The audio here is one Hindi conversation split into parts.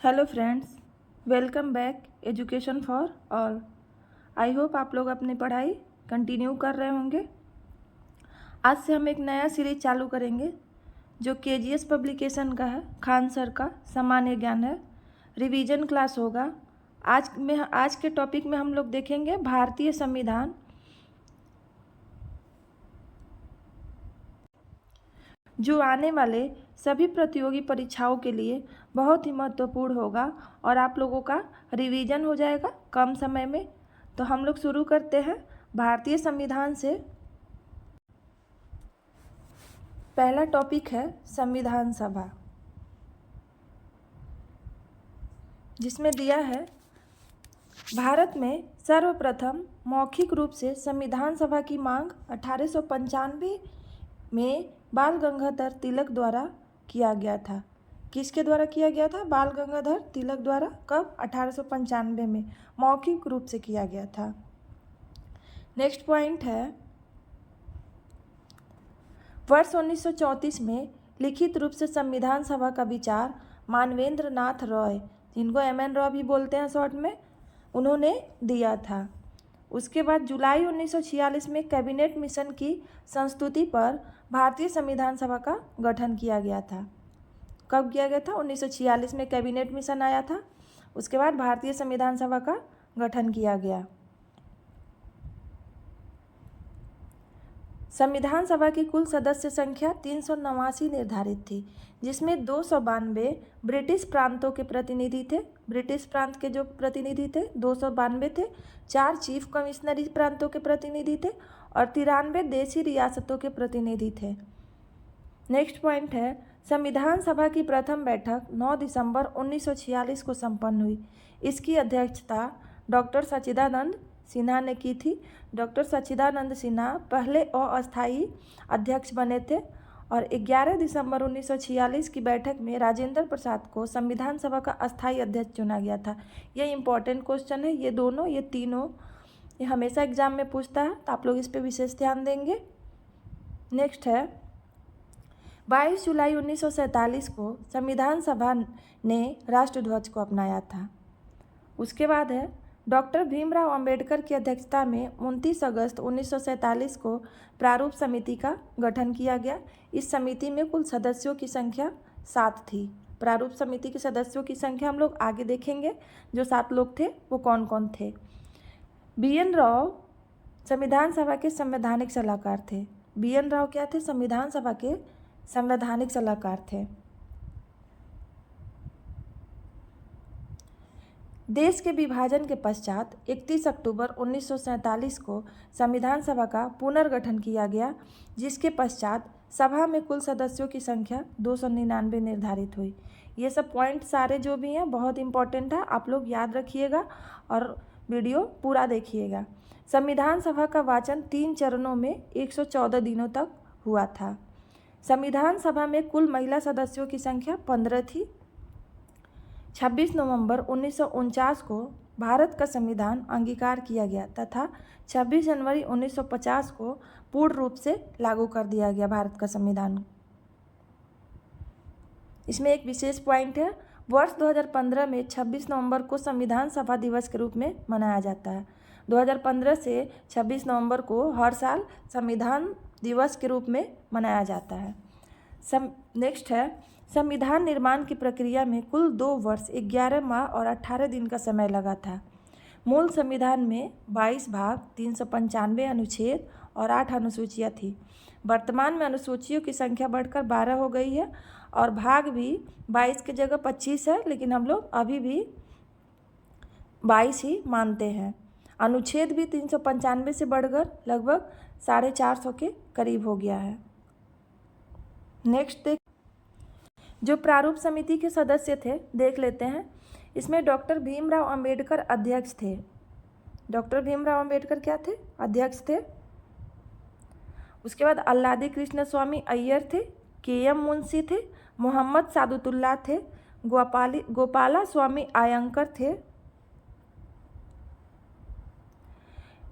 Hello friends, welcome back education for all. I hope आप लोग अपनी पढ़ाई कंटिन्यू कर रहे होंगे। आज से हम एक नया सीरीज चालू करेंगे जो केजीएस पब्लिकेशन का है, खान सर का सामान्य ज्ञान है। रिवीजन क्लास होगा। आज के टॉपिक में हम लोग देखेंगे भारतीय संविधान, जो आने वाले सभी प्रतियोगी परीक्षाओं के लिए बहुत ही महत्वपूर्ण होगा और आप लोगों का रिवीजन हो जाएगा कम समय में। तो हम लोग शुरू करते हैं भारतीय संविधान से। पहला टॉपिक है संविधान सभा, जिसमें दिया है भारत में सर्वप्रथम मौखिक रूप से संविधान सभा की मांग 1895 में बाल गंगाधर तिलक द्वारा किया गया था। किसके द्वारा किया गया था? बाल गंगाधर तिलक द्वारा। कब? 1895 में मौखिक रूप से किया गया था। नेक्स्ट पॉइंट है, वर्ष 1934 में लिखित रूप से संविधान सभा का विचार मानवेंद्र नाथ रॉय, जिनको एम.एन. रॉय भी बोलते हैं शॉर्ट में, उन्होंने दिया था। उसके बाद जुलाई 1946 में कैबिनेट मिशन की संस्तुति पर भारतीय संविधान सभा का गठन किया गया था। कब किया गया था? 1946 में कैबिनेट मिशन आया था। उसके बाद भारतीय संविधान सभा का गठन किया गया। संविधान सभा की कुल सदस्य संख्या 389 निर्धारित थी, जिसमें 292 ब्रिटिश प्रांतों के प्रतिनिधि थे। ब्रिटिश प्रांत के जो प्रतिनिधि थे 292 थे। 4 चीफ कमिश्नरी प्रांतों के प्रतिनिधि थे और 93 देशी रियासतों के प्रतिनिधि थे। नेक्स्ट पॉइंट है, संविधान सभा की प्रथम बैठक 9 दिसंबर 1946 को संपन्न हुई। इसकी अध्यक्षता डॉक्टर सच्चिदानंद सिन्हा ने की थी। डॉक्टर सच्चिदानंद सिन्हा पहले अस्थायी अध्यक्ष बने थे और 11 दिसंबर 1946 की बैठक में राजेंद्र प्रसाद को संविधान सभा का अस्थायी अध्यक्ष चुना गया था। यह इंपॉर्टेंट क्वेश्चन है। ये तीनों ये हमेशा एग्जाम में पूछता है, तो आप लोग इस पर विशेष ध्यान देंगे। नेक्स्ट है, 22 जुलाई 1947 को संविधान सभा ने राष्ट्रध्वज को अपनाया था। उसके बाद है, डॉक्टर भीमराव अंबेडकर की अध्यक्षता में 29 अगस्त 1947 को प्रारूप समिति का गठन किया गया। इस समिति में कुल सदस्यों की संख्या 7 थी। प्रारूप समिति के सदस्यों की संख्या हम लोग आगे देखेंगे। जो 7 लोग थे वो कौन कौन थे? बी.एन. राव संविधान सभा के संवैधानिक सलाहकार थे। बी.एन. राव क्या थे? संविधान सभा के संवैधानिक सलाहकार थे। देश के विभाजन के पश्चात 31 अक्टूबर 1947 को संविधान सभा का पुनर्गठन किया गया, जिसके पश्चात सभा में कुल सदस्यों की संख्या 299 निर्धारित हुई। ये सब पॉइंट सारे जो भी हैं बहुत इंपॉर्टेंट है, आप लोग याद रखिएगा और वीडियो पूरा देखिएगा। संविधान सभा का वाचन 3 चरणों में 114 दिनों तक हुआ था। संविधान सभा में कुल महिला सदस्यों की संख्या 15 थी। 26 नवंबर 1949 को भारत का संविधान अंगीकार किया गया तथा 26 जनवरी 1950 को पूर्ण रूप से लागू कर दिया गया भारत का संविधान। इसमें एक विशेष पॉइंट है, वर्ष 2015 में 26 नवंबर को संविधान सभा दिवस के रूप में मनाया जाता है। 2015 से 26 नवंबर को हर साल संविधान दिवस के रूप में मनाया जाता है। नेक्स्ट है, संविधान निर्माण की प्रक्रिया में कुल 2 वर्ष 11 माह और 18 दिन का समय लगा था। मूल संविधान में 22 भाग, 395 अनुच्छेद और 8 अनुसूचियाँ थी। वर्तमान में अनुसूचियों की संख्या बढ़कर 12 हो गई है और भाग भी 22 की जगह 25 है, लेकिन हम लोग अभी भी 22 ही मानते हैं। अनुच्छेद भी 395 से बढ़कर लगभग 450 के करीब हो गया है। नेक्स्ट जो प्रारूप समिति के सदस्य थे देख लेते हैं। इसमें डॉक्टर भीमराव अंबेडकर अध्यक्ष थे। डॉक्टर भीमराव अंबेडकर क्या थे? अध्यक्ष थे। उसके बाद अल्लादी कृष्ण स्वामी अय्यर थे, के.एम. मुंशी थे, मोहम्मद सादुतुल्लाह थे, गोपाला स्वामी आयंकर थे,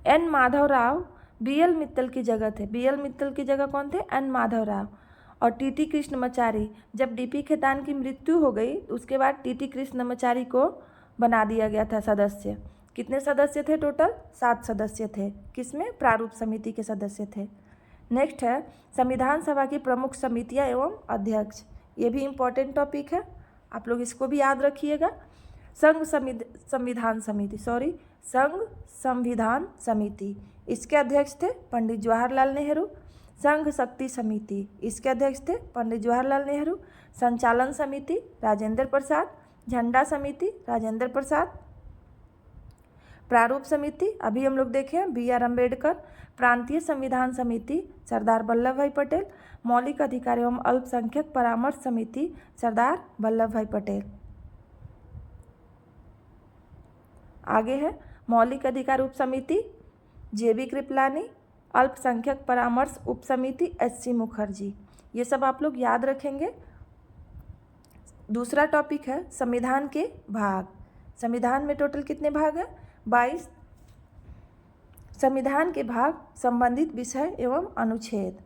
एन. माधवराव बी.एल. मित्तल की जगह थे। बी.एल. मित्तल की जगह कौन थे? एन. माधवराव। और टीटी कृष्णमाचारी, जब डीपी खेतान की मृत्यु हो गई उसके बाद टीटी कृष्णमाचारी को बना दिया गया था सदस्य। कितने सदस्य थे टोटल? 7 सदस्य थे। किसमें? प्रारूप समिति के सदस्य थे। नेक्स्ट है संविधान सभा की प्रमुख समितियां एवं अध्यक्ष। ये भी इम्पोर्टेंट टॉपिक है, आप लोग इसको भी याद रखिएगा। संघ संविधान समिति, इसके अध्यक्ष थे पंडित जवाहरलाल नेहरू। संघ शक्ति समिति, इसके अध्यक्ष थे पंडित जवाहरलाल नेहरू। संचालन समिति राजेंद्र प्रसाद। झंडा समिति राजेंद्र प्रसाद। प्रारूप समिति अभी हम लोग देखें BR अम्बेडकर। प्रांतीय संविधान समिति सरदार वल्लभ भाई पटेल। मौलिक अधिकार एवं अल्पसंख्यक परामर्श समिति सरदार वल्लभ भाई पटेल। आगे है मौलिक अधिकार उप समिति JB कृपलानी। अल्पसंख्यक परामर्श उप समिति SC मुखर्जी। ये सब आप लोग याद रखेंगे। दूसरा टॉपिक है संविधान के भाग। संविधान में टोटल कितने भाग हैं? 22। संविधान के भाग, संबंधित विषय एवं अनुच्छेद।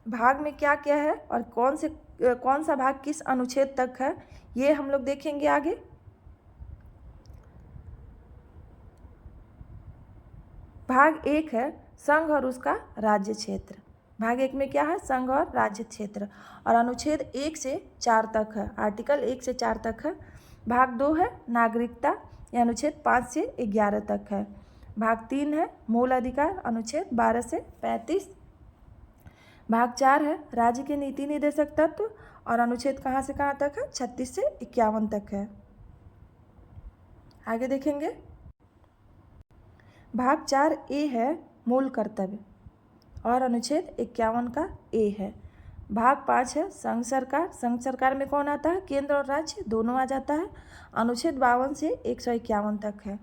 भाग में क्या क्या है और कौन सा भाग किस अनुच्छेद तक है, ये हम लोग देखेंगे आगे। भाग 1 है संघ और उसका राज्य क्षेत्र। भाग 1 में क्या है? संघ और राज्य क्षेत्र। और अनुच्छेद 1 से 4 तक है, आर्टिकल 1 से 4 तक है। भाग 2 है नागरिकता, यह अनुच्छेद 5 से 11 तक है। भाग 3 है मूल अधिकार, अनुच्छेद 12 से 35। भाग 4 है राज्य के नीति निर्देशक तत्व, और अनुच्छेद कहाँ से कहाँ तक है? 36 से 51 तक है। आगे देखेंगे। भाग 4A है मूल कर्तव्य, और अनुच्छेद 51 का A है। भाग 5 है संघ सरकार। संघ सरकार में कौन आता है? केंद्र और राज्य दोनों आ जाता है। अनुच्छेद 52 से 151 तक है।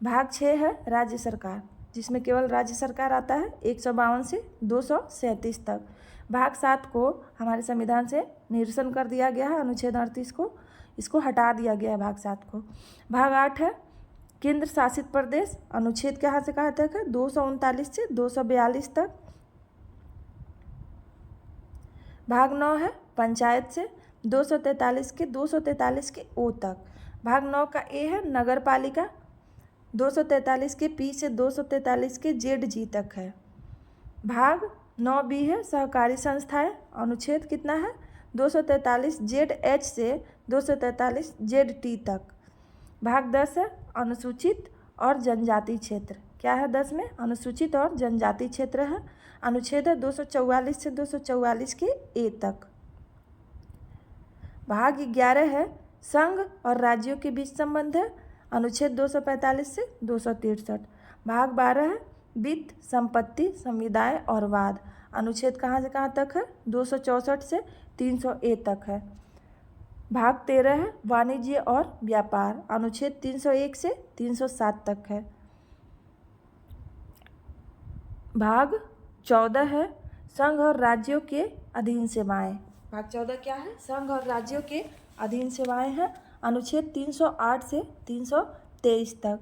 भाग 6 है राज्य सरकार, जिसमें केवल राज्य सरकार आता है, 152 से 237 तक। भाग 7 को हमारे संविधान से निरसन कर दिया गया है, अनुच्छेद 38 को, इसको हटा दिया गया है भाग 7 को। भाग 8 है केंद्र शासित प्रदेश, अनुच्छेद कहाँ से कहाँ तक है? 239 से 242 तक। भाग 9 है पंचायत से, 243 के O तक। भाग 9 का A है नगर पालिका, 243 के P से 243 के ZG तक है। भाग 9B है सहकारी संस्थाएं, अनुच्छेद कितना है? 243 ZH से 243 ZT तक। भाग 10 है अनुसूचित और जनजाति क्षेत्र। क्या है 10 में? अनुसूचित और जनजाति क्षेत्र है, अनुच्छेद है 244 से 244 के A तक। भाग 11 है संघ और राज्यों के बीच संबंध है, अनुच्छेद 245 से 263। भाग 12 है वित्त, संपत्ति, समुदाय और वाद, अनुच्छेद कहाँ से कहाँ तक है? 264 से 300A तक है। भाग 13 है वाणिज्य और व्यापार, अनुच्छेद 301 से 307 तक है। भाग 14 है संघ और राज्यों के अधीन सेवाएं। भाग 14 क्या है? संघ और राज्यों के अधीन सेवाएं हैं, अनुच्छेद 308 से 323 तक।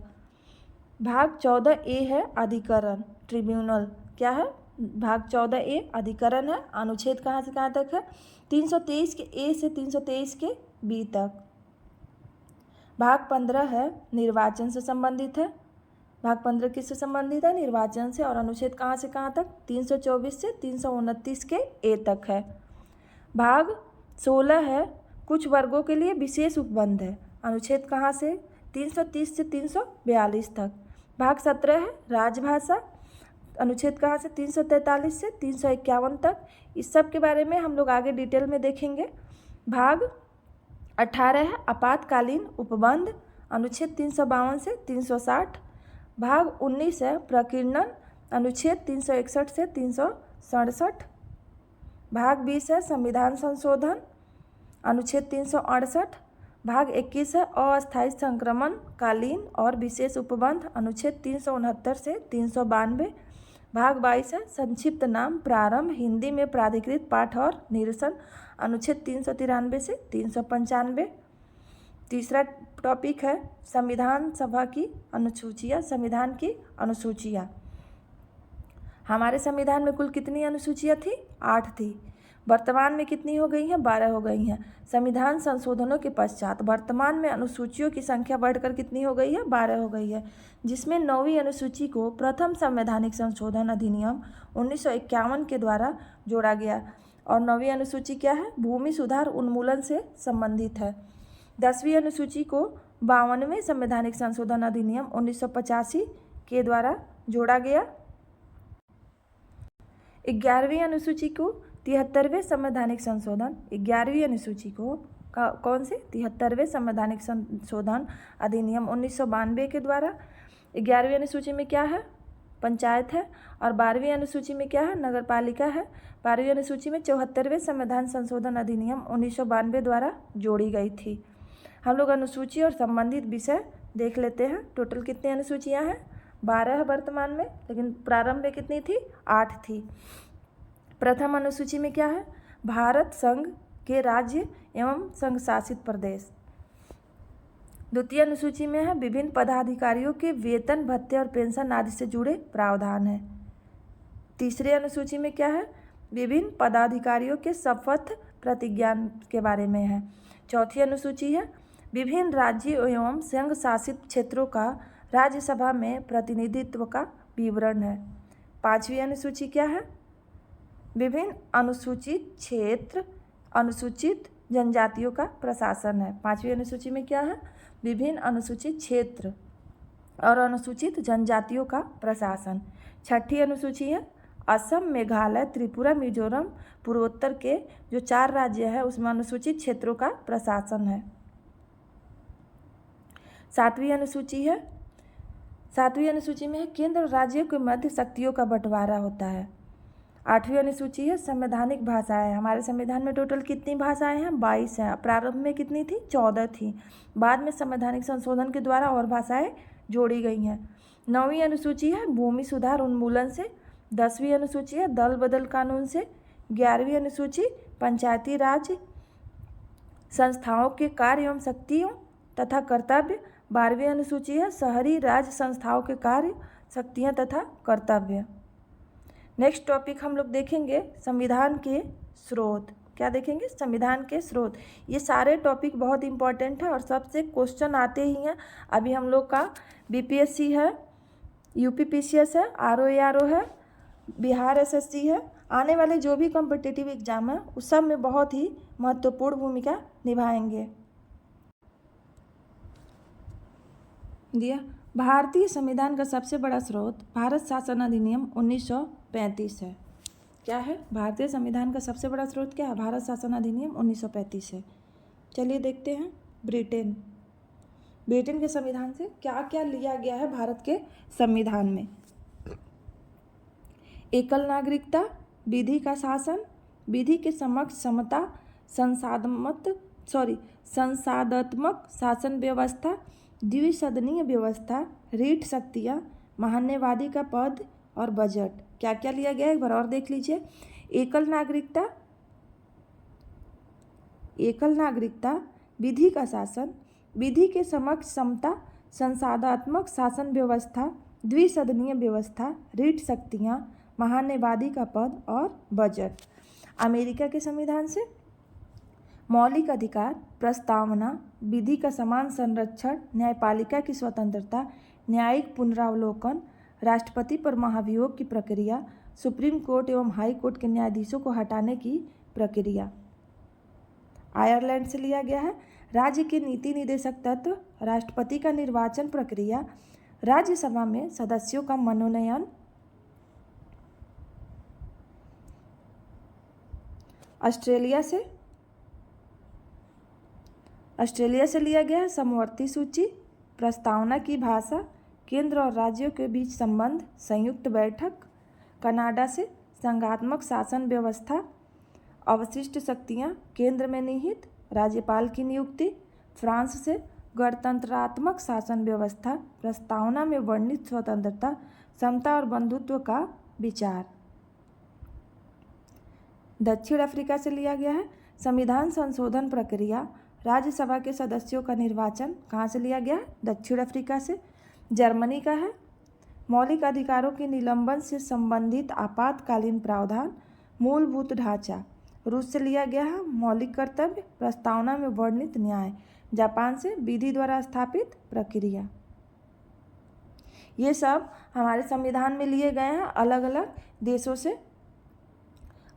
भाग 14A है अधिकरण, ट्रिब्यूनल। क्या है? भाग 14A अधिकरण है, अनुच्छेद कहाँ से कहाँ तक है? 323 के A से 323 के B तक। भाग 15 है निर्वाचन से संबंधित है। भाग 15 किससे संबंधित है? निर्वाचन से, और अनुच्छेद कहाँ से कहाँ तक? 324 से 329 के A तक है। भाग 16 है कुछ वर्गों के लिए विशेष उपबंध है, अनुच्छेद कहाँ से? 330 से 342 तक। भाग 17 है राजभाषा, अनुच्छेद कहाँ से? 343 से 351 तक। इस सब के बारे में हम लोग आगे डिटेल में देखेंगे। भाग 18 है आपातकालीन उपबंध, अनुच्छेद 352 से 360। भाग 19 है प्रकीर्णन, अनुच्छेद 361 से 367। भाग 20 है संविधान संशोधन, अनुच्छेद 368। भाग 21 है अस्थायी संक्रमण कालीन और विशेष उपबंध, अनुच्छेद 369 से 392। भाग 22 है संक्षिप्त नाम प्रारंभ, हिंदी में प्राधिकृत पाठ और निरसन, अनुच्छेद 393 से 395। तीसरा टॉपिक है संविधान सभा की अनुसूचियाँ, संविधान की अनुसूचियाँ। हमारे संविधान में कुल कितनी अनुसूचियाँ थी? 8 थी। वर्तमान में कितनी हो गई हैं? 12 हो गई हैं। संविधान संशोधनों के पश्चात वर्तमान में अनुसूचियों की संख्या बढ़कर कितनी हो गई है? 12 हो गई है, जिसमें 9वीं अनुसूची को प्रथम संवैधानिक संशोधन अधिनियम 1951 के द्वारा जोड़ा गया। और 9वीं अनुसूची क्या है? भूमि सुधार उन्मूलन से संबंधित है। 10वीं अनुसूची को 52वें संवैधानिक संशोधन अधिनियम 1985 के द्वारा जोड़ा गया। 11वीं अनुसूची को 73वें संवैधानिक संशोधन 11वीं अनुसूची को कौन से 73वें संवैधानिक संशोधन अधिनियम 1992 के द्वारा। 11वीं अनुसूची में क्या है? पंचायत है। और 12वीं अनुसूची में क्या है? नगर पालिका है। 12वीं अनुसूची में 74वें संविधान संशोधन अधिनियम 1992 द्वारा जोड़ी गई थी। हम लोग अनुसूची और संबंधित विषय देख लेते हैं। टोटल कितनी अनुसूचियां हैं? 12 है वर्तमान में, लेकिन प्रारंभ में कितनी थी? 8 थी। प्रथम अनुसूची में क्या है? भारत संघ के राज्य एवं संघ शासित प्रदेश। द्वितीय अनुसूची में है विभिन्न पदाधिकारियों के वेतन, भत्ते और पेंशन आदि से जुड़े प्रावधान है। तीसरे अनुसूची में क्या है? विभिन्न पदाधिकारियों के शपथ प्रतिज्ञा के बारे में है। चौथी अनुसूची है विभिन्न राज्यों एवं संघ शासित क्षेत्रों का राज्यसभा में प्रतिनिधित्व का विवरण है। पांचवी अनुसूची क्या है? विभिन्न अनुसूचित क्षेत्र, अनुसूचित जनजातियों का प्रशासन है। पांचवी अनुसूची में क्या है? विभिन्न अनुसूचित क्षेत्र और अनुसूचित जनजातियों का प्रशासन। छठी अनुसूची है असम, मेघालय, त्रिपुरा, मिजोरम, पूर्वोत्तर के जो 4 राज्य है उसमें अनुसूचित क्षेत्रों का प्रशासन है। सातवीं अनुसूची है, सातवीं अनुसूची में है केंद्र और राज्यों के मध्य शक्तियों का बंटवारा होता है। आठवीं अनुसूची है संवैधानिक भाषाएं। हमारे संविधान में टोटल कितनी भाषाएं हैं? 22 हैं। प्रारंभ में कितनी थी? 14 थी। बाद में संवैधानिक संशोधन के द्वारा और भाषाएं जोड़ी गई हैं। 9वीं अनुसूची है भूमि सुधार उन्मूलन से। 10वीं अनुसूची है दल बदल कानून से। 11वीं अनुसूची पंचायती राज संस्थाओं के कार्य एवं शक्तियों तथा कर्तव्य। 12वीं अनुसूची है शहरी राज्य संस्थाओं के कार्य, शक्तियाँ तथा कर्तव्य। नेक्स्ट टॉपिक हम लोग देखेंगे संविधान के स्रोत। क्या देखेंगे? संविधान के स्रोत। ये सारे टॉपिक बहुत इंपॉर्टेंट है और सबसे क्वेश्चन आते ही हैं। अभी हम लोग का बीपीएससी है, यूपीपीसीएस है, आरओ है, बिहार एसएससी है। आने वाले जो भी कॉम्पिटिटिव एग्जाम है उस सब में बहुत ही महत्वपूर्ण भूमिका निभाएंगे। दिया भारतीय संविधान का सबसे बड़ा स्रोत भारत शासन अधिनियम 1935 है। क्या है? भारतीय संविधान का सबसे बड़ा स्रोत क्या है? भारत शासन अधिनियम 1935 है। चलिए देखते हैं ब्रिटेन। ब्रिटेन के संविधान से क्या क्या लिया गया है भारत के संविधान में? एकल नागरिकता, विधि का शासन, विधि के समक्ष समता, संसादात्मक शासन व्यवस्था, द्विसदनीय व्यवस्था, रीट शक्तियाँ, महान्यवादी का पद और बजट। क्या क्या लिया गया है एक बार और देख लीजिए। एकल नागरिकता, विधि का शासन, विधि के समक्ष समता, संसादात्मक शासन व्यवस्था, द्विसदनीय व्यवस्था, रीट शक्तियाँ, महान्यवादी का पद और बजट। अमेरिका के संविधान से मौलिक अधिकार, प्रस्तावना, विधि का समान संरक्षण, न्यायपालिका की स्वतंत्रता, न्यायिक पुनरावलोकन, राष्ट्रपति पर महाभियोग की प्रक्रिया, सुप्रीम कोर्ट एवं हाई कोर्ट के न्यायाधीशों को हटाने की प्रक्रिया। आयरलैंड से लिया गया है राज्य के नीति निदेशक तत्व, राष्ट्रपति का निर्वाचन प्रक्रिया, राज्यसभा में सदस्यों का मनोनयन। ऑस्ट्रेलिया से लिया गया है समवर्ती सूची, प्रस्तावना की भाषा, केंद्र और राज्यों के बीच संबंध, संयुक्त बैठक। कनाडा से संघात्मक शासन व्यवस्था, अवशिष्ट शक्तियाँ केंद्र में निहित, राज्यपाल की नियुक्ति। फ्रांस से गणतंत्रात्मक शासन व्यवस्था, प्रस्तावना में वर्णित स्वतंत्रता, समता और बंधुत्व का विचार। दक्षिण अफ्रीका से लिया गया है संविधान संशोधन प्रक्रिया, राज्यसभा के सदस्यों का निर्वाचन। कहाँ से लिया गया? दक्षिण अफ्रीका से। जर्मनी का है मौलिक अधिकारों के निलंबन से संबंधित आपातकालीन प्रावधान, मूलभूत ढांचा। रूस से लिया गया है मौलिक कर्तव्य, प्रस्तावना में वर्णित न्याय। जापान से विधि द्वारा स्थापित प्रक्रिया। ये सब हमारे संविधान में लिए गए हैं अलग अलग देशों से।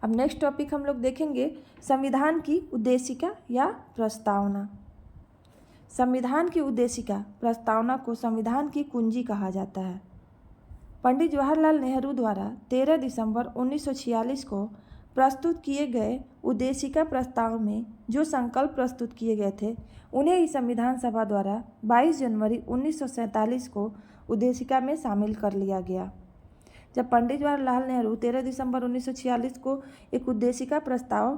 अब नेक्स्ट टॉपिक हम लोग देखेंगे संविधान की उद्देशिका या प्रस्तावना। संविधान की उद्देशिका प्रस्तावना को संविधान की कुंजी कहा जाता है। पंडित जवाहरलाल नेहरू द्वारा 13 दिसंबर 1946 को प्रस्तुत किए गए उद्देशिका प्रस्ताव में जो संकल्प प्रस्तुत किए गए थे उन्हें ही संविधान सभा द्वारा 22 जनवरी 1947 को उद्देशिका में शामिल कर लिया गया। जब पंडित जवाहरलाल नेहरू 13 दिसंबर 1946 को एक उद्देशिका प्रस्ताव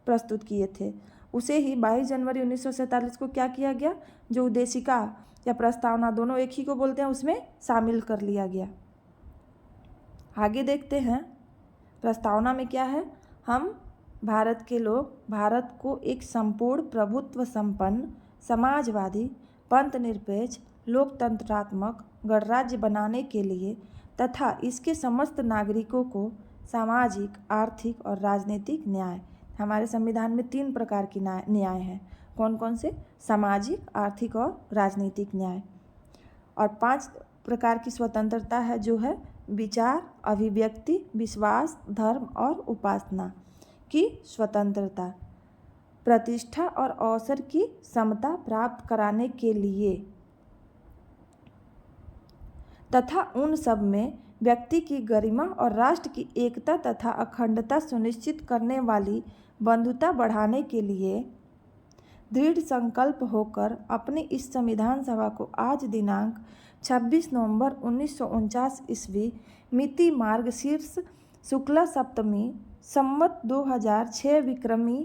प्रस्तुत किए थे, उसे ही 22 जनवरी 1947 को क्या किया गया, जो उद्देशिका या प्रस्तावना दोनों एक ही को बोलते हैं, उसमें शामिल कर लिया गया। आगे देखते हैं प्रस्तावना में क्या है। हम भारत के लोग भारत को एक संपूर्ण प्रभुत्व संपन्न समाजवादी पंथ निरपेक्ष लोकतंत्रात्मक गणराज्य बनाने के लिए तथा इसके समस्त नागरिकों को सामाजिक, आर्थिक और राजनीतिक न्याय। हमारे संविधान में 3 प्रकार की न्याय हैं। कौन कौन से? सामाजिक, आर्थिक और राजनीतिक न्याय। और 5 प्रकार की स्वतंत्रता है, जो है विचार, अभिव्यक्ति, विश्वास, धर्म और उपासना की स्वतंत्रता, प्रतिष्ठा और अवसर की समता प्राप्त कराने के लिए तथा उन सब में व्यक्ति की गरिमा और राष्ट्र की एकता तथा अखंडता सुनिश्चित करने वाली बंधुता बढ़ाने के लिए दृढ़ संकल्प होकर अपनी इस संविधान सभा को आज दिनांक 26 नवंबर 1949 ईस्वी मिति मार्गशीर्ष शुक्ला सप्तमी संवत 2006 विक्रमी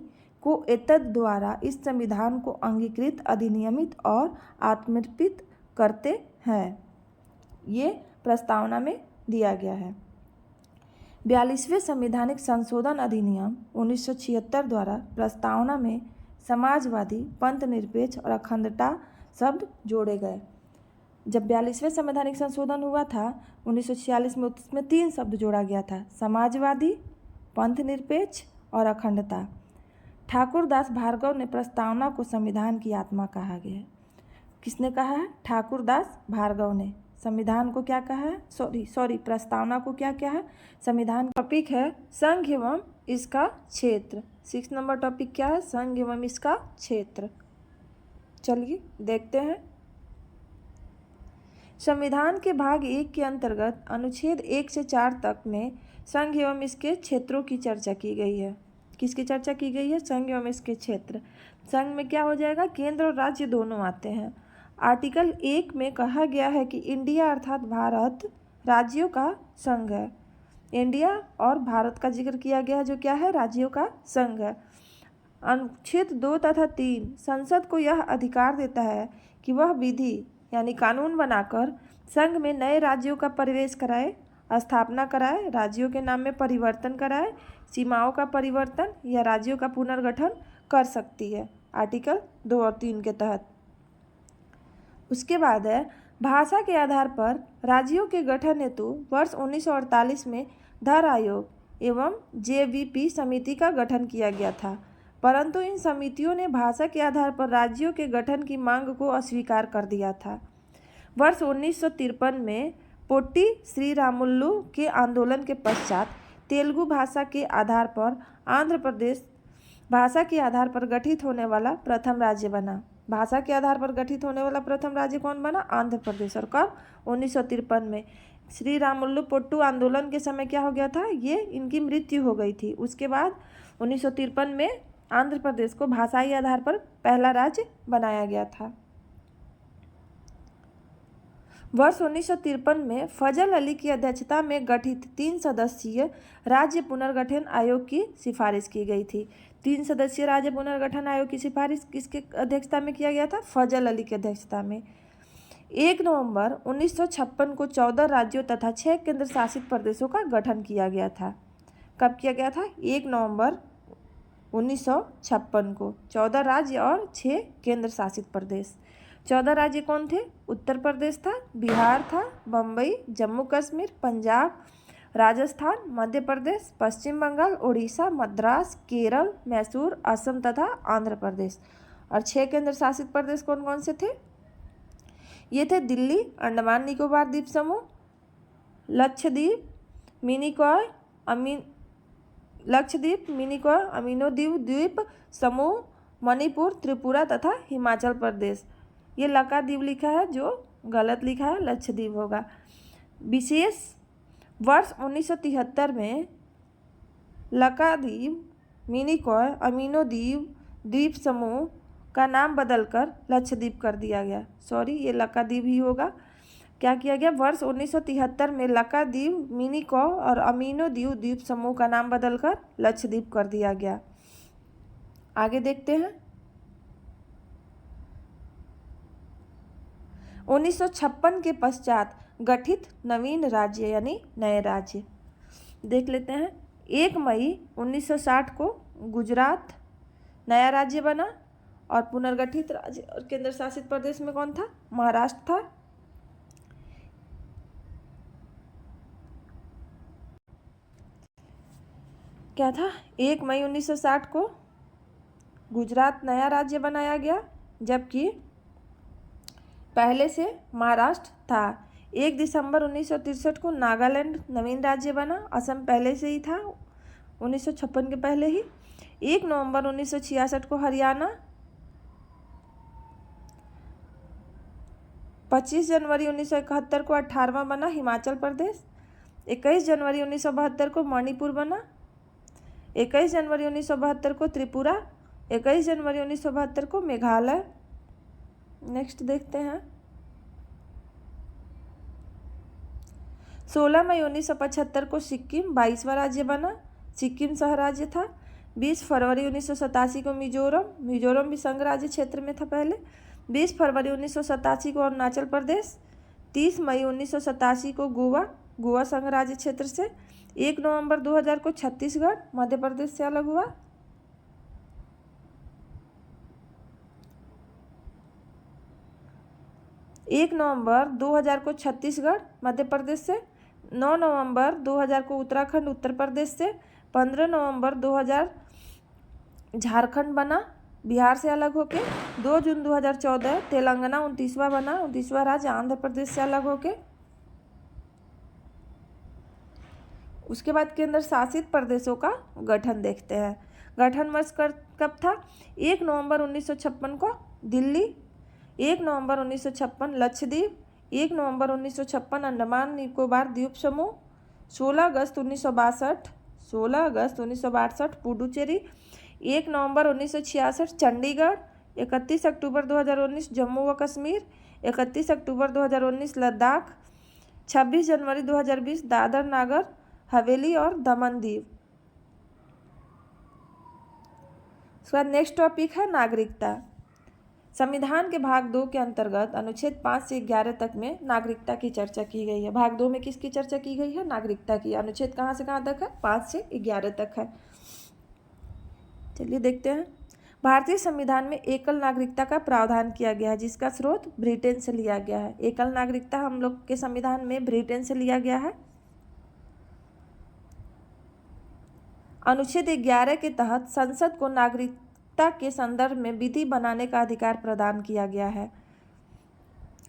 को एतद द्वारा इस संविधान को अंगीकृत, अधिनियमित और आत्मर्पित करते हैं। ये प्रस्तावना में दिया गया है। 42वें संवैधानिक संशोधन अधिनियम 1976 द्वारा प्रस्तावना में समाजवादी, पंथ निरपेक्ष और अखंडता शब्द जोड़े गए। जब 42वें संवैधानिक संशोधन हुआ था 1946 में, उसमें 3 शब्द जोड़ा गया था, समाजवादी, पंथ निरपेक्ष और अखंडता। ठाकुर दास भार्गव ने प्रस्तावना को संविधान की आत्मा कहा गया है। किसने कहा है? ठाकुर दास भार्गव ने संविधान को क्या कहा है? प्रस्तावना को क्या क्या है? संविधान। टॉपिक है संघ एवं इसका क्षेत्र। 6 नंबर टॉपिक क्या है? संघ एवं इसका क्षेत्र। चलिए देखते हैं। संविधान के भाग 1 के अंतर्गत अनुच्छेद 1 से 4 तक में संघ एवं इसके क्षेत्रों की चर्चा की गई है। किसकी चर्चा की गई है? संघ एवं इसके क्षेत्र। संघ में क्या हो जाएगा? केंद्र और राज्य दोनों आते हैं। आर्टिकल 1 में कहा गया है कि इंडिया अर्थात भारत राज्यों का संघ है। इंडिया और भारत का जिक्र किया गया है, जो क्या है? राज्यों का संघ है। अनुच्छेद 2 तथा 3 संसद को यह अधिकार देता है कि वह विधि यानी कानून बनाकर संघ में नए राज्यों का प्रवेश कराए, स्थापना कराए, राज्यों के नाम में परिवर्तन कराए, सीमाओं का परिवर्तन या राज्यों का पुनर्गठन कर सकती है, आर्टिकल 2 और 3 के तहत। उसके बाद है भाषा के आधार पर राज्यों के गठन हेतु वर्ष 1948 में धर आयोग एवं जेवीपी समिति का गठन किया गया था, परंतु इन समितियों ने भाषा के आधार पर राज्यों के गठन की मांग को अस्वीकार कर दिया था। वर्ष 1953 में पोट्टी श्रीरामुलु के आंदोलन के पश्चात तेलुगु भाषा के आधार पर आंध्र प्रदेश भाषा के आधार पर गठित होने वाला प्रथम राज्य बना। भाषा के आधार पर गठित होने वाला प्रथम राज्य कौन बना? आंध्र प्रदेश। और कब? 1953 में। श्री रामुलु पोट्टू आंदोलन के समय क्या हो गया था? ये इनकी मृत्यु हो गई थी। उसके बाद 1953 में आंध्र प्रदेश को भाषाई आधार पर पहला राज्य बनाया गया था। वर्ष 1953 में फजल अली की अध्यक्षता में गठित 3 सदस्यीय राज्य पुनर्गठन आयोग की सिफारिश की गई थी। 3 सदस्यीय राज्य पुनर्गठन आयोग की सिफारिश किसके अध्यक्षता में किया गया था? फजल अली की अध्यक्षता में। 1 नवंबर 1956 को 14 राज्यों तथा 6 केंद्र शासित प्रदेशों का गठन किया गया था। कब किया गया था? 1 नवंबर 1956 को 14 राज्य और 6 केंद्र शासित प्रदेश। 14 राज्य कौन थे? उत्तर प्रदेश था, बिहार था, बम्बई, जम्मू कश्मीर, पंजाब, राजस्थान, मध्य प्रदेश, पश्चिम बंगाल, उड़ीसा, मद्रास, केरल, मैसूर, असम तथा आंध्र प्रदेश। और 6 केंद्र शासित प्रदेश कौन कौन से थे? ये थे दिल्ली, अंडमान निकोबार द्वीप समूह, लक्षद्वीप, मिनिकॉय, अमीनो द्वीप समूह, मणिपुर, त्रिपुरा तथा हिमाचल प्रदेश। ये लक्षद्वीप लिखा है, जो गलत लिखा है, लक्षद्वीप होगा। विशेष वर्ष 1973 में लक्षद्वीप, मिनिकॉय, अमीनो द्वीप समूह का नाम बदलकर लक्षद्वीप कर दिया गया। सॉरी, ये लक्षद्वीप ही होगा। क्या किया गया? वर्ष 1973 में लक्षद्वीप, मिनिकॉय और अमीनो द्वीप समूह का नाम बदलकर लक्षद्वीप कर दिया गया। आगे देखते हैं। 1956 के पश्चात गठित नवीन राज्य यानी नए राज्य देख लेते हैं। 1 मई 1960 को गुजरात नया राज्य बना और पुनर्गठित राज्य और केंद्र शासित प्रदेश में कौन था? महाराष्ट्र था। क्या था? 1 मई 1960 को गुजरात नया राज्य बनाया गया, जबकि पहले से महाराष्ट्र था। 1 दिसंबर 1963 को नागालैंड नवीन राज्य बना, असम पहले से ही था 1956 के पहले ही। 1 नवंबर 1966 को हरियाणा, 25 जनवरी 1971 को 18वां बना हिमाचल प्रदेश, 21 जनवरी 1972 को मणिपुर बना, 21 जनवरी 1972 को त्रिपुरा, 21 जनवरी 1972 को मेघालय। नेक्स्ट देखते हैं। 16 मई 1975 को सिक्किम 22वां राज्य बना, सिक्किम सह राज्य था। 20 फरवरी 1987 को मिजोरम भी संघ राज्य क्षेत्र में था पहले। 20 फरवरी 1987 को अरुणाचल प्रदेश। 30 मई 1987 को गोवा संघ राज्य क्षेत्र से। 1 नवंबर 2000 को छत्तीसगढ़ मध्य प्रदेश से अलग हुआ। एक नवंबर 2000 को छत्तीसगढ़ मध्य प्रदेश से। 9 नवंबर 2000 को उत्तराखंड उत्तर प्रदेश से। 15 नवंबर 2000 झारखंड बना बिहार से अलग होके। 2 जून 2014 तेलंगाना 29वां बना, 29वां राज्य आंध्र प्रदेश से अलग होके। उसके बाद केंद्र शासित प्रदेशों का गठन देखते हैं। गठन वर्ष कब था? 1 नवंबर 1956 को दिल्ली, 1 नवंबर 1956 लक्षद्वीप, 1 नवंबर 1956 अंडमान निकोबार द्वीप समूह, 16 अगस्त 1962 पुडुचेरी, 1 नवंबर 1966 चंडीगढ़, 31 अक्टूबर 2019 जम्मू व कश्मीर, 31 अक्टूबर 2019 लद्दाख, 26 जनवरी 2020 दादर नागर हवेली और दमन दीव। उसके बाद नेक्स्ट टॉपिक है नागरिकता। संविधान के भाग 2 के अंतर्गत अनुच्छेद 5 से 11 तक में नागरिकता की चर्चा की गई है। भाग 2 में किसकी चर्चा की गई है? नागरिकता की। अनुच्छेद कहाँ से कहाँ तक है? 5 से 11 तक है। चलिए देखते हैं। भारतीय संविधान में एकल नागरिकता का प्रावधान किया गया है, जिसका स्रोत ब्रिटेन से लिया गया है। एकल नागरिकता हम लोग के संविधान में ब्रिटेन से लिया गया है। अनुच्छेद 11 के तहत संसद को नागरिकता के संदर्भ में विधि बनाने का अधिकार प्रदान किया गया है।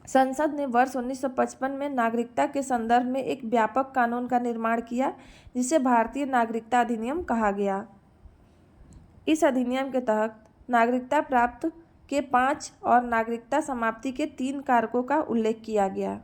संसद ने वर्ष 1955 में नागरिकता के संदर्भ में एक व्यापक कानून का निर्माण किया, जिसे भारतीय नागरिकता अधिनियम कहा गया। इस अधिनियम के तहत नागरिकता प्राप्त के 5 और नागरिकता समाप्ति के 3 कारकों का उल्लेख किया गया।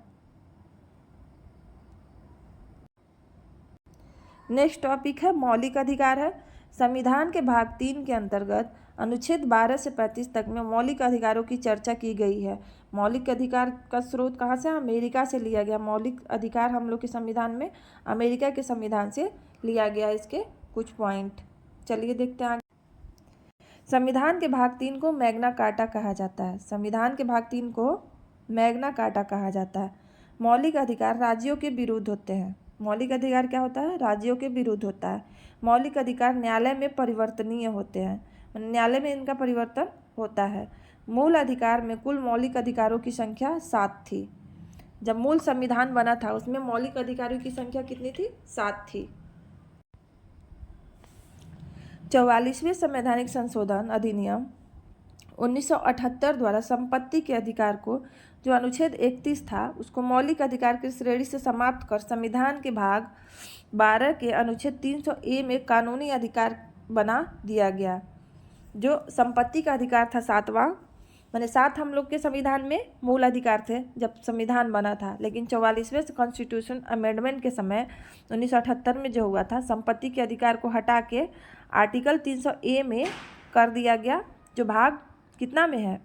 नेक्स्ट टॉपिक है मौलिक अधिकार है। संविधान के भाग 3 के अंतर्गत अनुच्छेद 12 से 35 तक में मौलिक अधिकारों की चर्चा की गई है। मौलिक अधिकार का स्रोत कहाँ से? अमेरिका से लिया गया। मौलिक अधिकार हम लोग के संविधान में अमेरिका के संविधान से लिया गया। इसके कुछ पॉइंट चलिए देखते हैं। संविधान के भाग 3 को मैग्ना कार्टा कहा जाता है। संविधान के भाग 3 को मैग्ना कार्टा कहा जाता है। मौलिक अधिकार राज्यों के विरुद्ध होते हैं। मौलिक अधिकार क्या होता है? राज्यों के विरुद्ध होता है। मौलिक अधिकार न्यायालय में परिवर्तनीय होते हैं, न्यायालय में इनका परिवर्तन होता है। मूल अधिकार में कुल मौलिक अधिकारों की संख्या 7 थी। जब मूल संविधान बना था उसमें मौलिक अधिकारों की संख्या कितनी थी? 7 थी। 44वें संवैधानिक संशोधन अधिनियम 1978 द्वारा संपत्ति के अधिकार को, जो अनुच्छेद 31 था, उसको मौलिक अधिकार की श्रेणी से समाप्त कर संविधान के भाग 12 के अनुच्छेद 300A में कानूनी अधिकार बना दिया गया। जो संपत्ति का अधिकार था 7वां, माने 7 हम लोग के संविधान में मूल अधिकार थे जब संविधान बना था, लेकिन 44वें कॉन्स्टिट्यूशन अमेंडमेंट के समय 1978 में जो हुआ था, संपत्ति के अधिकार को हटा के आर्टिकल 300A में कर दिया गया, जो भाग कितना में है?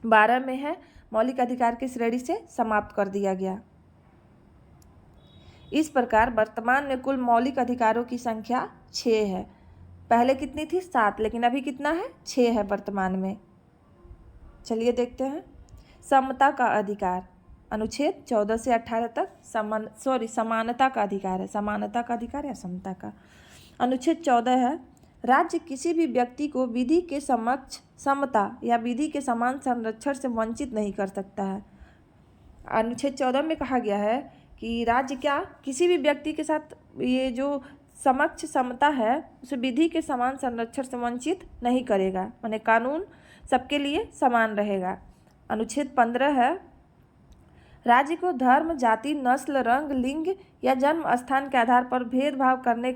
12 में है। मौलिक अधिकार की श्रेणी से समाप्त कर दिया गया। इस प्रकार वर्तमान में कुल मौलिक अधिकारों की संख्या 6 है। पहले कितनी थी? 7, लेकिन अभी कितना है? 6 है वर्तमान में। चलिए देखते हैं। समता का अधिकार, अनुच्छेद 14 से 18 तक समानता का अधिकार है। समानता का अधिकार या समता का? अनुच्छेद 14 है, राज्य किसी भी व्यक्ति को विधि के समक्ष समता या विधि के समान संरक्षण से वंचित नहीं कर सकता है। अनुच्छेद 14 में कहा गया है कि राज्य क्या किसी भी व्यक्ति के साथ ये जो समक्ष समता है उसे विधि के समान संरक्षण से वंचित नहीं करेगा, माने कानून सबके लिए समान रहेगा। अनुच्छेद 15 है, राज्य को धर्म, जाति, नस्ल, रंग, लिंग या जन्म स्थान के आधार पर भेदभाव करने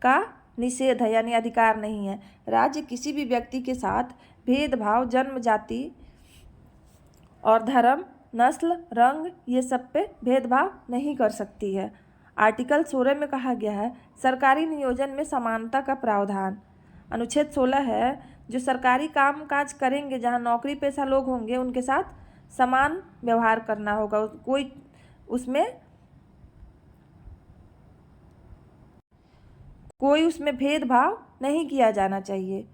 का निषेध है, यानी अधिकार नहीं है। राज्य किसी भी व्यक्ति के साथ भेदभाव जन्म, जाति और धर्म, नस्ल, रंग ये सब पे भेदभाव नहीं कर सकती है। आर्टिकल 16 में कहा गया है, सरकारी नियोजन में समानता का प्रावधान। अनुच्छेद 16 है, जो सरकारी काम काज करेंगे, जहाँ नौकरी पेशा लोग होंगे, उनके साथ समान व्यवहार करना होगा। कोई उसमें भेदभाव नहीं किया जाना चाहिए।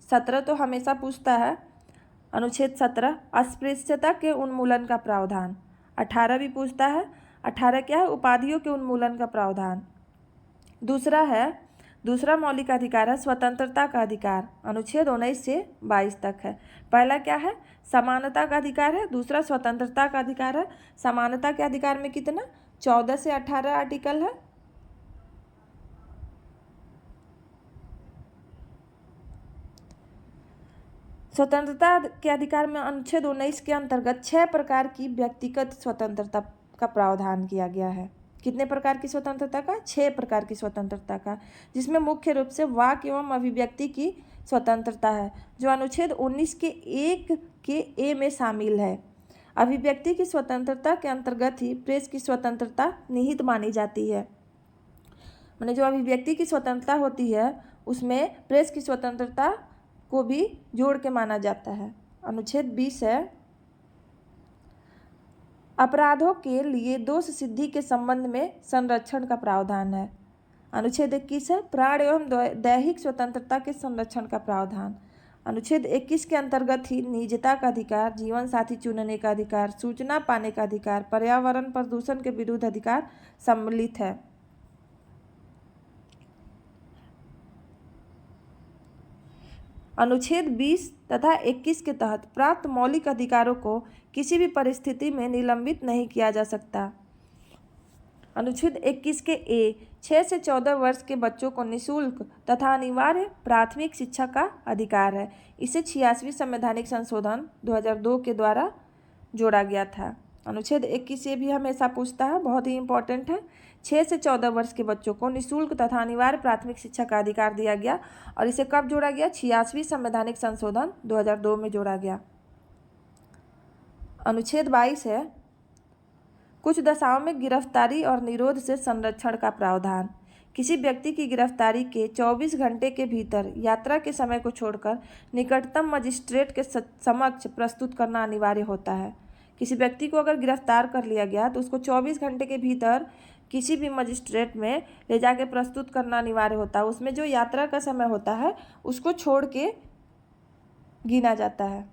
17 तो हमेशा पूछता है। अनुच्छेद 17 अस्पृश्यता के उन्मूलन का प्रावधान। 18 भी पूछता है। 18 क्या है? उपाधियों के उन्मूलन का प्रावधान। दूसरा मौलिक अधिकार है स्वतंत्रता का अधिकार। अनुच्छेद 19 से 22 तक है। पहला क्या है? समानता का अधिकार है। दूसरा स्वतंत्रता का अधिकार है। समानता के अधिकार में कितना? 14 से 18 आर्टिकल है। स्वतंत्रता के अधिकार में अनुच्छेद 19 के अंतर्गत 6 प्रकार की व्यक्तिगत स्वतंत्रता का प्रावधान किया गया है। कितने प्रकार की स्वतंत्रता का? 6 प्रकार की स्वतंत्रता का, जिसमें मुख्य रूप से वाक एवं अभिव्यक्ति की स्वतंत्रता है, जो अनुच्छेद 19 के 1 के ए में शामिल है। अभिव्यक्ति की स्वतंत्रता के अंतर्गत ही प्रेस की स्वतंत्रता निहित मानी जाती है। माने जो अभिव्यक्ति की स्वतंत्रता होती है उसमें प्रेस की स्वतंत्रता को भी जोड़ के माना जाता है। अनुच्छेद 20 है, अपराधों के लिए दोष सिद्धि के संबंध में संरक्षण का प्रावधान है। अनुच्छेद 21 है, प्राण एवं दैहिक स्वतंत्रता के संरक्षण का प्रावधान। अनुच्छेद 21 के अंतर्गत ही निजता का अधिकार, जीवन साथी चुनने का अधिकार, सूचना पाने का अधिकार, पर्यावरण प्रदूषण के विरुद्ध अधिकार सम्मिलित है। अनुच्छेद 20 तथा 21 के तहत प्राप्त मौलिक अधिकारों को किसी भी परिस्थिति में निलंबित नहीं किया जा सकता। अनुच्छेद 21 के ए 6 से 14 वर्ष के बच्चों को निःशुल्क तथा अनिवार्य प्राथमिक शिक्षा का अधिकार है। इसे 86वीं संवैधानिक संशोधन 2002 के द्वारा जोड़ा गया था। अनुच्छेद 21 ये भी हमेशा पूछता है, बहुत ही इंपॉर्टेंट है। 6 से 14 वर्ष के बच्चों को निःशुल्क तथा अनिवार्य प्राथमिक शिक्षा का अधिकार दिया गया और इसे कब जोड़ा गया? 86वीं संवैधानिक संशोधन 2002 में जोड़ा गया। अनुच्छेद 22 है, कुछ दशाओं में गिरफ्तारी और निरोध से संरक्षण का प्रावधान। किसी व्यक्ति की गिरफ्तारी के 24 घंटे के भीतर यात्रा के समय को छोड़कर निकटतम मजिस्ट्रेट के समक्ष प्रस्तुत करना अनिवार्य होता है। किसी व्यक्ति को अगर गिरफ्तार कर लिया गया तो उसको 24 घंटे के भीतर किसी भी मजिस्ट्रेट में ले जाके प्रस्तुत करना अनिवार्य होता है। उसमें जो यात्रा का समय होता है उसको छोड़ के गिना जाता है।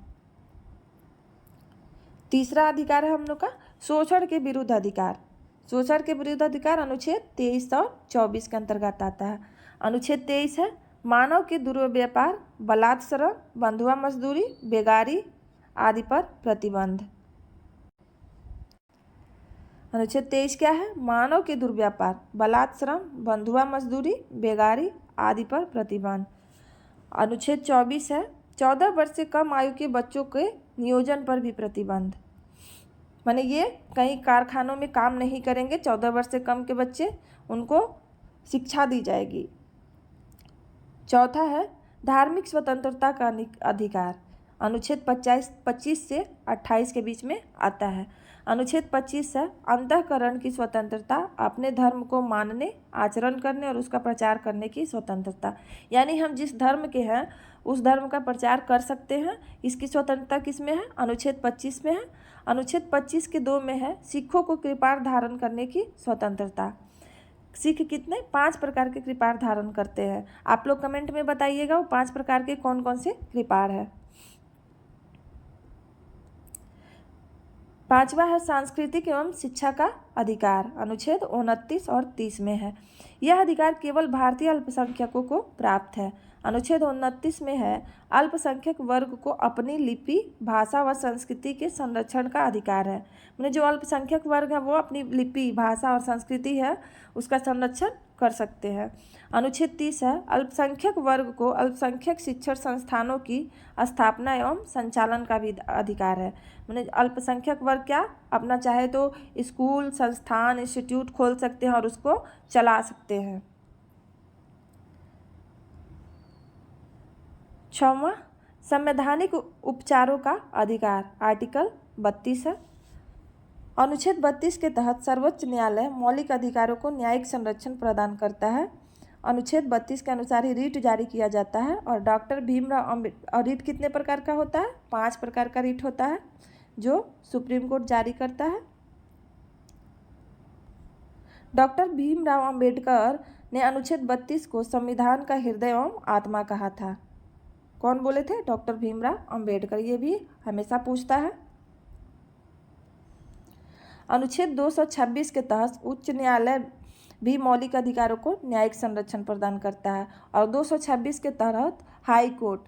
तीसरा अधिकार है हम लोग का शोषण के विरुद्ध अधिकार। शोषण के विरुद्ध अधिकार अनुच्छेद 23 और 24 के अंतर्गत आता है। अनुच्छेद 23 है, मानव के दुर्व्यापार, बलात्सरण, बंधुआ मजदूरी, बेगारी आदि पर प्रतिबंध। अनुच्छेद 23 क्या है? मानव के दुर्व्यापार, बलात्श्रम, बंधुआ मजदूरी, बेगारी आदि पर प्रतिबंध। अनुच्छेद 24 है 14 वर्ष से कम आयु के बच्चों के नियोजन पर भी प्रतिबंध, माने ये कहीं कारखानों में काम नहीं करेंगे 14 वर्ष से कम के बच्चे, उनको शिक्षा दी जाएगी। चौथा है धार्मिक स्वतंत्रता का अधिकार, अनुच्छेद 25 से 28 के बीच में आता है। अनुच्छेद 25 है अंतःकरण की स्वतंत्रता, अपने धर्म को मानने, आचरण करने और उसका प्रचार करने की स्वतंत्रता, यानी हम जिस धर्म के हैं उस धर्म का प्रचार कर सकते हैं। इसकी स्वतंत्रता किस में है? अनुच्छेद 25 में है। अनुच्छेद 25 के 2 में है सिखों को कृपाण धारण करने की स्वतंत्रता। सिख कितने? 5 प्रकार के कृपाण धारण करते हैं। आप लोग कमेंट में बताइएगा वो 5 प्रकार के कौन कौन से कृपाण है। 5वां है सांस्कृतिक एवं शिक्षा का अधिकार, अनुच्छेद 29 और 30 में है। यह अधिकार केवल भारतीय अल्पसंख्यकों को प्राप्त है। अनुच्छेद 29 में है अल्पसंख्यक वर्ग को अपनी लिपि, भाषा व संस्कृति के संरक्षण का अधिकार है। मैंने जो अल्पसंख्यक वर्ग है वो अपनी लिपि, भाषा और संस्कृति है उसका संरक्षण कर सकते हैं। अनुच्छेद 30 है अल्पसंख्यक वर्ग को अल्पसंख्यक शिक्षण संस्थानों की स्थापना एवं संचालन का भी अधिकार है। मैंने अल्पसंख्यक वर्ग क्या अपना चाहे तो स्कूल, संस्थान, इंस्टीट्यूट खोल सकते हैं और उसको चला सकते हैं। 6वां संवैधानिक उपचारों का अधिकार, आर्टिकल 32 है। अनुच्छेद 32 के तहत सर्वोच्च न्यायालय मौलिक अधिकारों को न्यायिक संरक्षण प्रदान करता है। अनुच्छेद 32 के अनुसार ही रीट जारी किया जाता है और डॉक्टर भीमराव अम्बेडकर, और रीट कितने प्रकार का होता है? 5 प्रकार का रीट होता है जो सुप्रीम कोर्ट जारी करता है। डॉक्टर भीमराव अम्बेडकर ने अनुच्छेद 32 को संविधान का हृदय एवं आत्मा कहा था। कौन बोले थे? डॉक्टर भीमराव अम्बेडकर। ये भी हमेशा पूछता है। अनुच्छेद 226 के तहत उच्च न्यायालय भी मौलिक अधिकारों को न्यायिक संरक्षण प्रदान करता है और 226 के तहत हाई कोर्ट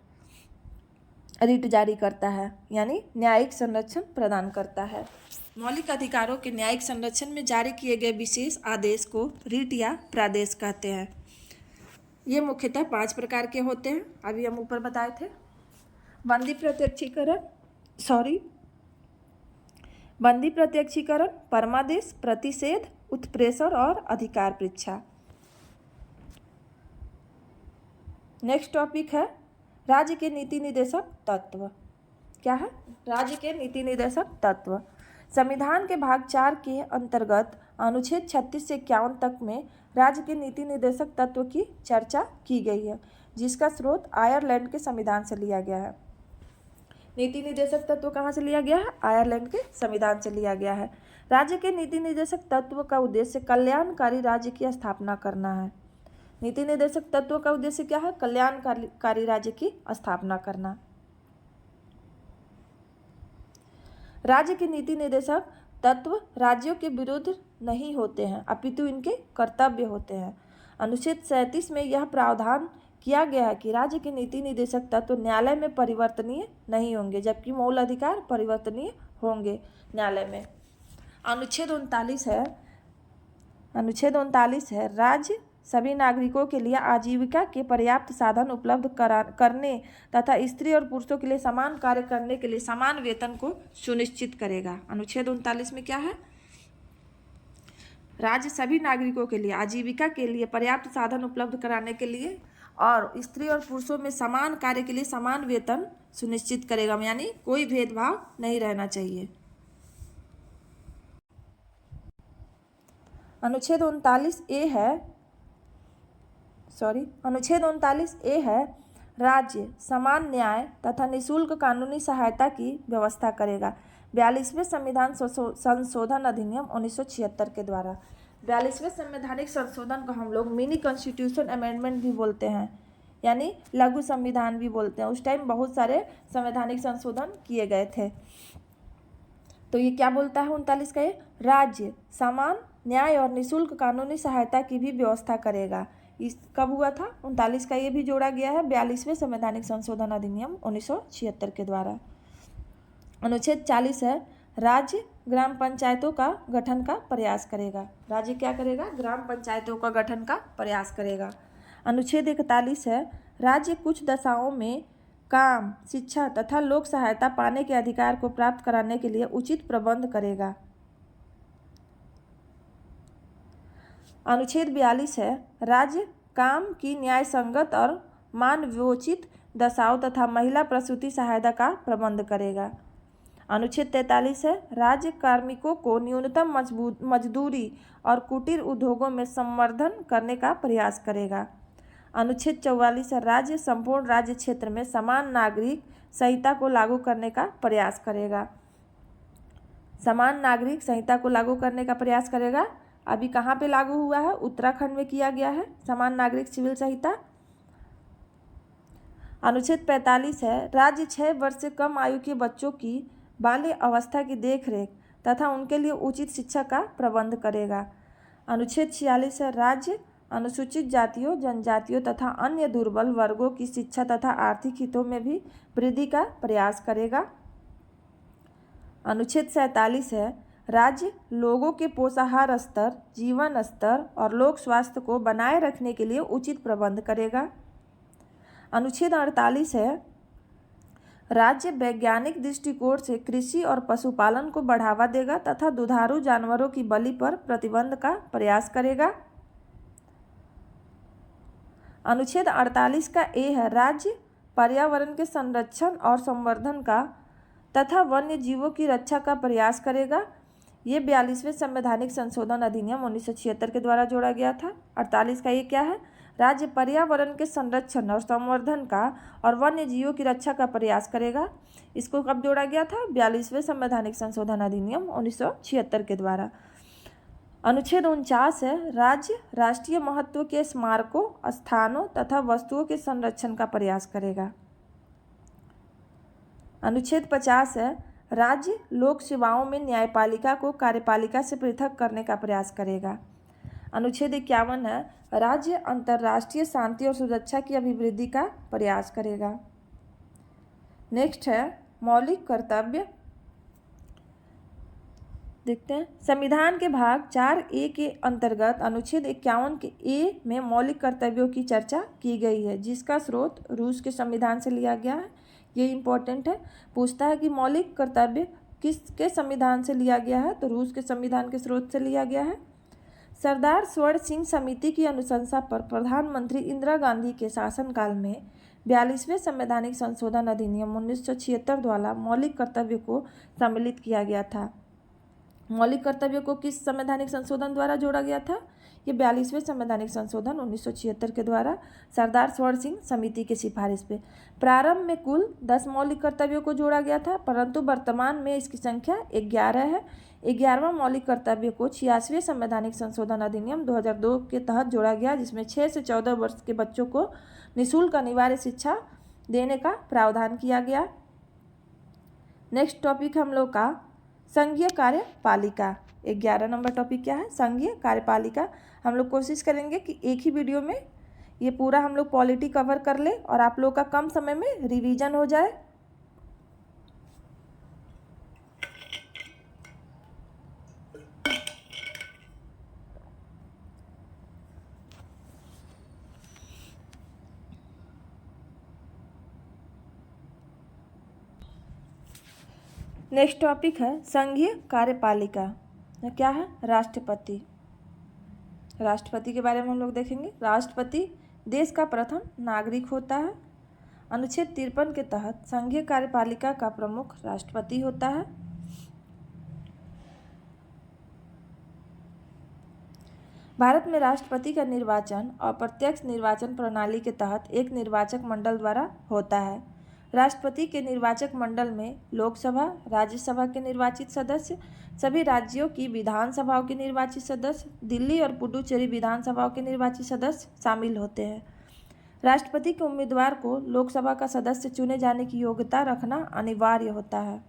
रीट जारी करता है, यानी न्यायिक संरक्षण प्रदान करता है। मौलिक अधिकारों के न्यायिक संरक्षण में जारी किए गए विशेष आदेश को रीट या प्रादेश कहते हैं। ये मुख्यतः 5 प्रकार के होते हैं, अभी हम ऊपर बताए थे। बंदी प्रत्यक्षीकरण, परमादेश, प्रतिषेध, उत्प्रेषण और अधिकार परीक्षा। नेक्स्ट टॉपिक है राज्य के नीति निर्देशक तत्व। क्या है? राज्य के नीति निर्देशक तत्व। संविधान के भाग 4 के अंतर्गत अनुच्छेद 36 से 51 तक में राज्य के नीति निर्देशक तत्व की चर्चा की गई है, जिसका स्रोत आयरलैंड के संविधान से लिया गया है। नीति निर्देशक तत्व कहाँ से लिया गया है? आयरलैंड के संविधान से लिया गया है। राज्य के नीति निर्देशक तत्व का उद्देश्य कल्याणकारी राज्य की स्थापना करना है। नीति निर्देशक तत्व का उद्देश्य क्या है? कल्याणकारी राज्य की स्थापना करना। राज्य के नीति निर्देशक तत्व राज्यों के विरुद्ध नहीं होते हैं, अपितु इनके कर्तव्य होते हैं। अनुच्छेद 37 में यह प्रावधान किया गया है कि राज्य के नीति निर्देशक तत्व न्यायालय में परिवर्तनीय नहीं होंगे, जबकि मूल अधिकार परिवर्तनीय होंगे न्यायालय में। अनुच्छेद 39 है राज्य सभी नागरिकों के लिए आजीविका के पर्याप्त साधन उपलब्ध करने तथा स्त्री और पुरुषों के लिए समान कार्य करने के लिए समान वेतन को सुनिश्चित करेगा। अनुच्छेद 39 में क्या है? राज्य सभी नागरिकों के लिए आजीविका के लिए पर्याप्त साधन उपलब्ध कराने के लिए और स्त्री और पुरुषों में समान कार्य के लिए समान वेतन सुनिश्चित करेगा, यानी कोई भेदभाव नहीं रहना चाहिए। अनुच्छेद 39 ए है राज्य समान न्याय तथा निःशुल्क कानूनी सहायता की व्यवस्था करेगा। 42वें संविधान संशोधन अधिनियम 1976 के द्वारा। 42वें संवैधानिक संशोधन को हम लोग मिनी कॉन्स्टिट्यूशन अमेंडमेंट भी बोलते हैं, यानी लघु संविधान भी बोलते हैं। उस टाइम बहुत सारे संवैधानिक संशोधन किए गए थे। तो ये क्या बोलता है 39 का? ये राज्य समान न्याय और निःशुल्क कानूनी सहायता की भी व्यवस्था करेगा। इस कब हुआ था? 39 का ये भी जोड़ा गया है 42वें संवैधानिक संशोधन अधिनियम 1976 के द्वारा। अनुच्छेद 40 है राज्य ग्राम पंचायतों का गठन का प्रयास करेगा। राज्य क्या करेगा? ग्राम पंचायतों का गठन का प्रयास करेगा। अनुच्छेद 41 है, राज्य कुछ दशाओं में काम, शिक्षा तथा लोक सहायता पाने के अधिकार को प्राप्त कराने के लिए उचित प्रबंध करेगा। अनुच्छेद 42 है, राज्य काम की न्याय संगत और मानवोचित दशाओं तथा महिला प्रसूति सहायता का प्रबंध करेगा। अनुच्छेद 43 है, राज्य कार्मिकों को न्यूनतम मजदूरी और कुटीर उद्योगों में संवर्धन करने का प्रयास करेगा। अनुच्छेद 44 है, राज्य संपूर्ण राज्य क्षेत्र में समान नागरिक संहिता को लागू करने का प्रयास करेगा। समान नागरिक संहिता को लागू करने का प्रयास करेगा। अभी कहाँ पे लागू हुआ है? उत्तराखंड में किया गया है समान नागरिक सिविल संहिता। अनुच्छेद 45 है, राज्य 6 वर्ष से कम आयु के बच्चों की बाल्य अवस्था की देखरेख तथा उनके लिए उचित शिक्षा का प्रबंध करेगा। अनुच्छेद 46 है, राज्य अनुसूचित जातियों, जनजातियों तथा अन्य दुर्बल वर्गों की शिक्षा तथा आर्थिक हितों में भी वृद्धि का प्रयास करेगा। अनुच्छेद 47 है, राज्य लोगों के पोषाहार स्तर, जीवन स्तर और लोक स्वास्थ्य को बनाए रखने के लिए उचित प्रबंध करेगा। अनुच्छेद 48 है, राज्य वैज्ञानिक दृष्टिकोण से कृषि और पशुपालन को बढ़ावा देगा तथा दुधारू जानवरों की बलि पर प्रतिबंध का प्रयास करेगा। अनुच्छेद 48 का ए है, राज्य पर्यावरण के संरक्षण और संवर्धन का तथा वन्य जीवों की रक्षा का प्रयास करेगा। ये 42वें संवैधानिक संशोधन अधिनियम 1976 के द्वारा जोड़ा गया था। 48 का ये क्या है? राज्य पर्यावरण के संरक्षण और संवर्धन का और वन्य जीवों की रक्षा का प्रयास करेगा। इसको कब जोड़ा गया था? 42वें संवैधानिक संशोधन अधिनियम 1976 के द्वारा। अनुच्छेद 49 है, राज्य राष्ट्रीय महत्व के स्मारकों, स्थानों तथा वस्तुओं के संरक्षण का प्रयास करेगा। अनुच्छेद 50 है, राज्य लोक सेवाओं में न्यायपालिका को कार्यपालिका से पृथक करने का प्रयास करेगा। अनुच्छेद 51 है, राज्य अंतर्राष्ट्रीय शांति और सुरक्षा की अभिवृद्धि का प्रयास करेगा। नेक्स्ट है मौलिक कर्तव्य। देखते हैं, संविधान के भाग 4A के अंतर्गत अनुच्छेद 51 के ए में मौलिक कर्तव्यों की चर्चा की गई है, जिसका स्रोत रूस के संविधान से लिया गया है। ये इम्पोर्टेंट है, पूछता है कि मौलिक कर्तव्य किसके संविधान से लिया गया है, तो रूस के संविधान के स्रोत से लिया गया है। सरदार स्वर्ण सिंह समिति की अनुशंसा पर प्रधानमंत्री इंदिरा गांधी के शासनकाल में 42वें संवैधानिक संशोधन अधिनियम 1976 द्वारा मौलिक कर्तव्य को सम्मिलित किया गया था। मौलिक कर्तव्य को किस संवैधानिक संशोधन द्वारा जोड़ा गया था? ये 42वें संवैधानिक संशोधन 1976 के द्वारा सरदार स्वर्ण सिंह समिति की सिफारिश पे। प्रारंभ में कुल 10 मौलिक कर्तव्यों को जोड़ा गया था, परंतु वर्तमान में इसकी संख्या 11 है। 11वां मौलिक कर्तव्य को 86वें संवैधानिक संशोधन अधिनियम 2002 के तहत जोड़ा गया, जिसमें 6 से 14 वर्ष के बच्चों को निःशुल्क अनिवार्य शिक्षा देने का प्रावधान किया गया। नेक्स्ट टॉपिक हम लोग का संघीय कार्यपालिका। 11 नंबर टॉपिक क्या है? संघीय कार्यपालिका। हम लोग कोशिश करेंगे कि एक ही वीडियो में ये पूरा हम लोग पॉलिटी कवर कर ले और आप लोग का कम समय में रिवीजन हो जाए। नेक्स्ट टॉपिक है संघीय कार्यपालिका। क्या है? राष्ट्रपति। राष्ट्रपति के बारे में हम लोग देखेंगे। राष्ट्रपति देश का प्रथम नागरिक होता है। अनुच्छेद 53 के तहत संघीय कार्यपालिका का प्रमुख राष्ट्रपति होता है। भारत में राष्ट्रपति का निर्वाचन अप्रत्यक्ष निर्वाचन प्रणाली के तहत एक निर्वाचक मंडल द्वारा होता है। राष्ट्रपति के निर्वाचक मंडल में लोकसभा, राज्यसभा के निर्वाचित सदस्य, सभी राज्यों की विधानसभाओं के निर्वाचित सदस्य, दिल्ली और पुडुचेरी विधानसभाओं के निर्वाचित सदस्य शामिल होते हैं। राष्ट्रपति के उम्मीदवार को लोकसभा का सदस्य चुने जाने की योग्यता रखना अनिवार्य होता है।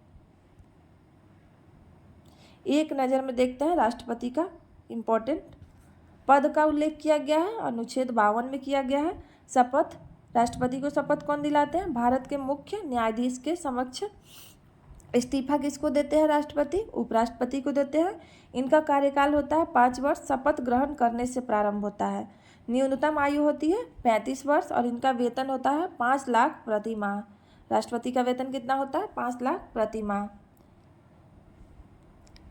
एक नज़र में देखते हैं राष्ट्रपति का इम्पोर्टेंट पद का उल्लेख किया गया है, अनुच्छेद 52 में किया गया है। शपथ, राष्ट्रपति को शपथ कौन दिलाते हैं? भारत के मुख्य न्यायाधीश के समक्ष इस्तीफा किसको देते हैं राष्ट्रपति? उपराष्ट्रपति को देते हैं। इनका कार्यकाल होता है 5 वर्ष, शपथ ग्रहण करने से प्रारंभ होता है। न्यूनतम आयु होती है 35 वर्ष और इनका वेतन होता है 5 लाख प्रति माह। राष्ट्रपति का वेतन कितना होता है? 5 लाख प्रति माह।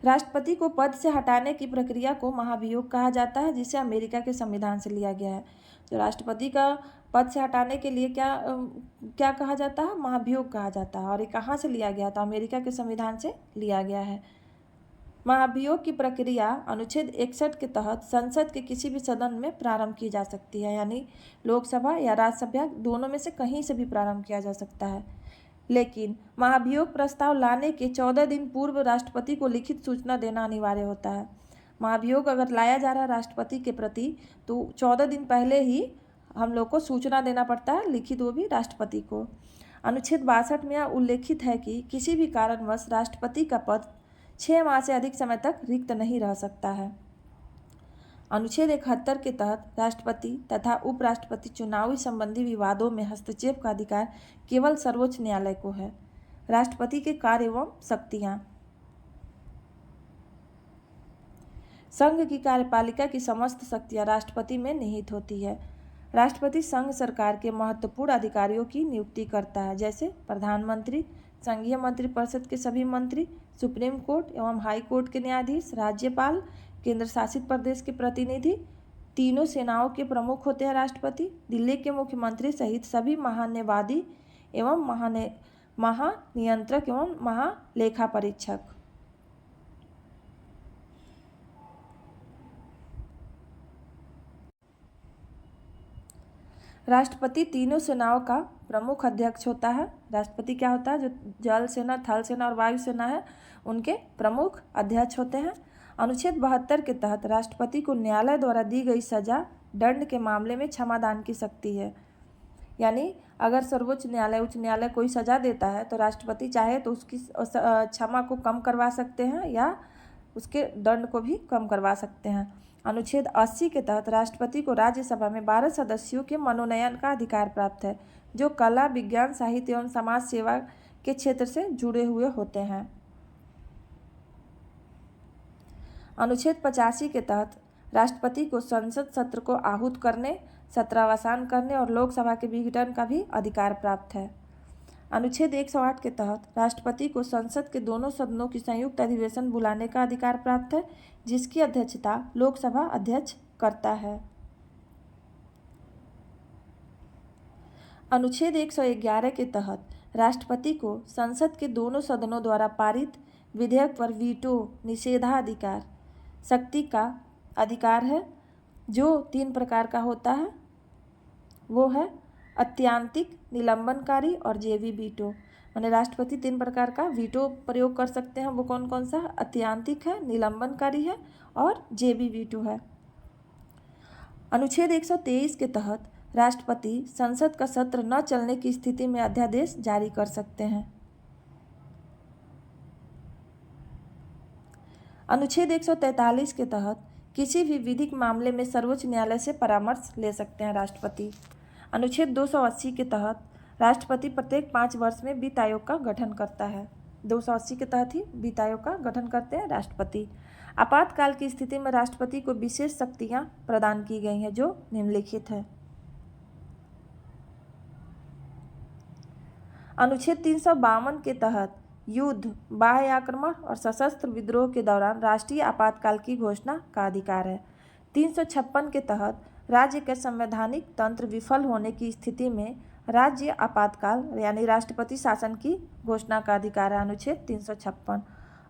राष्ट्रपति को पद से हटाने की प्रक्रिया को महाभियोग कहा जाता है, जिसे अमेरिका के संविधान से लिया गया है। तो राष्ट्रपति का पद से हटाने के लिए क्या कहा जाता है? महाभियोग कहा जाता है। और ये कहाँ से लिया गया? तो अमेरिका के संविधान से लिया गया है। महाभियोग की प्रक्रिया अनुच्छेद 61 के तहत संसद के किसी भी सदन में प्रारंभ की जा सकती है, यानी लोकसभा या राज्यसभा दोनों में से कहीं से भी प्रारंभ किया जा सकता है। लेकिन महाभियोग प्रस्ताव लाने के 14 दिन पूर्व राष्ट्रपति को लिखित सूचना देना अनिवार्य होता है। महाभियोग अगर लाया जा रहा है राष्ट्रपति के प्रति, तो 14 दिन पहले ही हम लोग को सूचना देना पड़ता है, लिखित वो भी राष्ट्रपति को। अनुच्छेद 62 में उल्लेखित है कि किसी भी कारणवश राष्ट्रपति का पद 6 माह से अधिक समय तक रिक्त नहीं रह सकता है। अनुच्छेद 71 के तहत राष्ट्रपति तथा उपराष्ट्रपति चुनावी संबंधी विवादों में हस्तक्षेप का अधिकार केवल सर्वोच्च न्यायालय को है। राष्ट्रपति के कार्य एवं शक्तियाँ। संघ की कार्यपालिका की समस्त शक्तियाँ राष्ट्रपति में निहित होती है। राष्ट्रपति संघ सरकार के महत्वपूर्ण अधिकारियों की नियुक्ति करता है, जैसे प्रधानमंत्री, संघीय मंत्रिपरिषद के सभी मंत्री, सुप्रीम कोर्ट एवं हाई कोर्ट के न्यायाधीश, राज्यपाल, केंद्र शासित प्रदेश के प्रतिनिधि, तीनों सेनाओं के प्रमुख होते हैं राष्ट्रपति, दिल्ली के मुख्यमंत्री सहित सभी महान्यायवादी एवं महानियंत्रक एवं महालेखा परीक्षक। राष्ट्रपति तीनों सेनाओं का प्रमुख अध्यक्ष होता है। राष्ट्रपति क्या होता है? जो जल सेना, थल सेना और वायु सेना है, उनके प्रमुख अध्यक्ष होते हैं। अनुच्छेद 72 के तहत राष्ट्रपति को न्यायालय द्वारा दी गई सजा, दंड के मामले में क्षमादान की शक्ति है। यानी अगर सर्वोच्च न्यायालय, उच्च न्यायालय कोई सजा देता है तो राष्ट्रपति चाहे तो उसकी क्षमा को कम करवा सकते हैं या उसके दंड को भी कम करवा सकते हैं। अनुच्छेद 80 के तहत राष्ट्रपति को राज्यसभा में 12 सदस्यों के मनोनयन का अधिकार प्राप्त है, जो कला, विज्ञान, साहित्य एवं समाज सेवा के क्षेत्र से जुड़े हुए होते हैं। अनुच्छेद 85 के तहत राष्ट्रपति को संसद सत्र को आहूत करने, सत्रावसान करने और लोकसभा के विघटन का भी अधिकार प्राप्त है। अनुच्छेद 108 के तहत राष्ट्रपति को संसद के दोनों सदनों की संयुक्त अधिवेशन बुलाने का अधिकार प्राप्त है, जिसकी अध्यक्षता लोकसभा अध्यक्ष करता है। अनुच्छेद 111 के तहत राष्ट्रपति को संसद के दोनों सदनों द्वारा पारित विधेयक पर वीटो निषेधाधिकार शक्ति का अधिकार है, जो 3 प्रकार का होता है। वो है अत्यांतिक, निलंबनकारी और जेबी वीटो। माने राष्ट्रपति 3 प्रकार का वीटो प्रयोग कर सकते हैं। वो कौन कौन सा? अत्यांतिक है, निलंबनकारी है और जेबी वीटो है। अनुच्छेद 123 के तहत राष्ट्रपति संसद का सत्र न चलने की स्थिति में अध्यादेश जारी कर सकते हैं। अनुच्छेद 143 के तहत किसी भी विधिक मामले में सर्वोच्च न्यायालय से परामर्श ले सकते हैं राष्ट्रपति। अनुच्छेद 280 के तहत राष्ट्रपति प्रत्येक 5 वर्ष में वित्त आयोग का गठन करता है। 280 के तहत ही वित्त आयोग का गठन करते हैं राष्ट्रपति। आपातकाल की स्थिति में राष्ट्रपति को विशेष शक्तियां प्रदान की गई हैं, जो निम्नलिखित है। अनुच्छेद 352 के तहत युद्ध, बाह्य आक्रमण और सशस्त्र विद्रोह के दौरान राष्ट्रीय आपातकाल की घोषणा का अधिकार है। 356 के तहत राज्य के संवैधानिक तंत्र विफल होने की स्थिति में राज्य आपातकाल यानी राष्ट्रपति शासन की घोषणा का अधिकार है, अनुच्छेद 356।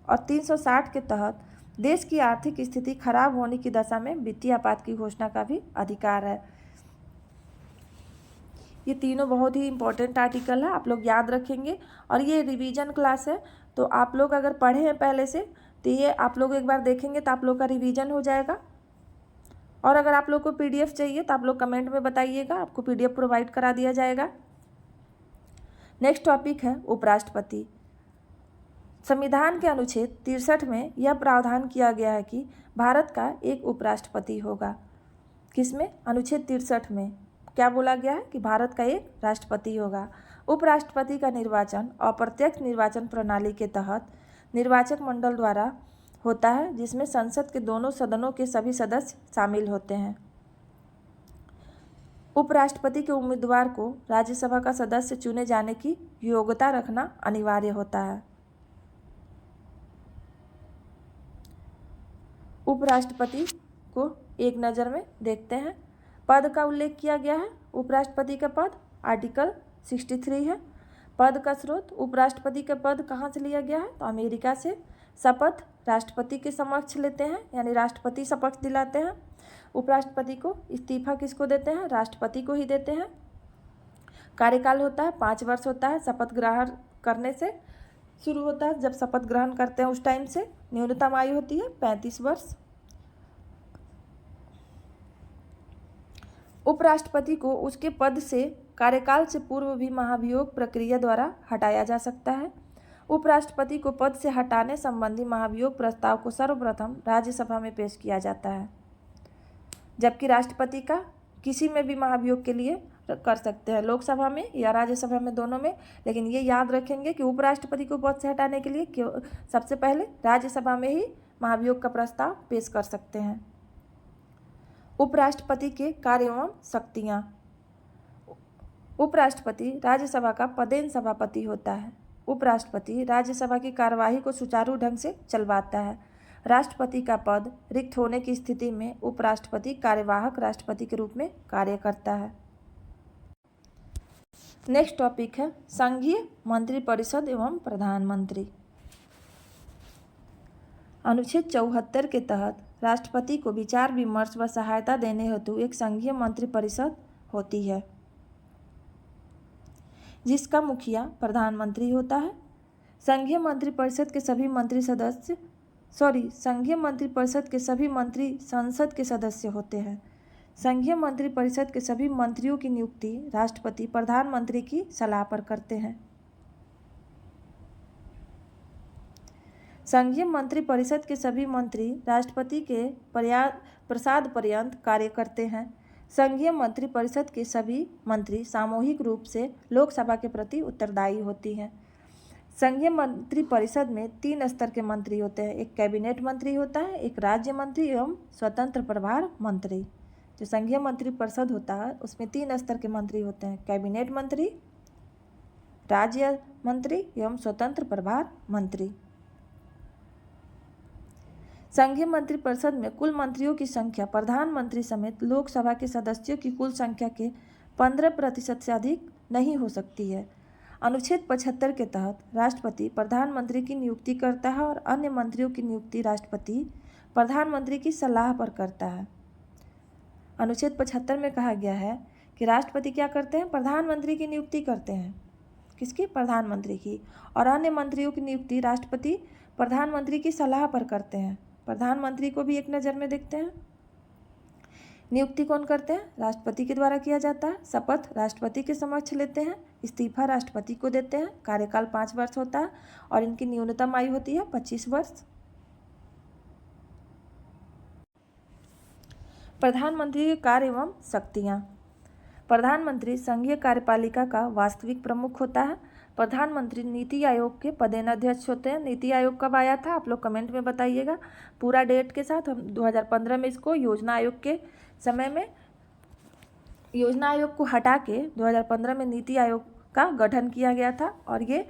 और 360 के तहत देश की आर्थिक स्थिति खराब होने की दशा में वित्तीय आपात की घोषणा का भी अधिकार है। ये तीनों बहुत ही इम्पोर्टेंट आर्टिकल है, आप लोग याद रखेंगे। और ये रिवीजन क्लास है, तो आप लोग अगर पढ़े हैं पहले से तो ये आप लोग एक बार देखेंगे तो आप लोग का रिवीजन हो जाएगा। और अगर आप लोग को पीडीएफ चाहिए तो आप लोग कमेंट में बताइएगा, आपको पीडीएफ प्रोवाइड करा दिया जाएगा। नेक्स्ट टॉपिक है उपराष्ट्रपति। संविधान के अनुच्छेद 63 में यह प्रावधान किया गया है कि भारत का एक उपराष्ट्रपति होगा। किसमें? अनुच्छेद 63 में क्या बोला गया है कि भारत का एक राष्ट्रपति होगा। उपराष्ट्रपति का निर्वाचन अप्रत्यक्ष निर्वाचन प्रणाली के तहत निर्वाचक मंडल द्वारा होता है, जिसमें संसद के दोनों सदनों के सभी सदस्य शामिल होते हैं। उपराष्ट्रपति के उम्मीदवार को राज्यसभा का सदस्य चुने जाने की योग्यता रखना अनिवार्य होता है। उपराष्ट्रपति को एक नज़र में देखते हैं। पद का उल्लेख किया गया है। उपराष्ट्रपति का पद आर्टिकल 63 है। पद का स्रोत, उपराष्ट्रपति का पद कहाँ से लिया गया है? तो अमेरिका से। शपथ राष्ट्रपति के समक्ष लेते हैं, यानी राष्ट्रपति शपथ दिलाते हैं। उपराष्ट्रपति को इस्तीफा किसको देते हैं? राष्ट्रपति को ही देते हैं। कार्यकाल होता है 5 वर्ष होता है। शपथ ग्रहण करने से शुरू होता है, जब शपथ ग्रहण करते हैं उस टाइम से। न्यूनतम आयु होती है 35 वर्ष। उपराष्ट्रपति को उसके पद से कार्यकाल से पूर्व भी महाभियोग प्रक्रिया द्वारा हटाया जा सकता है। उपराष्ट्रपति को पद से हटाने संबंधी महाभियोग प्रस्ताव को सर्वप्रथम राज्यसभा में पेश किया जाता है, जबकि राष्ट्रपति का किसी में भी महाभियोग के लिए कर सकते हैं, लोकसभा में या राज्यसभा में, दोनों में। लेकिन ये याद रखेंगे कि उपराष्ट्रपति को पद से हटाने के लिए सबसे पहले राज्यसभा में ही महाभियोग का प्रस्ताव पेश कर सकते हैं। उपराष्ट्रपति के कार्य एवं शक्तियाँ। उपराष्ट्रपति राज्यसभा का पदेन सभापति होता है। उपराष्ट्रपति राज्यसभा की कार्यवाही को सुचारू ढंग से चलवाता है। राष्ट्रपति का पद रिक्त होने की स्थिति में उपराष्ट्रपति कार्यवाहक राष्ट्रपति के रूप में कार्य करता है। नेक्स्ट टॉपिक है संघीय मंत्रिपरिषद एवं प्रधानमंत्री। अनुच्छेद 74 के तहत राष्ट्रपति को विचार विमर्श व सहायता देने हेतु एक संघीय मंत्रिपरिषद होती है, जिसका मुखिया प्रधानमंत्री होता है। संघीय मंत्रिपरिषद के सभी मंत्री संसद के सदस्य होते हैं। संघीय मंत्रिपरिषद के सभी मंत्रियों की नियुक्ति राष्ट्रपति प्रधानमंत्री की सलाह पर करते हैं। संघीय मंत्रिपरिषद के सभी मंत्री राष्ट्रपति के प्रसाद पर्यंत कार्य करते हैं। संघीय मंत्रिपरिषद के सभी मंत्री सामूहिक रूप से लोकसभा के प्रति उत्तरदायी होती हैं। संघीय मंत्रिपरिषद में 3 स्तर के मंत्री होते हैं। एक कैबिनेट मंत्री होता है, एक राज्य मंत्री एवं स्वतंत्र प्रभार मंत्री। जो संघीय मंत्रिपरिषद होता है उसमें 3 स्तर के मंत्री होते हैं, कैबिनेट मंत्री, राज्य मंत्री एवं स्वतंत्र प्रभार मंत्री। संघीय मंत्रिपरिषद में कुल मंत्रियों की संख्या प्रधानमंत्री समेत लोकसभा के सदस्यों की कुल संख्या के 15% से अधिक नहीं हो सकती है। अनुच्छेद 75 के तहत राष्ट्रपति प्रधानमंत्री की नियुक्ति करता है और अन्य मंत्रियों की नियुक्ति राष्ट्रपति प्रधानमंत्री की सलाह पर करता है। अनुच्छेद 75 में कहा गया है कि राष्ट्रपति क्या करते हैं? प्रधानमंत्री की नियुक्ति करते हैं। किसकी? प्रधानमंत्री की। और अन्य मंत्रियों की नियुक्ति राष्ट्रपति प्रधानमंत्री की सलाह पर करते हैं। प्रधानमंत्री को भी एक नज़र में देखते हैं। नियुक्ति कौन करते हैं? राष्ट्रपति के द्वारा किया जाता है। शपथ राष्ट्रपति के समक्ष लेते हैं। इस्तीफा राष्ट्रपति को देते हैं। कार्यकाल 5 वर्ष होता है और इनकी न्यूनतम आयु होती है 25 वर्ष। प्रधानमंत्री के कार्य एवं शक्तियाँ। प्रधानमंत्री संघीय कार्यपालिका का वास्तविक प्रमुख होता है। प्रधानमंत्री नीति आयोग के पदेन अध्यक्ष होते हैं। नीति आयोग कब आया था आप लोग कमेंट में बताइएगा पूरा डेट के साथ। हम 2015 में इसको योजना आयोग के समय में, योजना आयोग को हटा के 2015 में नीति आयोग का गठन किया गया था। और ये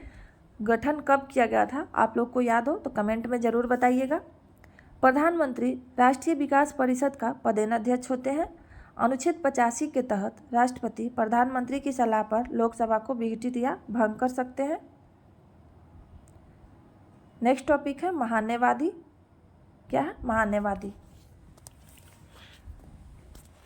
गठन कब किया गया था आप लोग को याद हो तो कमेंट में ज़रूर बताइएगा। प्रधानमंत्री राष्ट्रीय विकास परिषद का पदेन अध्यक्ष होते हैं। अनुच्छेद 85 के तहत राष्ट्रपति प्रधानमंत्री की सलाह पर लोकसभा को विघटित या भंग कर सकते हैं। नेक्स्ट टॉपिक है महान्यवादी। क्या है? महान्यवादी।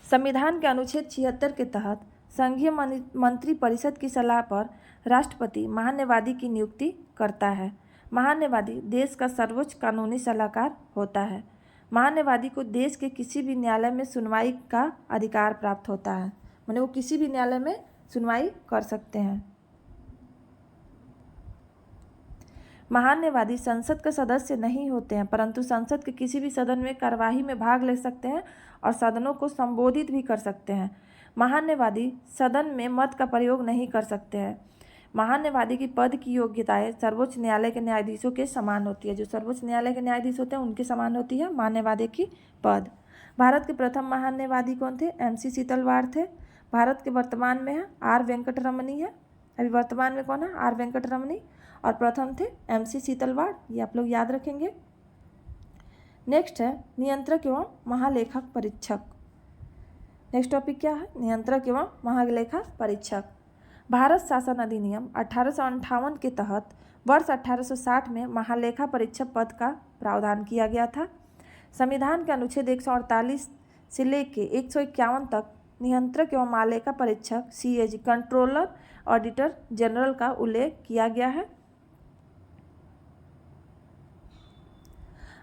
संविधान के अनुच्छेद 76 के तहत संघीय मंत्रिपरिषद की सलाह पर राष्ट्रपति महान्यवादी की नियुक्ति करता है। महान्यवादी देश का सर्वोच्च कानूनी सलाहकार होता है। महान्यवादी को देश के किसी भी न्यायालय में सुनवाई का अधिकार प्राप्त होता है, माने वो किसी भी न्यायालय में सुनवाई कर सकते हैं। महान्यवादी संसद का सदस्य नहीं होते हैं, परंतु संसद के किसी भी सदन में कार्यवाही में भाग ले सकते हैं और सदनों को संबोधित भी कर सकते हैं। महान्यवादी सदन में मत का प्रयोग नहीं कर सकते हैं। महान्यायवादी की पद की योग्यताएं सर्वोच्च न्यायालय के न्यायाधीशों के समान होती है। जो सर्वोच्च न्यायालय के न्यायाधीश होते हैं उनके समान होती है महान्यायवादी की पद। भारत के प्रथम महान्यायवादी कौन थे? MC सीतलवाड़ थे। भारत के वर्तमान में है R वेंकटरमणी है। अभी वर्तमान में कौन है? R वेंकटरमणी। और प्रथम थे MC सीतलवाड़। ये आप लोग याद रखेंगे। नेक्स्ट है नियंत्रक एवं महालेखा परीक्षक। नेक्स्ट टॉपिक क्या है? नियंत्रक एवं महालेखा परीक्षक। भारत शासन अधिनियम 1858 के तहत वर्ष 1860 में महालेखा परीक्षक पद का प्रावधान किया गया था। संविधान के अनुच्छेद 148 से लेके 151 तक नियंत्रक एवं महालेखा परीक्षक CAG कंट्रोलर ऑडिटर जनरल का उल्लेख किया गया है।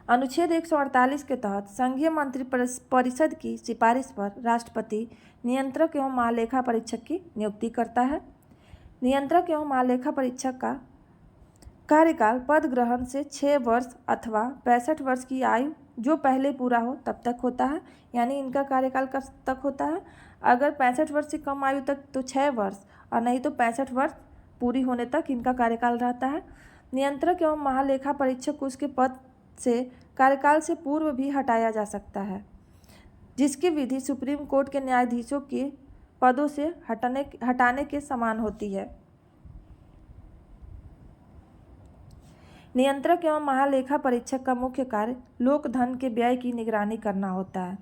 अनुच्छेद 148 के तहत संघीय मंत्री परिषद की सिफारिश पर राष्ट्रपति नियंत्रक एवं महालेखा परीक्षक की नियुक्ति करता है। नियंत्रक एवं महालेखा परीक्षक का कार्यकाल पद ग्रहण से 6 वर्ष अथवा 65 वर्ष की आयु जो पहले पूरा हो तब तक होता है। यानी इनका कार्यकाल कब तक होता है? अगर 65 वर्ष से कम आयु तक तो 6 वर्ष और नहीं तो 65 वर्ष पूरी होने तक इनका कार्यकाल रहता है। नियंत्रक एवं महालेखा परीक्षक को उसके पद से कार्यकाल से पूर्व भी हटाया जा सकता है, जिसकी विधि सुप्रीम कोर्ट के न्यायाधीशों के पदों से हटाने के समान होती है। नियंत्रक एवं महालेखा परीक्षक का मुख्य कार्य लोक धन के व्यय की निगरानी करना होता है।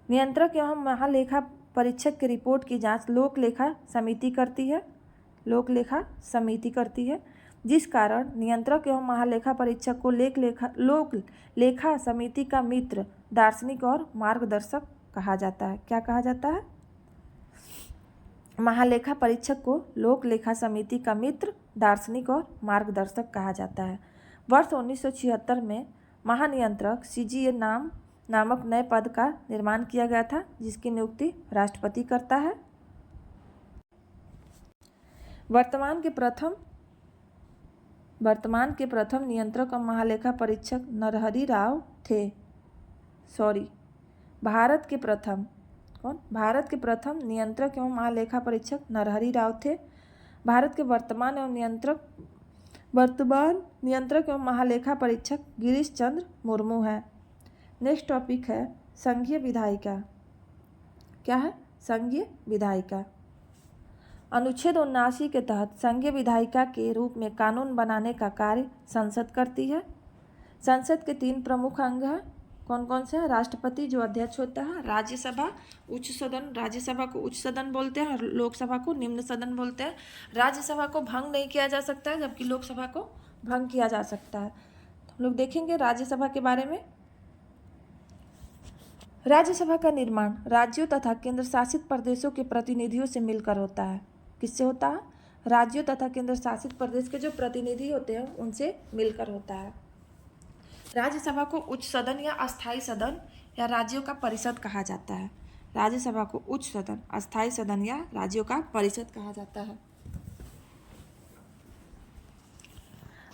नियंत्रक एवं महालेखा परीक्षक की रिपोर्ट की जांच लोक लेखा समिति करती है, जिस कारण नियंत्रक एवं महालेखा परीक्षक को लोक लेखा समिति का मित्र, दार्शनिक और मार्गदर्शक कहा जाता है। क्या कहा जाता है? महालेखा परीक्षक को लोक लेखा समिति का मित्र, दार्शनिक और मार्गदर्शक कहा जाता है। वर्ष 1976 में महानियंत्रक CGA नामक नए पद का निर्माण किया गया था, जिसकी नियुक्ति राष्ट्रपति करता है। वर्तमान के प्रथम नियंत्रक और महालेखा परीक्षक नरहरि राव थे। भारत के प्रथम नियंत्रक एवं महालेखा परीक्षक नरहरि राव थे। भारत के वर्तमान नियंत्रक एवं महालेखा परीक्षक गिरीश चंद्र मुर्मू है। नेक्स्ट टॉपिक है संघीय विधायिका। क्या है? संघीय विधायिका। अनुच्छेद 79 के तहत संघीय विधायिका के रूप में कानून बनाने का कार्य संसद करती है। संसद के 3 प्रमुख अंग हैं। कौन कौन से हैं? राष्ट्रपति जो अध्यक्ष होता है, राज्यसभा उच्च सदन, राज्यसभा को उच्च सदन बोलते हैं और लोकसभा को निम्न सदन बोलते हैं। राज्यसभा को भंग नहीं किया जा सकता है, जबकि लोकसभा को भंग किया जा सकता है। तो हम लोग देखेंगे राज्यसभा के बारे में। राज्यसभा का निर्माण राज्यों तथा केंद्र शासित प्रदेशों के प्रतिनिधियों से मिलकर होता है। किससे होता है? राज्यों तथा केंद्र शासित प्रदेश के जो प्रतिनिधि होते हैं उनसे मिलकर होता है। राज्यसभा को उच्च सदन या अस्थायी सदन या राज्यों का परिषद कहा जाता है। राज्यसभा को उच्च सदन, अस्थायी सदन या राज्यों का परिषद कहा जाता है।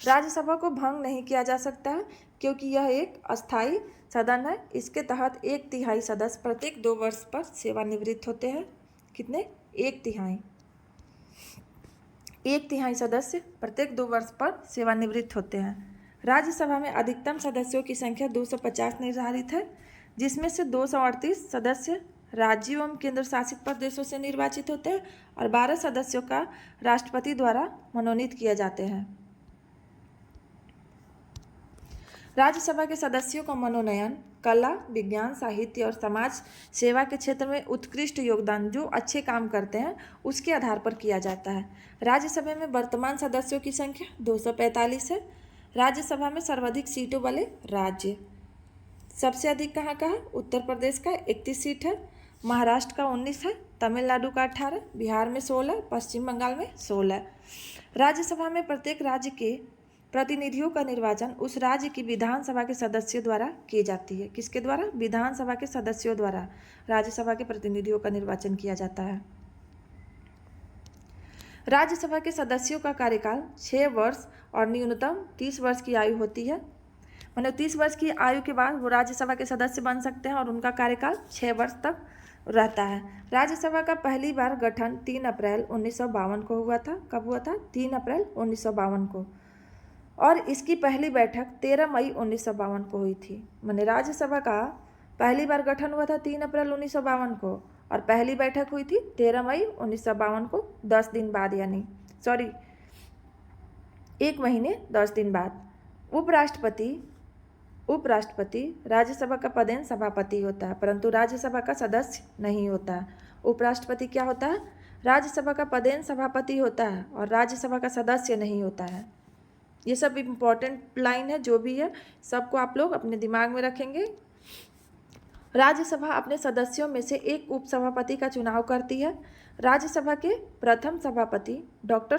राज्यसभा को भंग नहीं किया जा सकता है क्योंकि यह एक अस्थायी सदन है। इसके तहत 1/3 सदस्य प्रत्येक 2 वर्ष पर सेवानिवृत्त होते हैं। कितने? 1/3 सदस्य प्रत्येक 2 वर्ष पर सेवानिवृत्त होते हैं। राज्यसभा में अधिकतम सदस्यों की संख्या 250 निर्धारित है, जिसमें से 238 सदस्य राज्यों एवं केंद्र शासित प्रदेशों से निर्वाचित होते हैं और 12 सदस्यों का राष्ट्रपति द्वारा मनोनीत किए जाते हैं। राज्यसभा के सदस्यों का मनोनयन कला, विज्ञान, साहित्य और समाज सेवा के क्षेत्र में उत्कृष्ट योगदान, जो अच्छे काम करते हैं, उसके आधार पर किया जाता है। राज्यसभा में वर्तमान सदस्यों की संख्या 245 है। राज्यसभा में सर्वाधिक सीटों वाले राज्य सबसे अधिक कहाँ का है? उत्तर प्रदेश का 31 सीट है, महाराष्ट्र का 19 है, तमिलनाडु का 18, बिहार में 16, पश्चिम बंगाल में 16। राज्यसभा में प्रत्येक राज्य के प्रतिनिधियों का निर्वाचन उस राज्य की विधानसभा के सदस्यों द्वारा की जाती है। किसके द्वारा? विधानसभा के सदस्यों द्वारा राज्यसभा के प्रतिनिधियों का निर्वाचन किया जाता है। राज्यसभा के सदस्यों का कार्यकाल 6 वर्ष और न्यूनतम 30 वर्ष की आयु होती है। माने 30 वर्ष की आयु के बाद वो राज्यसभा के सदस्य बन सकते हैं और उनका कार्यकाल 6 वर्ष तक रहता है। राज्यसभा का पहली बार गठन 3 अप्रैल 1952 को हुआ था। कब हुआ था? 3 अप्रैल 1952 को। और इसकी पहली बैठक 13 मई 1952 को हुई थी। माने राज्यसभा का पहली बार गठन हुआ था 3 अप्रैल 1952 को और पहली बैठक हुई थी 13 मई 1952 को, 10 दिन बाद, यानी 1 महीने 10 दिन बाद। उपराष्ट्रपति राज्यसभा का पदेन सभापति होता है, परंतु राज्यसभा का सदस्य नहीं होता है। उपराष्ट्रपति क्या होता है? राज्यसभा का पदेन सभापति होता है और राज्यसभा का सदस्य नहीं होता है। ये सब इम्पोर्टेंट लाइन है, जो भी है सबको आप लोग अपने दिमाग में रखेंगे। राज्यसभा अपने सदस्यों में से एक उपसभापति का चुनाव करती है। राज्यसभा के प्रथम सभापति डॉक्टर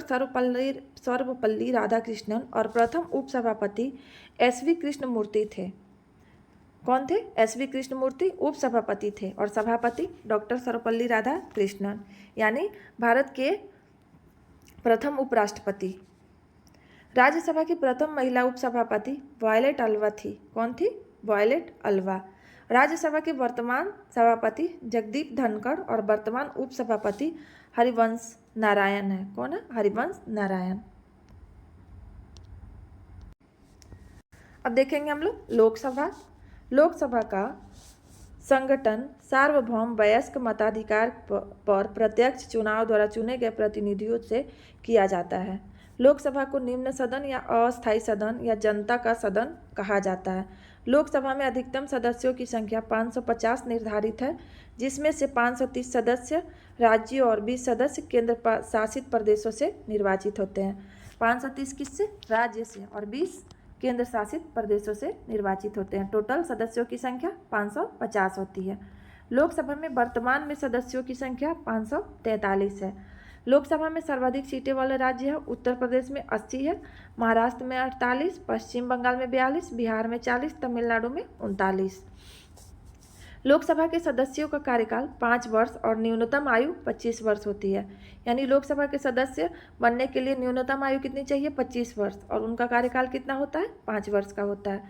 सर्वपल्ली राधाकृष्णन और प्रथम उपसभापति SV कृष्णमूर्ति थे। कौन थे? SV कृष्णमूर्ति उपसभापति थे और सभापति डॉक्टर सर्वपल्ली राधाकृष्णन, यानी भारत के प्रथम उपराष्ट्रपति। राज्यसभा की प्रथम महिला उपसभापति वॉयलेट अल्वा थी। कौन थी? Violet Alva. राज्यसभा के वर्तमान सभापति जगदीप धनखड़ और वर्तमान उपसभापति हरिवंश नारायण है। कौन है? हरिवंश नारायण। अब देखेंगे हम लोग लोकसभा। लोकसभा का संगठन सार्वभौम वयस्क मताधिकार पर प्रत्यक्ष चुनाव द्वारा चुने गए प्रतिनिधियों से किया जाता है। लोकसभा को निम्न सदन या अस्थायी सदन या जनता का सदन कहा जाता है। लोकसभा में अधिकतम सदस्यों की संख्या 550 निर्धारित है, जिसमें से 530 सदस्य राज्यों और 20 सदस्य केंद्र शासित प्रदेशों से निर्वाचित होते हैं। 530 किससे? राज्य से, और 20 केंद्र शासित प्रदेशों से निर्वाचित होते हैं। टोटल सदस्यों की संख्या 550 होती है। लोकसभा में वर्तमान में सदस्यों की संख्या 543 है। लोकसभा में सर्वाधिक सीटें वाले राज्य है उत्तर प्रदेश में 80 है, महाराष्ट्र में 48, पश्चिम बंगाल में 42, बिहार में 40, तमिलनाडु में 39। लोकसभा के सदस्यों का कार्यकाल 5 वर्ष और न्यूनतम आयु 25 वर्ष होती है। यानी लोकसभा के सदस्य बनने के लिए न्यूनतम आयु कितनी चाहिए? 25 वर्ष, और उनका कार्यकाल कितना होता है? 5 वर्ष का होता है।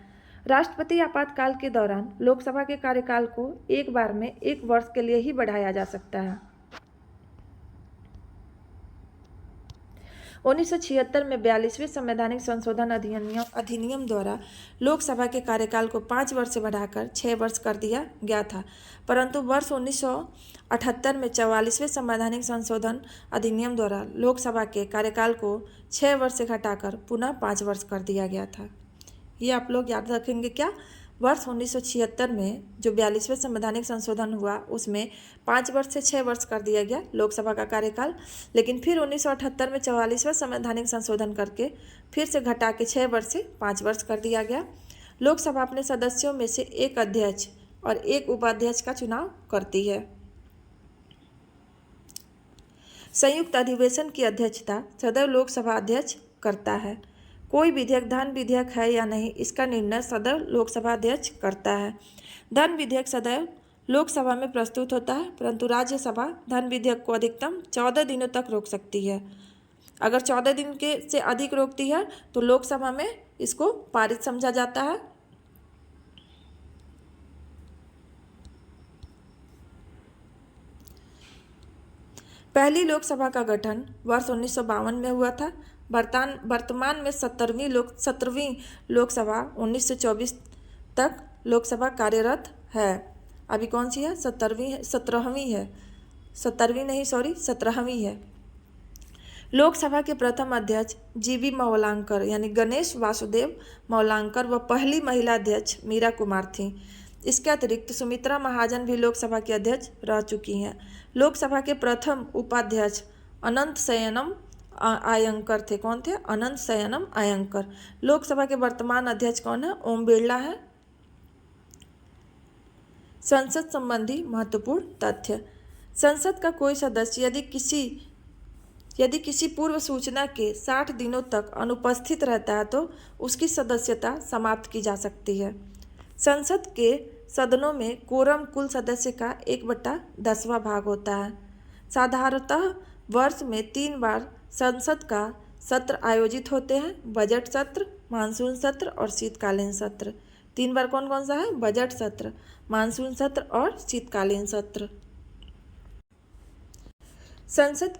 राष्ट्रपति आपातकाल के दौरान लोकसभा के कार्यकाल को एक बार में 1 वर्ष के लिए ही बढ़ाया जा सकता है। 1976 में 42वें संवैधानिक संशोधन अधिनियम द्वारा लोकसभा के कार्यकाल को 5 वर्ष से बढ़ाकर 6 वर्ष कर दिया गया था, परंतु वर्ष 1978 में 44वें संवैधानिक संशोधन अधिनियम द्वारा लोकसभा के कार्यकाल को 6 वर्ष से घटाकर पुनः 5 वर्ष कर दिया गया था। ये आप लोग याद रखेंगे क्या? वर्ष 1976 में जो 42वें संवैधानिक संशोधन हुआ उसमें 5 वर्ष से 6 वर्ष कर दिया गया लोकसभा का कार्यकाल, लेकिन फिर 1978 में 44वें संवैधानिक संशोधन करके फिर से घटा के 6 वर्ष से 5 वर्ष कर दिया गया। लोकसभा अपने सदस्यों में से एक अध्यक्ष और एक उपाध्यक्ष का चुनाव करती है। संयुक्त अधिवेशन की अध्यक्षता सदैव लोकसभा अध्यक्ष करता है। कोई विधेयक धन विधेयक है या नहीं, इसका निर्णय सदैव लोकसभा अध्यक्ष करता है। धन विधेयक सदैव लोकसभा में प्रस्तुत होता है, परंतु राज्यसभा धन विधेयक को अधिकतम 14 दिनों तक रोक सकती है। अगर 14 दिन के से अधिक रोकती है तो लोकसभा में इसको पारित समझा जाता है। पहली लोकसभा का गठन वर्ष 1952 में हुआ था। वर्तमान में 17वीं लोकसभा 1924 तक लोकसभा कार्यरत है। अभी कौन सी है? 17वीं है। लोकसभा के प्रथम अध्यक्ष GV मौलांकर यानी गणेश वासुदेव मौलांकर व पहली महिला अध्यक्ष मीरा कुमार थीं। इसके अतिरिक्त सुमित्रा महाजन भी लोकसभा की अध्यक्ष रह चुकी हैं। लोकसभा के प्रथम उपाध्यक्ष अनंत शयनम आयंकर थे। कौन थे? अनंत शयनम आयंकर। लोकसभा के वर्तमान अध्यक्ष कौन है? ओम बिरला है। संसद संबंधी महत्वपूर्ण तथ्य। संसद का कोई सदस्य यदि किसी पूर्व सूचना के 60 दिनों तक अनुपस्थित रहता है तो उसकी सदस्यता समाप्त की जा सकती है। संसद के सदनों में कोरम कुल सदस्य का 1/10वां भाग होता है। साधारणतः वर्ष में 3 बार संसद का सत्र आयोजित होते हैं: बजट सत्र, मानसून सत्र और शीतकालीन सत्र। 3 बार कौन कौन सा है? बजट सत्र, मानसून सत्र और शीतकालीन सत्र। संसद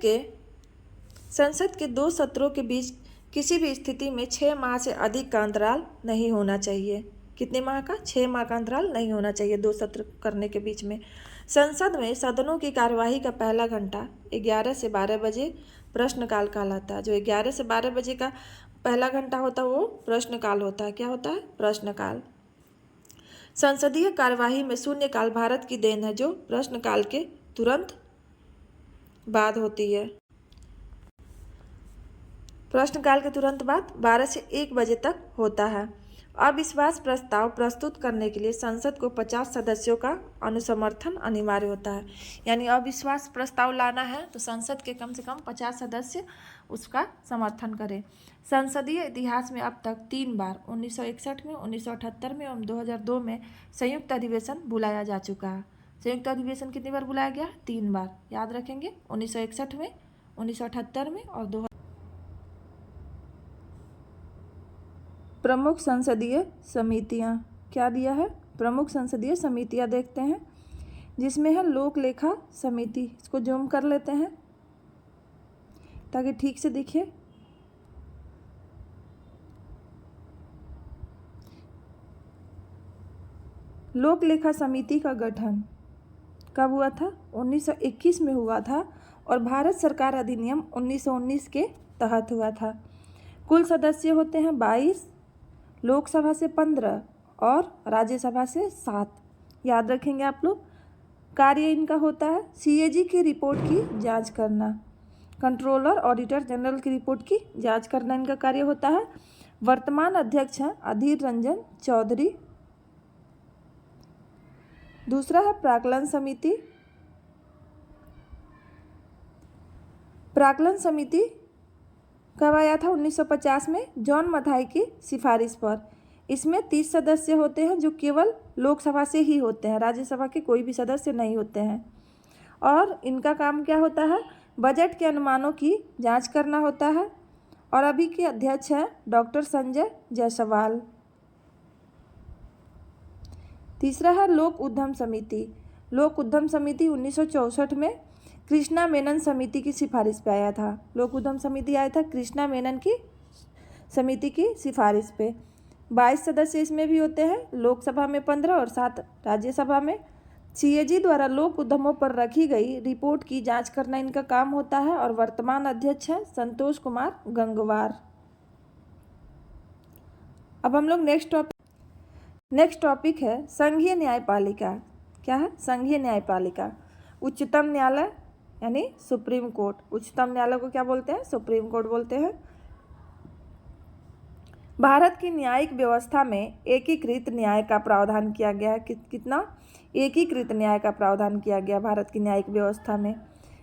के 2 सत्रों के बीच किसी भी स्थिति में 6 माह से अधिक का अंतराल नहीं होना चाहिए। कितने माह का? 6 माह का अंतराल नहीं होना चाहिए 2 सत्र करने के बीच में। संसद में सदनों की कार्यवाही का पहला घंटा 11 से 12 बजे प्रश्नकाल कहलाता है। जो 11 से 12 बजे का पहला घंटा होता है वो प्रश्नकाल होता है। क्या होता है? प्रश्नकाल। संसदीय कार्यवाही में शून्यकाल भारत की देन है, जो प्रश्नकाल के तुरंत बाद होती है। प्रश्नकाल के तुरंत बाद 12 से 1 बजे तक होता है। अविश्वास प्रस्ताव प्रस्तुत करने के लिए संसद को 50 सदस्यों का अनुसमर्थन अनिवार्य होता है। यानी अविश्वास प्रस्ताव लाना है तो संसद के कम से कम 50 सदस्य उसका समर्थन करें। संसदीय इतिहास में अब तक 3 बार 1961 में, 1978 में और 2002 में संयुक्त अधिवेशन बुलाया जा चुका है। संयुक्त अधिवेशन कितनी बार बुलाया गया? 3 बार। याद रखेंगे, 1961 में, 1978 में और 2000। प्रमुख संसदीय समितियां क्या दिया है? प्रमुख संसदीय समितियां देखते हैं, जिसमें है लोक लेखा समिति। इसको जूम कर लेते हैं ताकि ठीक से दिखे। लोक लेखा समिति का गठन कब हुआ था? 1921 में हुआ था और भारत सरकार अधिनियम 1919 के तहत हुआ था। कुल सदस्य होते हैं 22, लोकसभा से 15 और राज्यसभा से 7। याद रखेंगे आप लोग। कार्य इनका होता है सीएजी की रिपोर्ट की जांच करना, कंट्रोलर ऑडिटर जनरल की रिपोर्ट की जांच करना इनका कार्य होता है। वर्तमान अध्यक्ष हैं अधीर रंजन चौधरी। दूसरा है प्राक्कलन समिति। प्राक्कलन समिति कब आया था? 1950 में जॉन मथाई की सिफारिश पर। इसमें 30 सदस्य होते हैं जो केवल लोकसभा से ही होते हैं, राज्यसभा के कोई भी सदस्य नहीं होते हैं। और इनका काम क्या होता है? बजट के अनुमानों की जांच करना होता है। और अभी के अध्यक्ष हैं डॉक्टर संजय जायसवाल। तीसरा है लोक उद्यम समिति। लोक उद्यम समिति 1964 में कृष्णा मेनन समिति की सिफारिश पे आया था। लोक उद्यम समिति आया था कृष्णा मेनन की समिति की सिफारिश पे। 22 सदस्य इसमें भी होते हैं, लोकसभा में 15 और 7 राज्यसभा में। सीएजी द्वारा लोक उद्यमों पर रखी गई रिपोर्ट की जांच करना इनका काम होता है। और वर्तमान अध्यक्ष हैं संतोष कुमार गंगवार। अब हम लोग नेक्स्ट टॉपिक है संघीय न्यायपालिका। क्या है? संघीय न्यायपालिका। उच्चतम न्यायालय यानी सुप्रीम कोर्ट। उच्चतम न्यायालय को क्या बोलते हैं? सुप्रीम कोर्ट बोलते हैं। भारत की न्यायिक व्यवस्था में एकीकृत न्याय का प्रावधान किया गया है। कितना? एकीकृत न्याय का प्रावधान किया गया भारत की न्यायिक व्यवस्था में,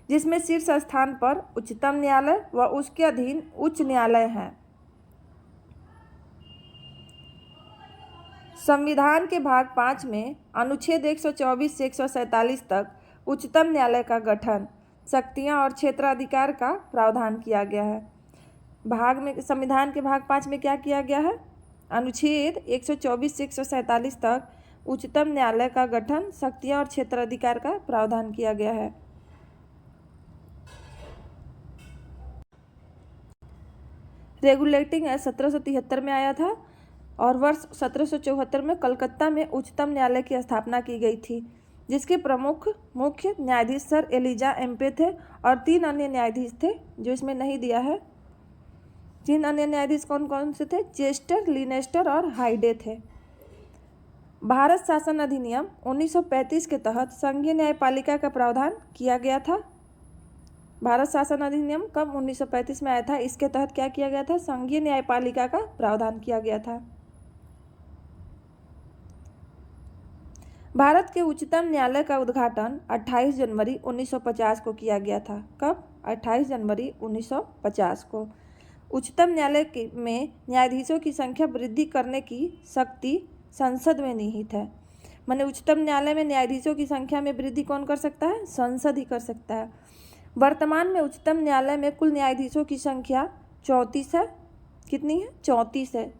जिसमें शीर्ष स्थान पर उच्चतम न्यायालय व उसके अधीन उच्च न्यायालय हैं। संविधान के भाग 5 में अनुच्छेद 124 से 147 तक उच्चतम न्यायालय का गठन, शक्तियां और क्षेत्राधिकार का प्रावधान किया गया है। संविधान के भाग 5 में क्या किया गया है? अनुच्छेद 124 से 147 तक उच्चतम न्यायालय का गठन, शक्तियां और क्षेत्राधिकार का प्रावधान किया गया है। रेगुलेटिंग एक्ट 1773 में आया था और वर्ष 1774 में कलकत्ता में उच्चतम न्यायालय की स्थापना की गई थी, जिसके मुख्य न्यायाधीश सर एलिजा एम्पे थे और 3 अन्य न्यायाधीश थे जो इसमें नहीं दिया है। 3 अन्य न्यायाधीश कौन कौन से थे? चेस्टर, लिनेस्टर और हाइडे थे। भारत शासन अधिनियम 1935 के तहत संघीय न्यायपालिका का प्रावधान किया गया था। भारत शासन अधिनियम कब? 1935 में आया था। इसके तहत क्या किया गया था? संघीय न्यायपालिका का प्रावधान किया गया था। भारत के उच्चतम न्यायालय का उद्घाटन 28 जनवरी 1950 को किया गया था। कब? 28 जनवरी 1950 को। उच्चतम न्यायालय में न्यायाधीशों की संख्या वृद्धि करने की शक्ति संसद में निहित है। माने उच्चतम न्यायालय में न्यायाधीशों की संख्या में वृद्धि कौन कर सकता है? संसद ही कर सकता है। वर्तमान में उच्चतम न्यायालय में कुल न्यायाधीशों की संख्या 34 है। कितनी है? 34 है।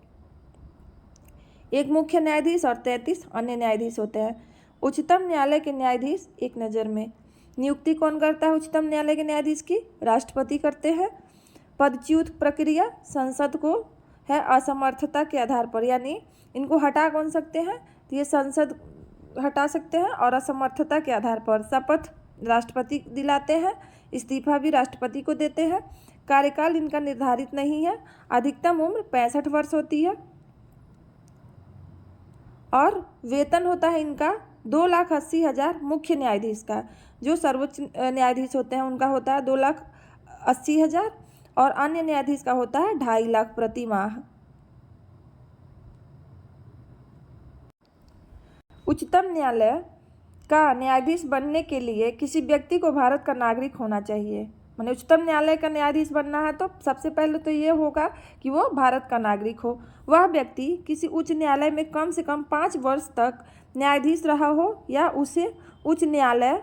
एक मुख्य न्यायाधीश और 33 अन्य न्यायाधीश होते हैं। उच्चतम न्यायालय के न्यायाधीश एक नज़र में नियुक्ति कौन करता है उच्चतम न्यायालय के न्यायाधीश की? राष्ट्रपति करते हैं। पदच्युत प्रक्रिया संसद को है असमर्थता के आधार पर, यानी इनको हटा कौन सकते हैं? तो ये संसद हटा सकते हैं और असमर्थता के आधार पर। शपथ राष्ट्रपति दिलाते हैं, इस्तीफा भी राष्ट्रपति को देते हैं। कार्यकाल इनका निर्धारित नहीं है। अधिकतम उम्र 65 वर्ष होती है और वेतन होता है इनका 2,80,000 मुख्य न्यायाधीश का। जो सर्वोच्च न्यायाधीश होते हैं उनका होता है 2,80,000 और अन्य न्यायाधीश का होता है 2.5 लाख प्रति माह। उच्चतम न्यायालय का न्यायाधीश बनने के लिए किसी व्यक्ति को भारत का नागरिक होना चाहिए। माने उच्चतम न्यायालय का न्यायाधीश बनना है तो सबसे पहले तो ये होगा कि वो भारत का नागरिक हो। वह व्यक्ति किसी उच्च न्यायालय में कम से कम 5 वर्ष तक न्यायाधीश रहा हो या उसे उच्च न्यायालय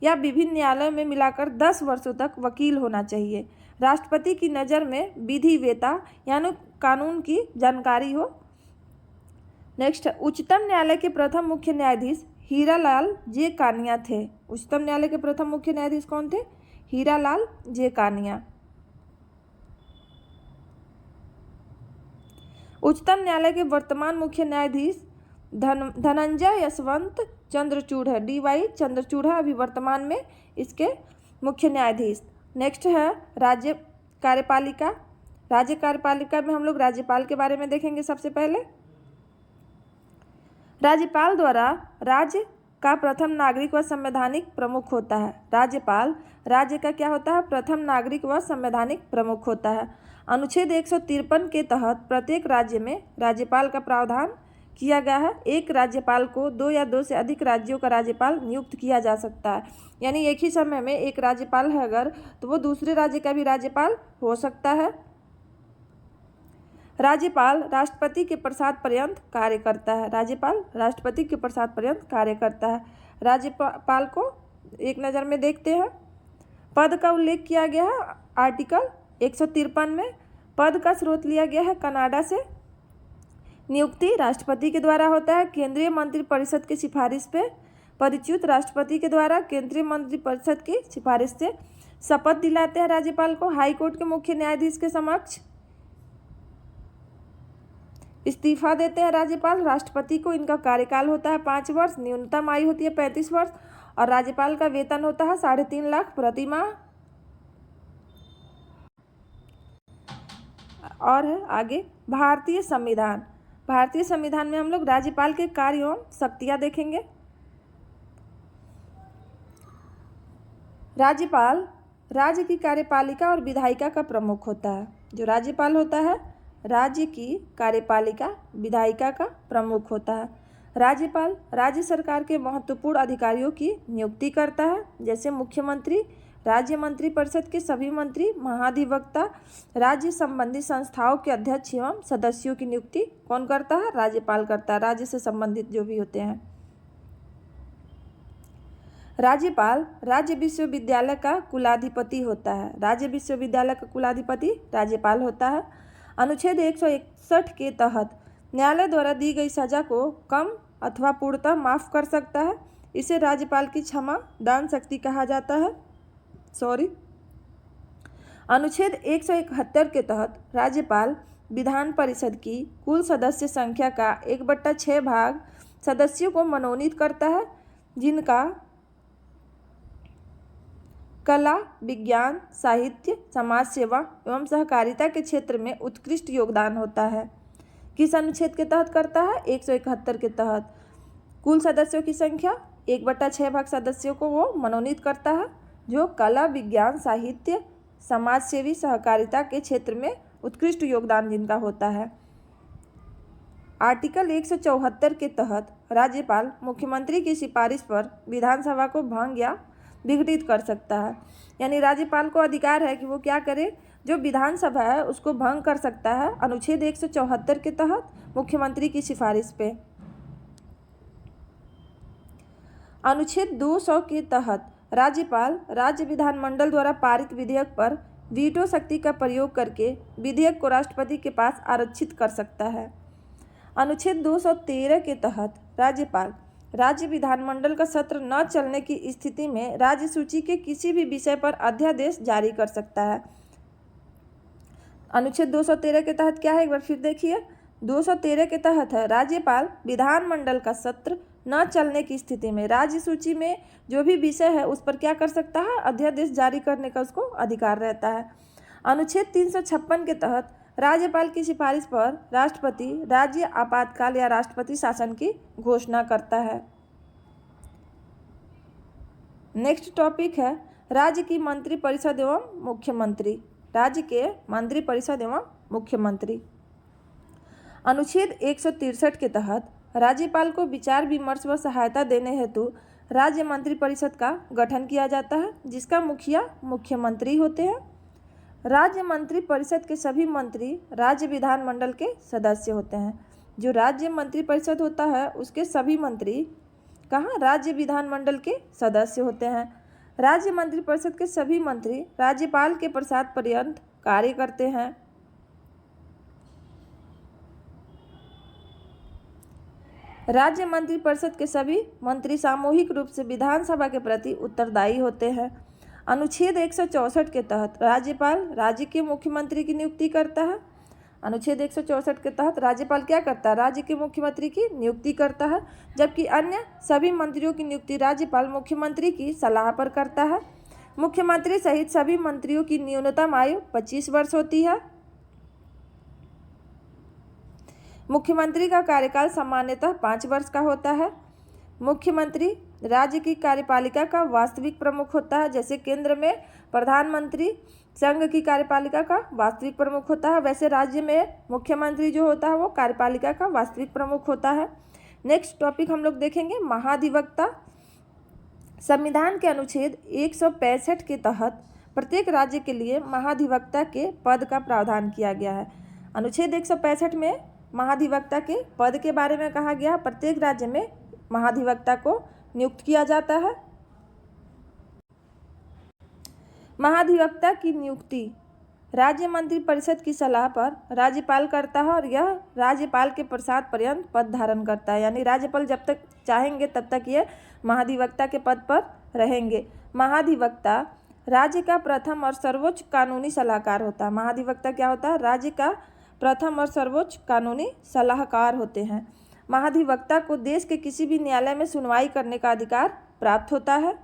या विभिन्न न्यायालयों में मिलाकर 10 वर्षों तक वकील होना चाहिए। राष्ट्रपति की नज़र में विधिवेता यानी कानून की जानकारी हो। नेक्स्ट, उच्चतम न्यायालय के प्रथम मुख्य न्यायाधीश हीरालाल जे कानिया थे। उच्चतम न्यायालय के प्रथम मुख्य न्यायाधीश कौन थे? हीरालाल जे कानिया। उच्चतम न्यायालय के वर्तमान मुख्य न्यायाधीश धनंजय यशवंत चंद्रचूड़ है। DY चंद्रचूड़ है अभी वर्तमान में इसके मुख्य न्यायाधीश। नेक्स्ट है राज्य कार्यपालिका। राज्य कार्यपालिका में हम लोग राज्यपाल के बारे में देखेंगे। सबसे पहले राज्यपाल द्वारा राज्य का प्रथम नागरिक व संवैधानिक प्रमुख होता है। राज्यपाल राज्य का क्या होता है? प्रथम नागरिक व संवैधानिक प्रमुख होता है। अनुच्छेद 153 के तहत प्रत्येक राज्य में राज्यपाल का प्रावधान किया गया है। एक राज्यपाल को 2 या 2 से अधिक राज्यों का राज्यपाल नियुक्त किया जा सकता है। यानी एक ही समय में एक राज्यपाल है अगर, तो वो दूसरे राज्य का भी राज्यपाल हो सकता है। राज्यपाल राष्ट्रपति के प्रसाद पर्यंत कार्य करता है। राज्यपाल राष्ट्रपति के प्रसाद पर्यंत कार्य करता है। राज्यपाल को एक नज़र में देखते हैं। पद का उल्लेख किया गया है आर्टिकल 153 में। पद का स्रोत लिया गया है कनाडा से। नियुक्ति राष्ट्रपति के द्वारा होता है केंद्रीय मंत्रिपरिषद की सिफारिश पे। पदच्युत राष्ट्रपति के द्वारा केंद्रीय मंत्रिपरिषद की सिफारिश से। शपथ दिलाते हैं राज्यपाल को हाई कोर्ट के मुख्य न्यायाधीश के समक्ष। इस्तीफा देते हैं राज्यपाल राष्ट्रपति को। इनका कार्यकाल होता है 5 वर्ष, न्यूनतम आयु होती है 35 वर्ष और राज्यपाल का वेतन होता है 3.5 लाख प्रति माह। और है आगे भारतीय संविधान। भारतीय संविधान में हम लोग राज्यपाल के कार्य एवं शक्तियाँ देखेंगे। राज्यपाल राज्य की कार्यपालिका और विधायिका का प्रमुख होता है। जो राज्यपाल होता है राज्य की कार्यपालिका विधायिका का प्रमुख होता है। राज्यपाल राज्य सरकार के महत्वपूर्ण अधिकारियों की नियुक्ति करता है, जैसे मुख्यमंत्री, राज्य मंत्रिपरिषद के सभी मंत्री, महाधिवक्ता, राज्य संबंधी संस्थाओं के अध्यक्ष एवं सदस्यों की नियुक्ति कौन करता है? राज्यपाल करता है। राज्य से संबंधित जो भी होते हैं। राज्यपाल राज्य विश्वविद्यालय का कुलाधिपति होता है। राज्य विश्वविद्यालय का कुलाधिपति राज्यपाल होता है। अनुच्छेद 161 के तहत न्यायालय द्वारा दी गई सजा को कम अथवा पूर्णतः माफ कर सकता है। इसे राज्यपाल की क्षमा दान शक्ति कहा जाता है। अनुच्छेद 171 के तहत राज्यपाल विधान परिषद की कुल सदस्य संख्या का 1/6 भाग सदस्यों को मनोनीत करता है, जिनका कला, विज्ञान, साहित्य, समाज सेवा एवं सहकारिता के क्षेत्र में उत्कृष्ट योगदान होता है। किस अनुच्छेद के तहत करता है? 171 के तहत। कुल सदस्यों की संख्या 1/6 भाग सदस्यों को वो मनोनीत करता है जो कला, विज्ञान, साहित्य, समाज सेवी, सहकारिता के क्षेत्र में उत्कृष्ट योगदान जिनका होता है। आर्टिकल 174 के तहत राज्यपाल मुख्यमंत्री की सिफारिश पर विधानसभा को भंग या विघटित कर सकता है। यानी राज्यपाल को अधिकार है कि वो क्या करे, जो विधानसभा है उसको भंग कर सकता है अनुच्छेद 174 के तहत मुख्यमंत्री की सिफारिश पे। अनुच्छेद 200 के तहत राज्यपाल राज्य विधानमंडल द्वारा पारित विधेयक पर वीटो शक्ति का प्रयोग करके विधेयक को राष्ट्रपति के पास आरक्षित कर सकता है। अनुच्छेद 213 के तहत राज्यपाल राज्य विधानमंडल का सत्र न चलने की स्थिति में राज्य सूची के किसी भी विषय पर अध्यादेश जारी कर सकता है। अनुच्छेद 213 के तहत क्या है, एक बार फिर देखिए। 213 के तहत है, राज्यपाल विधानमंडल का सत्र न चलने की स्थिति में राज्य सूची में जो भी विषय है उस पर क्या कर सकता है, अध्यादेश जारी करने का उसको अधिकार रहता है। अनुच्छेद 356 के तहत राज्यपाल की सिफारिश पर राष्ट्रपति राज्य आपातकाल या राष्ट्रपति शासन की घोषणा करता है। नेक्स्ट टॉपिक है राज्य की मंत्रिपरिषद एवं मुख्यमंत्री। राज्य के मंत्रिपरिषद एवं मुख्यमंत्री। अनुच्छेद 163 के तहत राज्यपाल को विचार विमर्श व सहायता देने हेतु राज्य मंत्रिपरिषद का गठन किया जाता है, जिसका मुखिया मुख्यमंत्री होते हैं। राज्य मंत्रिपरिषद के सभी मंत्री राज्य विधानमंडल के सदस्य होते हैं। जो राज्य मंत्रिपरिषद होता है उसके सभी मंत्री कहाँ, राज्य विधानमंडल के सदस्य होते हैं। राज्य मंत्रिपरिषद के सभी मंत्री राज्यपाल के प्रसाद पर्यंत कार्य करते हैं। राज्य मंत्रिपरिषद के सभी मंत्री सामूहिक रूप से विधानसभा के प्रति उत्तरदायी होते हैं। अनुच्छेद 164 के तहत राज्यपाल राज्य के मुख्यमंत्री की नियुक्ति करता है। अनुच्छेद 164 के तहत राज्यपाल क्या करता है, राज्य के मुख्यमंत्री की नियुक्ति करता है, जबकि अन्य सभी मंत्रियों की नियुक्ति राज्यपाल मुख्यमंत्री की सलाह पर करता है। मुख्यमंत्री सहित सभी मंत्रियों की न्यूनतम आयु 25 वर्ष होती है। मुख्यमंत्री का कार्यकाल सामान्यतः 5 वर्ष का होता है। मुख्यमंत्री राज्य की कार्यपालिका का वास्तविक प्रमुख होता है। जैसे केंद्र में प्रधानमंत्री संघ की कार्यपालिका का वास्तविक प्रमुख होता है, वैसे राज्य में मुख्यमंत्री जो होता है वो कार्यपालिका का वास्तविक प्रमुख होता है। नेक्स्ट टॉपिक हम लोग देखेंगे महाधिवक्ता। संविधान के अनुच्छेद 165 के तहत प्रत्येक राज्य के लिए महाधिवक्ता के पद का प्रावधान किया गया है। अनुच्छेद 165 में महाधिवक्ता के पद के बारे में कहा गया। प्रत्येक राज्य में महाधिवक्ता को नियुक्त किया जाता है। महाधिवक्ता की नियुक्ति राज्य मंत्रिपरिषद की सलाह पर राज्यपाल करता है और यह राज्यपाल के प्रसाद पर्यंत पद धारण करता है। यानी राज्यपाल जब तक चाहेंगे तब तक ये महाधिवक्ता के पद पर रहेंगे। महाधिवक्ता राज्य का प्रथम और सर्वोच्च कानूनी सलाहकार होता है। महाधिवक्ता क्या होता है, राज्य का प्रथम और सर्वोच्च कानूनी सलाहकार होते हैं। महाधिवक्ता को देश के किसी भी न्यायालय में सुनवाई करने का अधिकार प्राप्त होता है।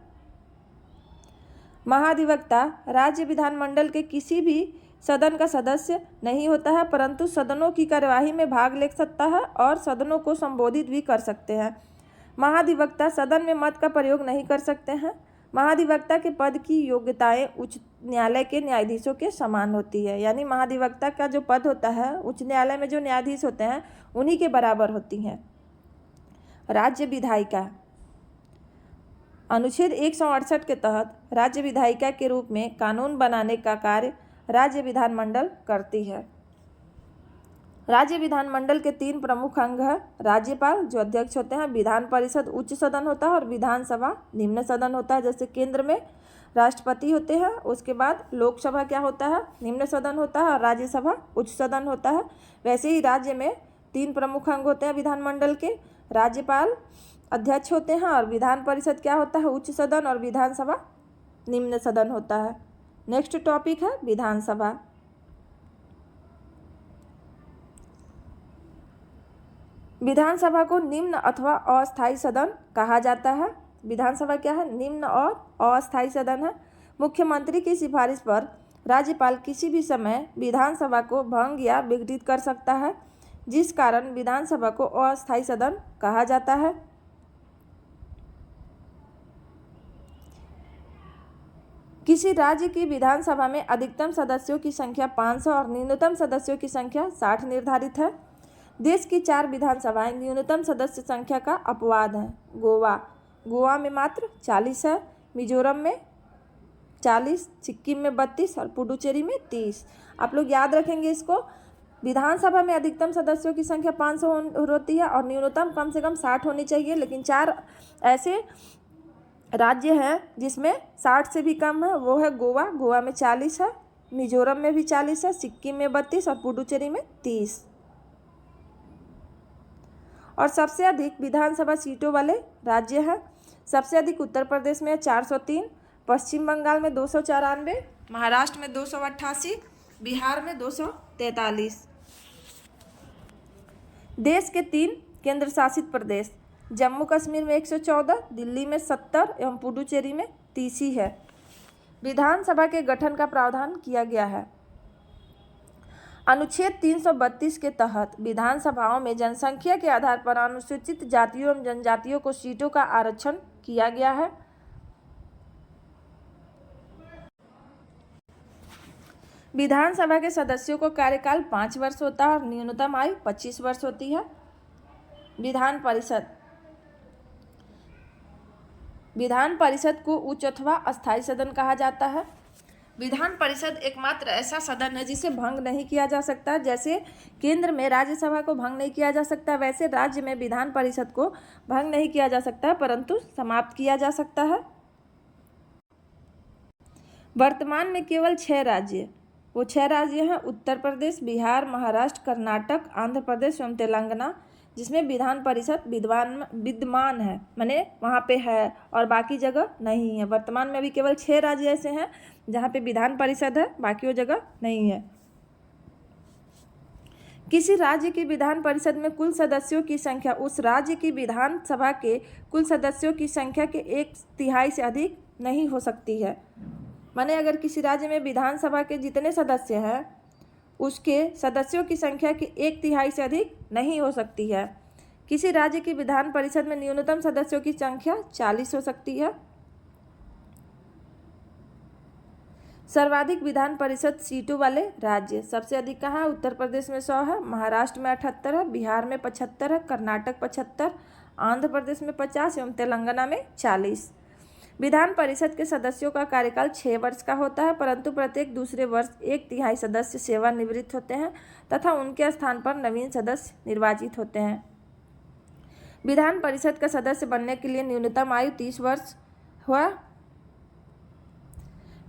महाधिवक्ता राज्य विधानमंडल के किसी भी सदन का सदस्य नहीं होता है, परंतु सदनों की कार्यवाही में भाग ले सकता है और सदनों को संबोधित भी कर सकते हैं। महाधिवक्ता सदन में मत का प्रयोग नहीं कर सकते हैं। महाधिवक्ता के पद की योग्यताएं उच्च न्यायालय के न्यायाधीशों के समान होती है। यानी महाधिवक्ता का जो पद होता है उच्च न्यायालय में जो न्यायाधीश होते हैं उन्हीं के बराबर होती हैं। राज्य विधायिका। अनुच्छेद 168 के तहत राज्य विधायिका के रूप में कानून बनाने का कार्य राज्य विधानमंडल करती है। राज्य विधानमंडल के 3 प्रमुख अंग हैं। राज्यपाल जो अध्यक्ष होते हैं, विधान परिषद उच्च सदन होता है और विधानसभा निम्न सदन होता है। जैसे केंद्र में राष्ट्रपति होते हैं, उसके बाद लोकसभा क्या होता है, निम्न सदन होता है और राज्यसभा उच्च सदन होता है। वैसे ही राज्य में 3 प्रमुख अंग होते हैं विधानमंडल के। राज्यपाल अध्यक्ष होते हैं और विधान परिषद क्या होता है, उच्च सदन, और विधानसभा निम्न सदन होता है। नेक्स्ट टॉपिक है विधानसभा। विधानसभा को निम्न अथवा अस्थायी सदन कहा जाता है। विधानसभा क्या है, निम्न और अस्थायी सदन है। मुख्यमंत्री की सिफारिश पर राज्यपाल किसी भी समय विधानसभा को भंग या विघटित कर सकता है, जिस कारण विधानसभा को अस्थायी सदन कहा जाता है। किसी राज्य की विधानसभा में अधिकतम सदस्यों की संख्या 500 और न्यूनतम सदस्यों की संख्या 60 निर्धारित है। देश की 4 विधानसभाएं न्यूनतम सदस्य संख्या का अपवाद हैं। गोवा में मात्र 40 है, मिजोरम में 40, सिक्किम में 32 और पुडुचेरी में 30। आप लोग याद रखेंगे इसको। विधानसभा में अधिकतम सदस्यों की संख्या 500 होती है और न्यूनतम कम से कम 60 होनी चाहिए, लेकिन 4 ऐसे राज्य हैं जिसमें 60 से भी कम है। वो है गोवा में 40 है, मिजोरम में भी 40 है, सिक्किम में 32 और पुडुचेरी में 30। और सबसे अधिक विधानसभा सीटों वाले राज्य हैं। सबसे अधिक उत्तर प्रदेश में 403, पश्चिम बंगाल में 294, महाराष्ट्र में 288, बिहार में 243। देश के 3 केंद्र शासित प्रदेश, जम्मू कश्मीर में 114, दिल्ली में 70 एवं पुडुचेरी में 30 ही है। विधानसभा के गठन का प्रावधान किया गया है। अनुच्छेद 332 के तहत विधानसभाओं में जनसंख्या के आधार पर अनुसूचित जातियों एवं जनजातियों को सीटों का आरक्षण किया गया है। विधानसभा के सदस्यों को कार्यकाल 5 वर्ष होता है और न्यूनतम आयु 25 वर्ष होती है। विधान परिषद को उच्च अथवा अस्थायी सदन कहा जाता है। विधान परिषद एकमात्र ऐसा सदन है जिसे भंग नहीं किया जा सकता। जैसे केंद्र में राज्यसभा को भंग नहीं किया जा सकता, वैसे राज्य में विधान परिषद को भंग नहीं किया जा सकता, परंतु समाप्त किया जा सकता है। वर्तमान में केवल 6 राज्य, वो 6 राज्य हैं उत्तर प्रदेश, बिहार, महाराष्ट्र, कर्नाटक, आंध्र प्रदेश एवं तेलंगाना, जिसमें विधान परिषद विद्यमान है, माने वहाँ पे है और बाकी जगह नहीं है। वर्तमान में अभी केवल 6 राज्य ऐसे हैं जहाँ पे विधान परिषद है, बाकी वो जगह नहीं है। किसी राज्य की विधान परिषद में कुल सदस्यों की संख्या उस राज्य की विधानसभा के कुल सदस्यों की संख्या के 1/3 से अधिक नहीं हो सकती है। माने अगर किसी राज्य में विधानसभा के जितने सदस्य हैं उसके सदस्यों की संख्या के 1/3 से अधिक नहीं हो सकती है। किसी राज्य की विधान परिषद में न्यूनतम सदस्यों की संख्या 40 हो सकती है। सर्वाधिक विधान परिषद सीटों वाले राज्य सबसे अधिक कहाँ है? उत्तर प्रदेश में 100 है, महाराष्ट्र में 78 है, बिहार में 75 है, कर्नाटक 75, आंध्र प्रदेश में 50 एवं तेलंगाना में 40। विधान परिषद के सदस्यों का कार्यकाल 6 वर्ष का होता है, परंतु प्रत्येक दूसरे वर्ष 1/3 सदस्य सेवानिवृत्त होते हैं तथा उनके स्थान पर नवीन सदस्य निर्वाचित होते हैं। विधान परिषद का सदस्य बनने के लिए न्यूनतम आयु 30 वर्ष हुआ।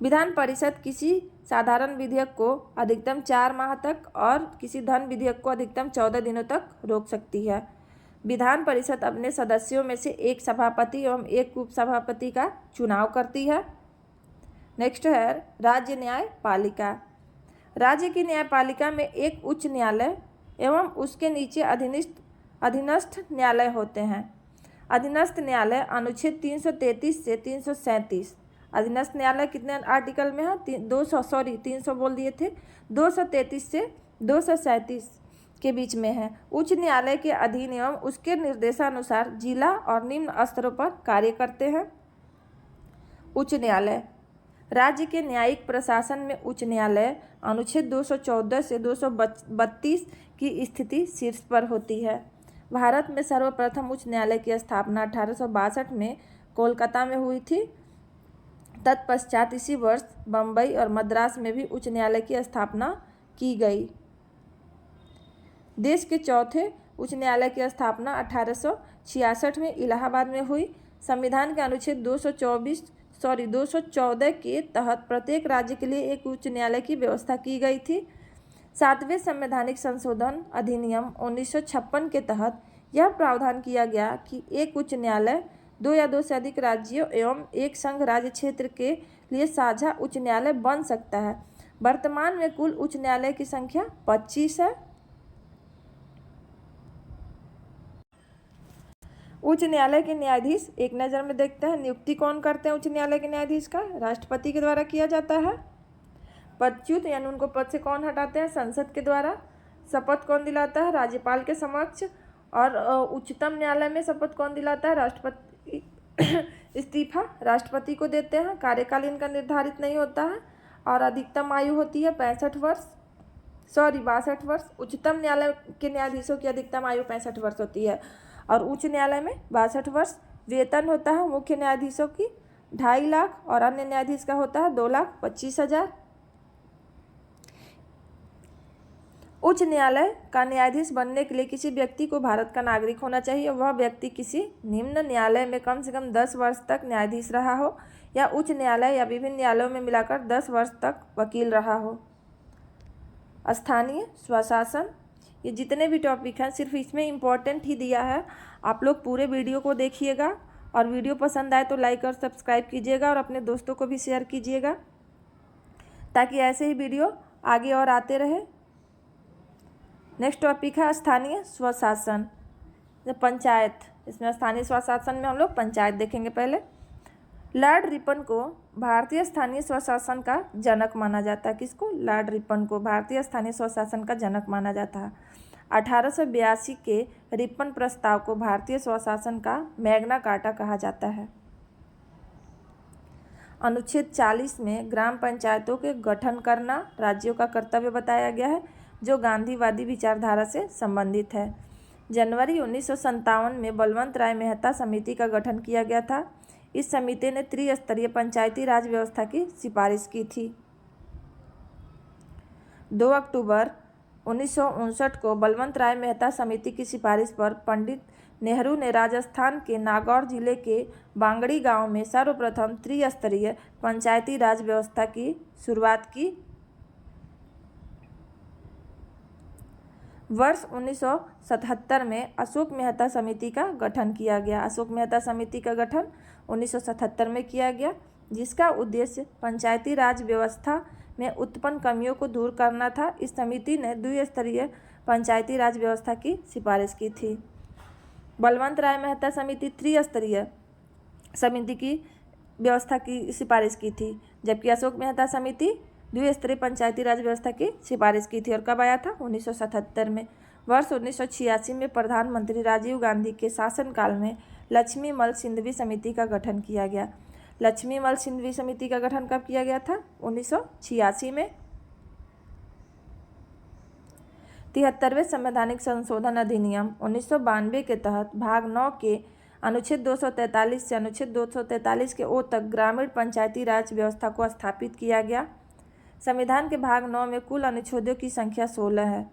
विधान परिषद किसी साधारण विधेयक को अधिकतम 4 माह तक और किसी धन विधेयक को अधिकतम 14 दिनों तक रोक सकती है। विधान परिषद अपने सदस्यों में से एक सभापति एवं एक उपसभापति का चुनाव करती है। नेक्स्ट है राज्य न्यायपालिका। राज्य की न्यायपालिका में एक उच्च न्यायालय एवं उसके नीचे अधीनस्थ न्यायालय होते हैं। अधीनस्थ न्यायालय अनुच्छेद 333 से 337। अधीनस्थ न्यायालय कितने आर्टिकल में है? 300 बोल दिए थे, 233 से 237 के बीच में है। उच्च न्यायालय के अधीन एवं उसके निर्देशानुसार जिला और निम्न स्तरों पर कार्य करते हैं। उच्च न्यायालय राज्य के न्यायिक प्रशासन में उच्च न्यायालय अनुच्छेद 214 से 232 की स्थिति शीर्ष पर होती है। भारत में सर्वप्रथम उच्च न्यायालय की स्थापना 1862 में कोलकाता में हुई थी। तत्पश्चात इसी वर्ष बम्बई और मद्रास में भी उच्च न्यायालय की स्थापना की गई। देश के चौथे उच्च न्यायालय की स्थापना 1866 में इलाहाबाद में हुई। संविधान के अनुच्छेद 214 के तहत प्रत्येक राज्य के लिए एक उच्च न्यायालय की व्यवस्था की गई थी। 7वें संवैधानिक संशोधन अधिनियम 1956 के तहत यह प्रावधान किया गया कि एक उच्च न्यायालय 2 या 2 से अधिक राज्यों एवं एक संघ राज्य क्षेत्र के लिए साझा उच्च न्यायालय बन सकता है। वर्तमान में कुल उच्च न्यायालय की संख्या 25 है। उच्च न्यायालय के न्यायाधीश एक नज़र में देखते हैं। नियुक्ति कौन करते हैं उच्च न्यायालय के न्यायाधीश का? राष्ट्रपति के द्वारा किया जाता है। पदच्युत यानी उनको पद से कौन हटाते हैं? संसद के द्वारा। शपथ कौन दिलाता है? राज्यपाल के समक्ष। और उच्चतम न्यायालय में शपथ कौन दिलाता है? राष्ट्रपति। इस्तीफा राष्ट्रपति को देते हैं। कार्यकाल इनका निर्धारित नहीं होता है और अधिकतम आयु होती है 62 वर्ष। उच्चतम न्यायालय के न्यायाधीशों की अधिकतम आयु 65 वर्ष होती है और उच्च न्यायालय में 62 वर्ष। वेतन होता है मुख्य न्यायाधीशों की 2.5 लाख और अन्य न्यायाधीश का होता है 2,25,000। उच्च न्यायालय का न्यायाधीश बनने के लिए किसी व्यक्ति को भारत का नागरिक होना चाहिए। वह व्यक्ति किसी निम्न न्यायालय में कम से कम 10 वर्ष तक न्यायाधीश रहा हो या उच्च न्यायालय या विभिन्न न्यायालयों में मिलाकर 10 वर्ष तक वकील रहा हो। स्थानीय स्वशासन ये जितने भी टॉपिक हैं सिर्फ इसमें इम्पोर्टेंट ही दिया है। आप लोग पूरे वीडियो को देखिएगा और वीडियो पसंद आए तो लाइक और सब्सक्राइब कीजिएगा और अपने दोस्तों को भी शेयर कीजिएगा ताकि ऐसे ही वीडियो आगे और आते रहे। नेक्स्ट टॉपिक है स्थानीय स्वशासन, पंचायत। इसमें स्थानीय स्वशासन में हम लोग पंचायत देखेंगे। पहले लॉर्ड रिपन को भारतीय स्थानीय स्वशासन का जनक माना जाता है। किसको? लॉर्ड रिपन को भारतीय स्थानीय स्वशासन का जनक माना जाता है। 1882 के रिपन प्रस्ताव को भारतीय स्वशासन का मैग्ना कार्टा कहा जाता है। अनुच्छेद 40 में ग्राम पंचायतों के गठन करना राज्यों का कर्तव्य बताया गया है, जो गांधीवादी विचारधारा से संबंधित है। जनवरी 1957 में बलवंत राय मेहता समिति का गठन किया गया था। इस समिति ने त्रिस्तरीय पंचायती राज व्यवस्था की सिफारिश की थी। 2 अक्टूबर 1959 को बलवंत राय मेहता समिति की सिफारिश पर पंडित नेहरू ने राजस्थान के नागौर जिले के बांगड़ी गांव में सर्वप्रथम त्रिस्तरीय पंचायती राज व्यवस्था की शुरुआत की। वर्ष 1977 में अशोक मेहता समिति का गठन किया गया। अशोक मेहता समिति का गठन 1977 में किया गया, जिसका उद्देश्य पंचायती राज व्यवस्था में उत्पन्न कमियों को दूर करना था। इस समिति ने द्विस्तरीय पंचायती राज व्यवस्था की सिफारिश की थी। बलवंत राय मेहता समिति त्रिस्तरीय समिति की व्यवस्था की सिफारिश की थी, जबकि अशोक मेहता समिति द्विस्तरीय पंचायती राज व्यवस्था की सिफारिश की थी। और कब आया था? 1977 में। वर्ष 1986 में प्रधानमंत्री राजीव गांधी के शासनकाल में लक्ष्मीमल सिंधवी समिति का गठन किया गया। लक्ष्मीमल सिंधवी समिति का गठन कब किया गया था? 1986 में। 73वें संवैधानिक संशोधन अधिनियम 1992 के तहत भाग 9 के अनुच्छेद 243 से अनुच्छेद 243 के ओ तक ग्रामीण पंचायती राज व्यवस्था को स्थापित किया गया। संविधान के भाग 9 में कुल अनुच्छेदों की संख्या 16 है।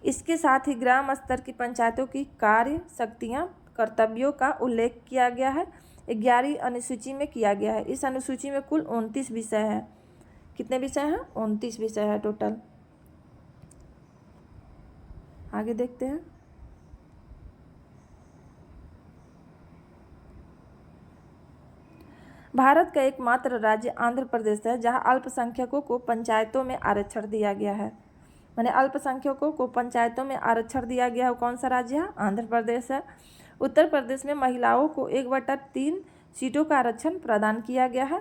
इसके साथ ही ग्राम स्तर की पंचायतों की कार्य शक्तियाँ कर्तव्यों का उल्लेख किया गया है। 11वीं अनुसूची में किया गया है। इस अनुसूची में कुल 29 विषय है। कितने विषय हैं? 29 विषय है टोटल। आगे देखते हैं। भारत का एकमात्र राज्य आंध्र प्रदेश है, जहां अल्पसंख्यकों को पंचायतों में आरक्षण दिया गया है। माने अल्पसंख्यकों को पंचायतों में आरक्षण दिया गया है। कौन सा राज्य है? आंध्र प्रदेश है। उत्तर प्रदेश में महिलाओं को 1/3 सीटों का आरक्षण प्रदान किया गया है।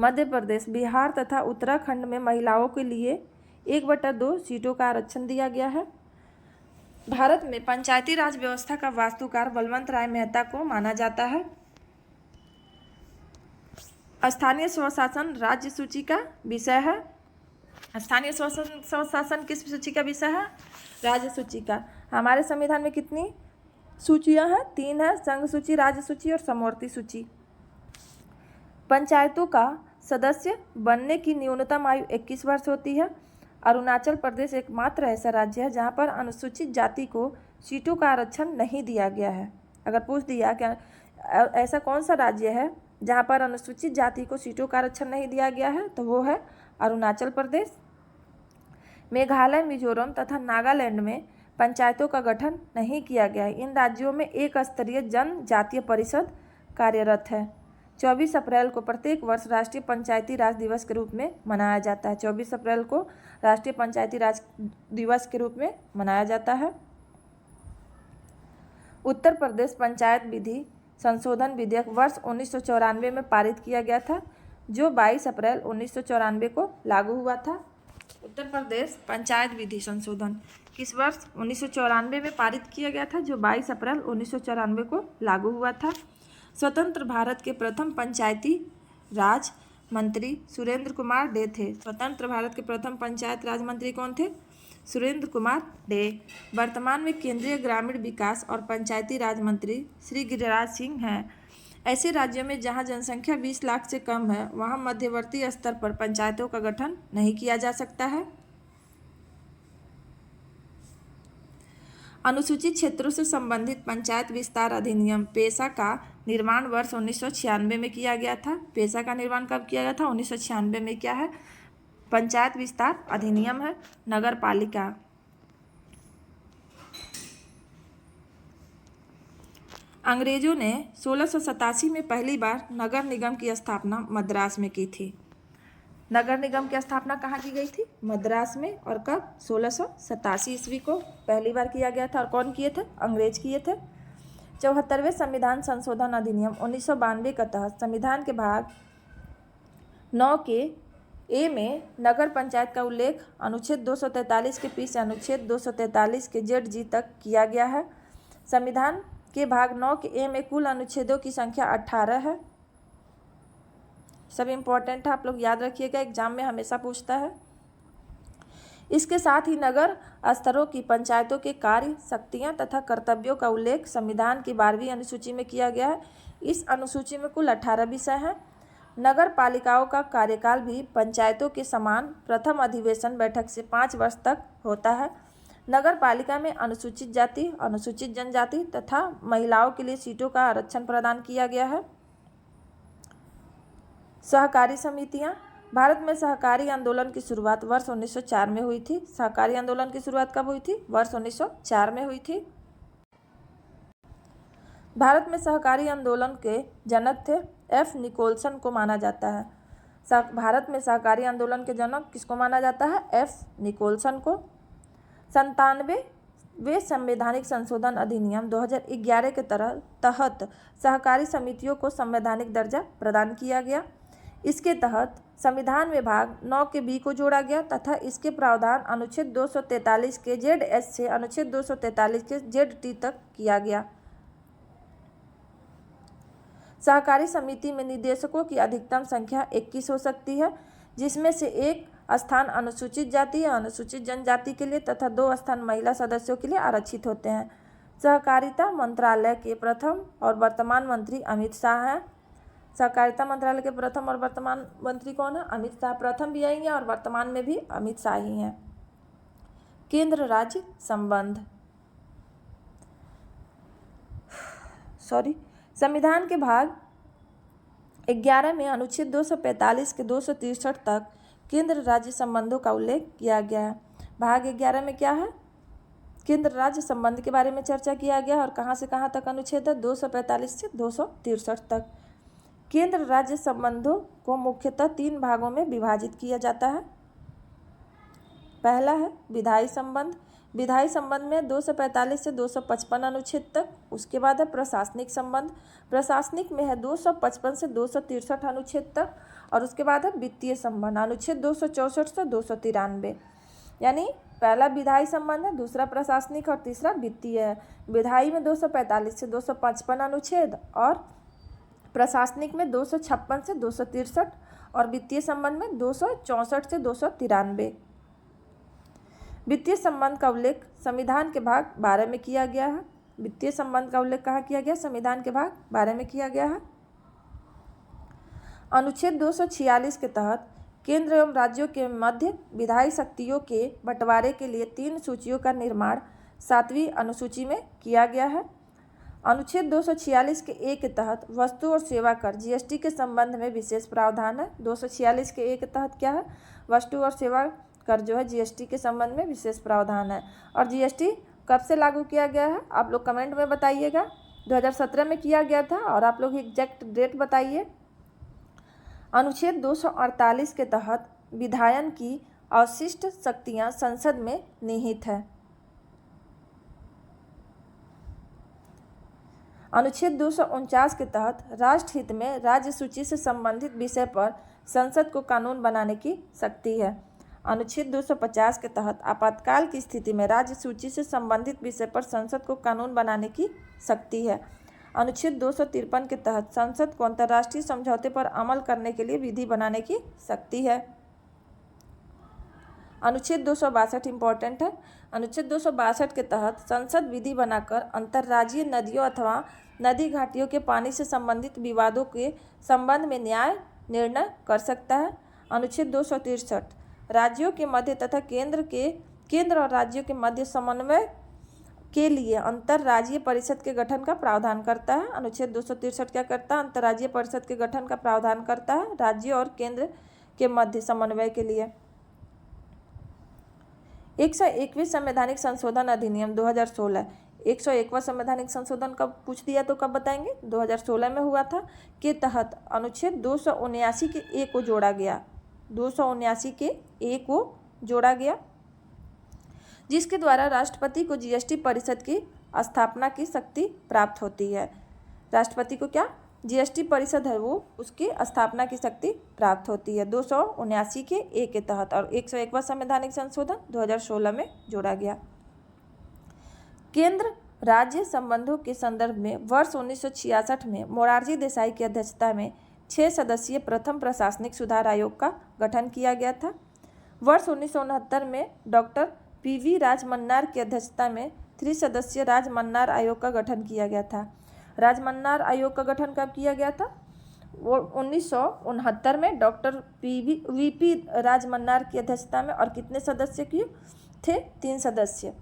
मध्य प्रदेश, बिहार तथा उत्तराखंड में महिलाओं के लिए 1/2 सीटों का आरक्षण दिया गया है। भारत में पंचायती राज व्यवस्था का वास्तुकार बलवंत राय मेहता को माना जाता है। स्थानीय स्वशासन राज्य सूची का विषय है। स्थानीय स्वशासन किस सूची का विषय है? राज्य सूची का। हमारे संविधान में कितनी सूचियां हैं? 3 है, संघ सूची, राज्य सूची और समवर्ती सूची। पंचायतों का सदस्य बनने की न्यूनतम आयु 21 वर्ष होती है। अरुणाचल प्रदेश एकमात्र ऐसा राज्य है जहां पर अनुसूचित जाति को सीटों का आरक्षण नहीं दिया गया है। अगर पूछ दिया कि ऐसा कौन सा राज्य है जहां पर अनुसूचित जाति को सीटों का आरक्षण नहीं दिया गया है, तो वो है अरुणाचल प्रदेश। मेघालय, मिजोरम तथा नागालैंड में पंचायतों का गठन नहीं किया गया है। इन राज्यों में एक स्तरीय जनजातीय परिषद कार्यरत है। 24 अप्रैल को प्रत्येक वर्ष राष्ट्रीय पंचायती राज दिवस के रूप में मनाया जाता है। 24 अप्रैल को राष्ट्रीय पंचायती राज दिवस के रूप में मनाया जाता है। उत्तर प्रदेश पंचायत विधि संशोधन विधेयक वर्ष 1994 में पारित किया गया था, जो 22 अप्रैल 1994 को लागू हुआ था। उत्तर प्रदेश पंचायत विधि संशोधन किस वर्ष? 1994 में पारित किया गया था, जो 22 अप्रैल 1994 को लागू हुआ था। स्वतंत्र भारत के प्रथम पंचायती राज मंत्री सुरेंद्र कुमार डे थे। स्वतंत्र भारत के प्रथम पंचायत राज मंत्री कौन थे? सुरेंद्र कुमार डे। वर्तमान में केंद्रीय ग्रामीण विकास और पंचायती राज मंत्री श्री गिरिराज सिंह हैं। ऐसे राज्यों में जहां जनसंख्या 20 लाख से कम है, वहां मध्यवर्ती स्तर पर पंचायतों का गठन नहीं किया जा सकता है। अनुसूचित क्षेत्रों से संबंधित पंचायत विस्तार अधिनियम पेशा का निर्माण वर्ष 1996 में किया गया था। पेशा का निर्माण कब किया गया था? 1996 में। क्या है? पंचायत विस्तार अधिनियम है। नगर पालिका अंग्रेजों ने 1687 में पहली बार नगर निगम की स्थापना मद्रास में की थी। नगर निगम की स्थापना कहाँ की गई थी? मद्रास में। और कब? 1687 ईस्वी को पहली बार किया गया था। और कौन किए थे? अंग्रेज किए थे। 74वें संविधान संशोधन अधिनियम 1992 के तहत संविधान के भाग 9 के ए में नगर पंचायत का उल्लेख अनुच्छेद 243 के पी से अनुच्छेद 243 के जेड जी तक किया गया है। संविधान के भाग 9 के ए में कुल अनुच्छेदों की संख्या 18 है। सब इम्पोर्टेंट है, आप लोग याद रखिएगा, एग्जाम में हमेशा पूछता है। इसके साथ ही नगर स्तरों की पंचायतों के कार्य, शक्तियां तथा कर्तव्यों का उल्लेख संविधान की 12वीं अनुसूची में किया गया है। इस अनुसूची में कुल 18 विषय हैं। नगर पालिकाओं का कार्यकाल भी पंचायतों के समान प्रथम अधिवेशन बैठक से 5 वर्ष तक होता है। नगर पालिका में अनुसूचित जाति, अनुसूचित जनजाति तथा महिलाओं के लिए सीटों का आरक्षण प्रदान किया गया है। सहकारी समितियां। भारत में सहकारी आंदोलन की शुरुआत वर्ष 1904 में हुई थी। सहकारी आंदोलन की शुरुआत कब हुई थी? वर्ष 1904 में हुई थी। भारत में सहकारी आंदोलन के जनक थे एफ निकोलसन को माना जाता है। भारत में सहकारी आंदोलन के जनक किसको माना जाता है? एफ निकोलसन को। 97वें संवैधानिक संशोधन अधिनियम 2011 के तहत सहकारी समितियों को संवैधानिक दर्जा प्रदान किया गया। इसके तहत संविधान में भाग 9 के बी को जोड़ा गया तथा इसके प्रावधान अनुच्छेद 243 के जेड एस से अनुच्छेद 243 के जेड टी तक किया गया। सहकारी समिति में निदेशकों की अधिकतम संख्या 21 हो सकती है, जिसमें से एक स्थान अनुसूचित जाति या अनुसूचित जनजाति के लिए तथा 2 स्थान महिला सदस्यों के लिए आरक्षित होते हैं। सहकारिता मंत्रालय के प्रथम और वर्तमान मंत्री अमित शाह हैं। सहकारिता मंत्रालय के प्रथम और वर्तमान मंत्री कौन है? अमित शाह। प्रथम भी यही हैं और वर्तमान में भी अमित शाह ही हैं। केंद्र राज्य संबंध। संविधान के भाग 11 में अनुच्छेद 245 के 263 तक केंद्र राज्य संबंधों का उल्लेख किया गया है। भाग 11 में क्या है? केंद्र राज्य संबंध के बारे में चर्चा किया गया और कहाँ से कहाँ तक अनुच्छेद है? 245 से 263 तक। केंद्र राज्य संबंधों को मुख्यतः 3 भागों में विभाजित किया जाता है। पहला है विधायी संबंध। विधायी संबंध में 245 से 255 अनुच्छेद तक। उसके बाद है प्रशासनिक संबंध। प्रशासनिक में है 255 से 263 अनुच्छेद तक। और उसके बाद है वित्तीय संबंध, अनुच्छेद 264 से 293। यानी पहला विधायी संबंध है, दूसरा प्रशासनिक और तीसरा वित्तीय है। विधायी में 245 से 255 अनुच्छेद और प्रशासनिक में 256 से 263 और वित्तीय संबंध में 264 से 293। वित्तीय संबंध का उल्लेख संविधान के भाग 12 में किया गया है। वित्तीय संबंध का उल्लेख कहाँ किया गया? संविधान के भाग 12 में किया गया है। अनुच्छेद 246 के तहत केंद्र एवं राज्यों के मध्य विधायी शक्तियों के बंटवारे के लिए 3 सूचियों का निर्माण 7वीं अनुसूची में किया गया है। अनुच्छेद 246 के ए के तहत वस्तु और सेवा कर जीएसटी के संबंध में विशेष प्रावधान है। 246 के ए के तहत क्या है? वस्तु और सेवा कर जो है जीएसटी के संबंध में विशेष प्रावधान है। और जीएसटी कब से लागू किया गया है? आप लोग कमेंट में बताइएगा। 2017 में किया गया था और आप लोग एग्जैक्ट डेट बताइए। अनुच्छेद 248 के तहत विधायन की अवशिष्ट शक्तियां संसद में निहित है। अनुच्छेद 249 के तहत राष्ट्र हित में राज्य सूची से संबंधित विषय पर संसद को कानून बनाने की शक्ति है। अनुच्छेद 250 के तहत आपातकाल की स्थिति में राज्य सूची से संबंधित विषय पर संसद को कानून बनाने की शक्ति है। अनुच्छेद 253 के तहत संसद को अंतर्राष्ट्रीय समझौते पर अमल करने के लिए विधि बनाने की शक्ति है। अनुच्छेद 262 इम्पोर्टेंट है। अनुच्छेद 262 के तहत संसद विधि बनाकर अंतर्राज्यीय नदियों अथवा नदी घाटियों के पानी से संबंधित विवादों के संबंध में न्याय निर्णय कर सकता है। अनुच्छेद 263 राज्यों के मध्य तथा केंद्र और राज्यों के मध्य समन्वय के लिए अंतर्राज्यीय परिषद के गठन का प्रावधान करता है। अनुच्छेद 263 क्या करता है? अंतर्राज्यीय परिषद के गठन का प्रावधान करता है राज्य और केंद्र के मध्य समन्वय के लिए। 121वें संवैधानिक संशोधन अधिनियम 2016 101वां संवैधानिक संशोधन कब पूछ दिया तो कब बताएंगे? 2016 में हुआ था, के तहत अनुच्छेद 279 के ए को जोड़ा गया, 279 के ए को जोड़ा गया, जिसके द्वारा राष्ट्रपति को जीएसटी परिषद की स्थापना की शक्ति प्राप्त होती है। राष्ट्रपति को क्या जीएसटी परिषद है वो उसकी स्थापना की शक्ति प्राप्त होती है 279 के ए के तहत, और 101वां संवैधानिक संशोधन 2016 में जोड़ा गया। केंद्र राज्य संबंधों के संदर्भ में वर्ष 1966 में मोरारजी देसाई की अध्यक्षता में 6 सदस्यीय प्रथम प्रशासनिक सुधार आयोग का गठन किया गया था। वर्ष 1969 में डॉक्टर पीवी राजमन्नार की अध्यक्षता में 3 सदस्यीय राजमन्नार आयोग का गठन किया गया था। राजमन्नार आयोग का गठन कब किया गया था? वो 1969 में डॉक्टर वीपी राजमन्नार की अध्यक्षता में, और कितने सदस्य की थे? 3 सदस्य।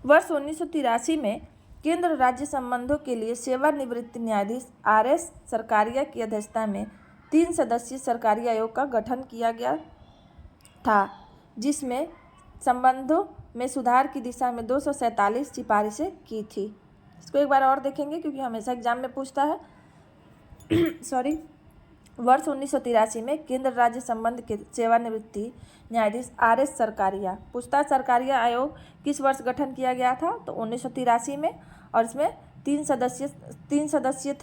वर्ष 1983 में केंद्र राज्य संबंधों के लिए सेवानिवृत्त न्यायाधीश आर.एस. सरकारिया की अध्यक्षता में 3 सदस्यीय सरकारी आयोग का गठन किया गया था, जिसमें संबंधों में सुधार की दिशा में 247 सिफारिशें की थी। इसको एक बार और देखेंगे क्योंकि हमेशा एग्जाम में पूछता है। सॉरी, वर्ष 1983 में केंद्र राज्य संबंध के सेवानिवृत्ति न्यायाधीश आर.एस. सरकारिया पूछता है सरकारिया आयोग किस वर्ष गठन किया गया था? तो 1983 में, और इसमें 3 सदस्य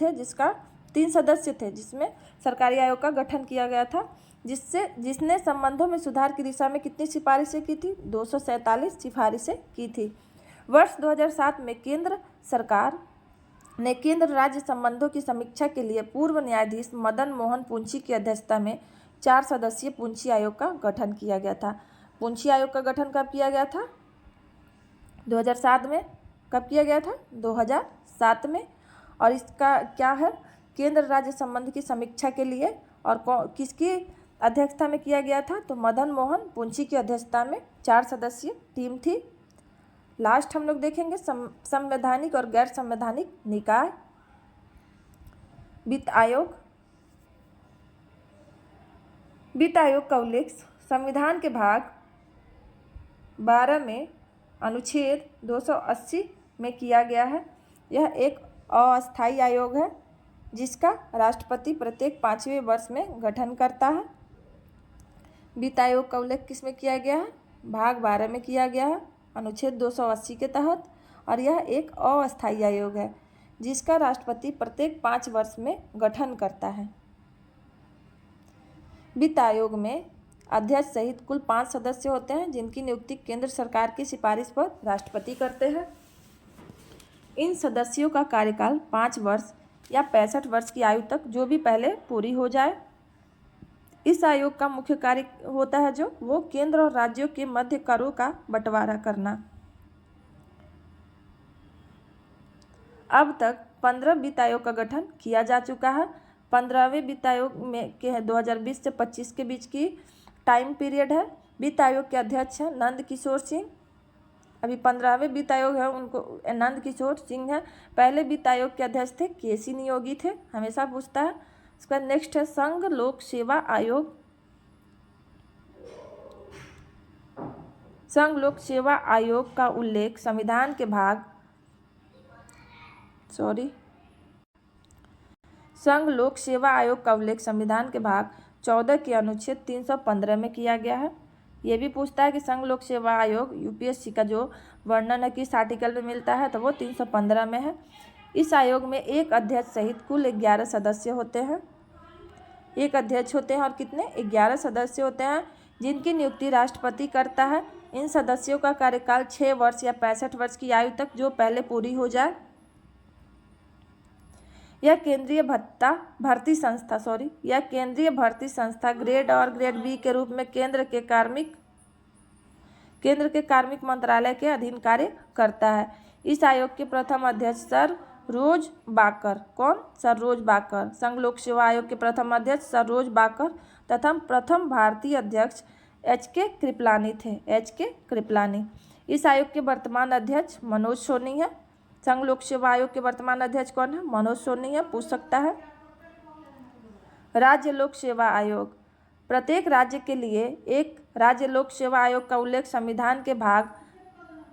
थे जिसमें सरकारी आयोग का गठन किया गया था, जिसने संबंधों में सुधार की दिशा में कितनी सिफारिशें की थी? 247 सिफारिशें की थी। वर्ष 2007 में केंद्र सरकार ने केंद्र राज्य संबंधों की समीक्षा के लिए पूर्व न्यायाधीश मदन मोहन पुंची की अध्यक्षता में 4 सदस्यीय पुंची आयोग का गठन किया गया था। पुंची आयोग का गठन कब किया गया था? 2007 में। कब किया गया था? 2007 में। और इसका क्या है? केंद्र राज्य संबंध की समीक्षा के लिए, और किसकी अध्यक्षता में किया गया था? तो मदन मोहन पुंची की अध्यक्षता में 4 सदस्यीय टीम थी। लास्ट हम लोग देखेंगे संवैधानिक और गैर संवैधानिक निकाय। वित्त आयोग। वित्त आयोग का उल्लेख संविधान के भाग 12 में अनुच्छेद 280 में किया गया है। यह एक अस्थायी आयोग है जिसका राष्ट्रपति प्रत्येक 5वें वर्ष में गठन करता है। वित्त आयोग का उल्लेख किसमें किया गया है? भाग 12 में किया गया है अनुच्छेद 280 के तहत, और यह एक अस्थायी आयोग है जिसका राष्ट्रपति प्रत्येक 5 वर्ष में गठन करता है। वित्त आयोग में अध्यक्ष सहित कुल 5 सदस्य होते हैं जिनकी नियुक्ति केंद्र सरकार की सिफारिश पर राष्ट्रपति करते हैं। इन सदस्यों का कार्यकाल 5 वर्ष या 65 वर्ष की आयु तक जो भी पहले पूरी हो जाए। इस आयोग का मुख्य कार्य होता है वो केंद्र और राज्यों के मध्य करों का बंटवारा करना। अब तक 15 वित्त आयोग का गठन किया जा चुका है। 15वें वित्त आयोग में के 2020 से 25 के बीच की टाइम पीरियड है। वित्त आयोग के अध्यक्ष हैं नंद किशोर सिंह। अभी 15वें वित्त आयोग है, उनको नंद किशोर सिंह है। पहले वित्त आयोग के अध्यक्ष थे केसी नियोगी थे, हमेशा पूछता है। उसका नेक्स्ट है संघ लोक सेवा आयोग। संघ लोक सेवा आयोग का उल्लेख संविधान के भाग संघ लोक सेवा आयोग का उल्लेख संविधान के भाग 14 के अनुच्छेद 315 में किया गया है। ये भी पूछता है कि संघ लोक सेवा आयोग यूपीएससी का जो वर्णन है किस आर्टिकल में मिलता है, तो वो 315 में है। इस आयोग में एक अध्यक्ष सहित कुल 11 सदस्य होते हैं। एक अध्यक्ष होते हैं और कितने? 11 सदस्य होते हैं जिनकी नियुक्ति राष्ट्रपति करता है। इन सदस्यों का कार्यकाल 6 वर्ष या 65 वर्ष की आयु तक जो पहले पूरी हो जाए। यह केंद्रीय भर्ती संस्था ग्रेड और ग्रेड बी के रूप में केंद्र के कार्मिक मंत्रालय के अधीन कार्य करता है। इस आयोग के प्रथम अध्यक्ष सर रोज बाकर। कौन? सर रोज बाकर। संघ लोक सेवा आयोग के प्रथम अध्यक्ष सर रोज बाकर तथा प्रथम भारतीय अध्यक्ष एच.के. कृपलानी। इस आयोग के वर्तमान अध्यक्ष मनोज सोनी है। संघ लोक सेवा आयोग के वर्तमान अध्यक्ष कौन है? मनोज सोनी है, पूछ सकता है। राज्य लोक सेवा आयोग। प्रत्येक राज्य के लिए एक राज्य लोक सेवा आयोग का उल्लेख संविधान के भाग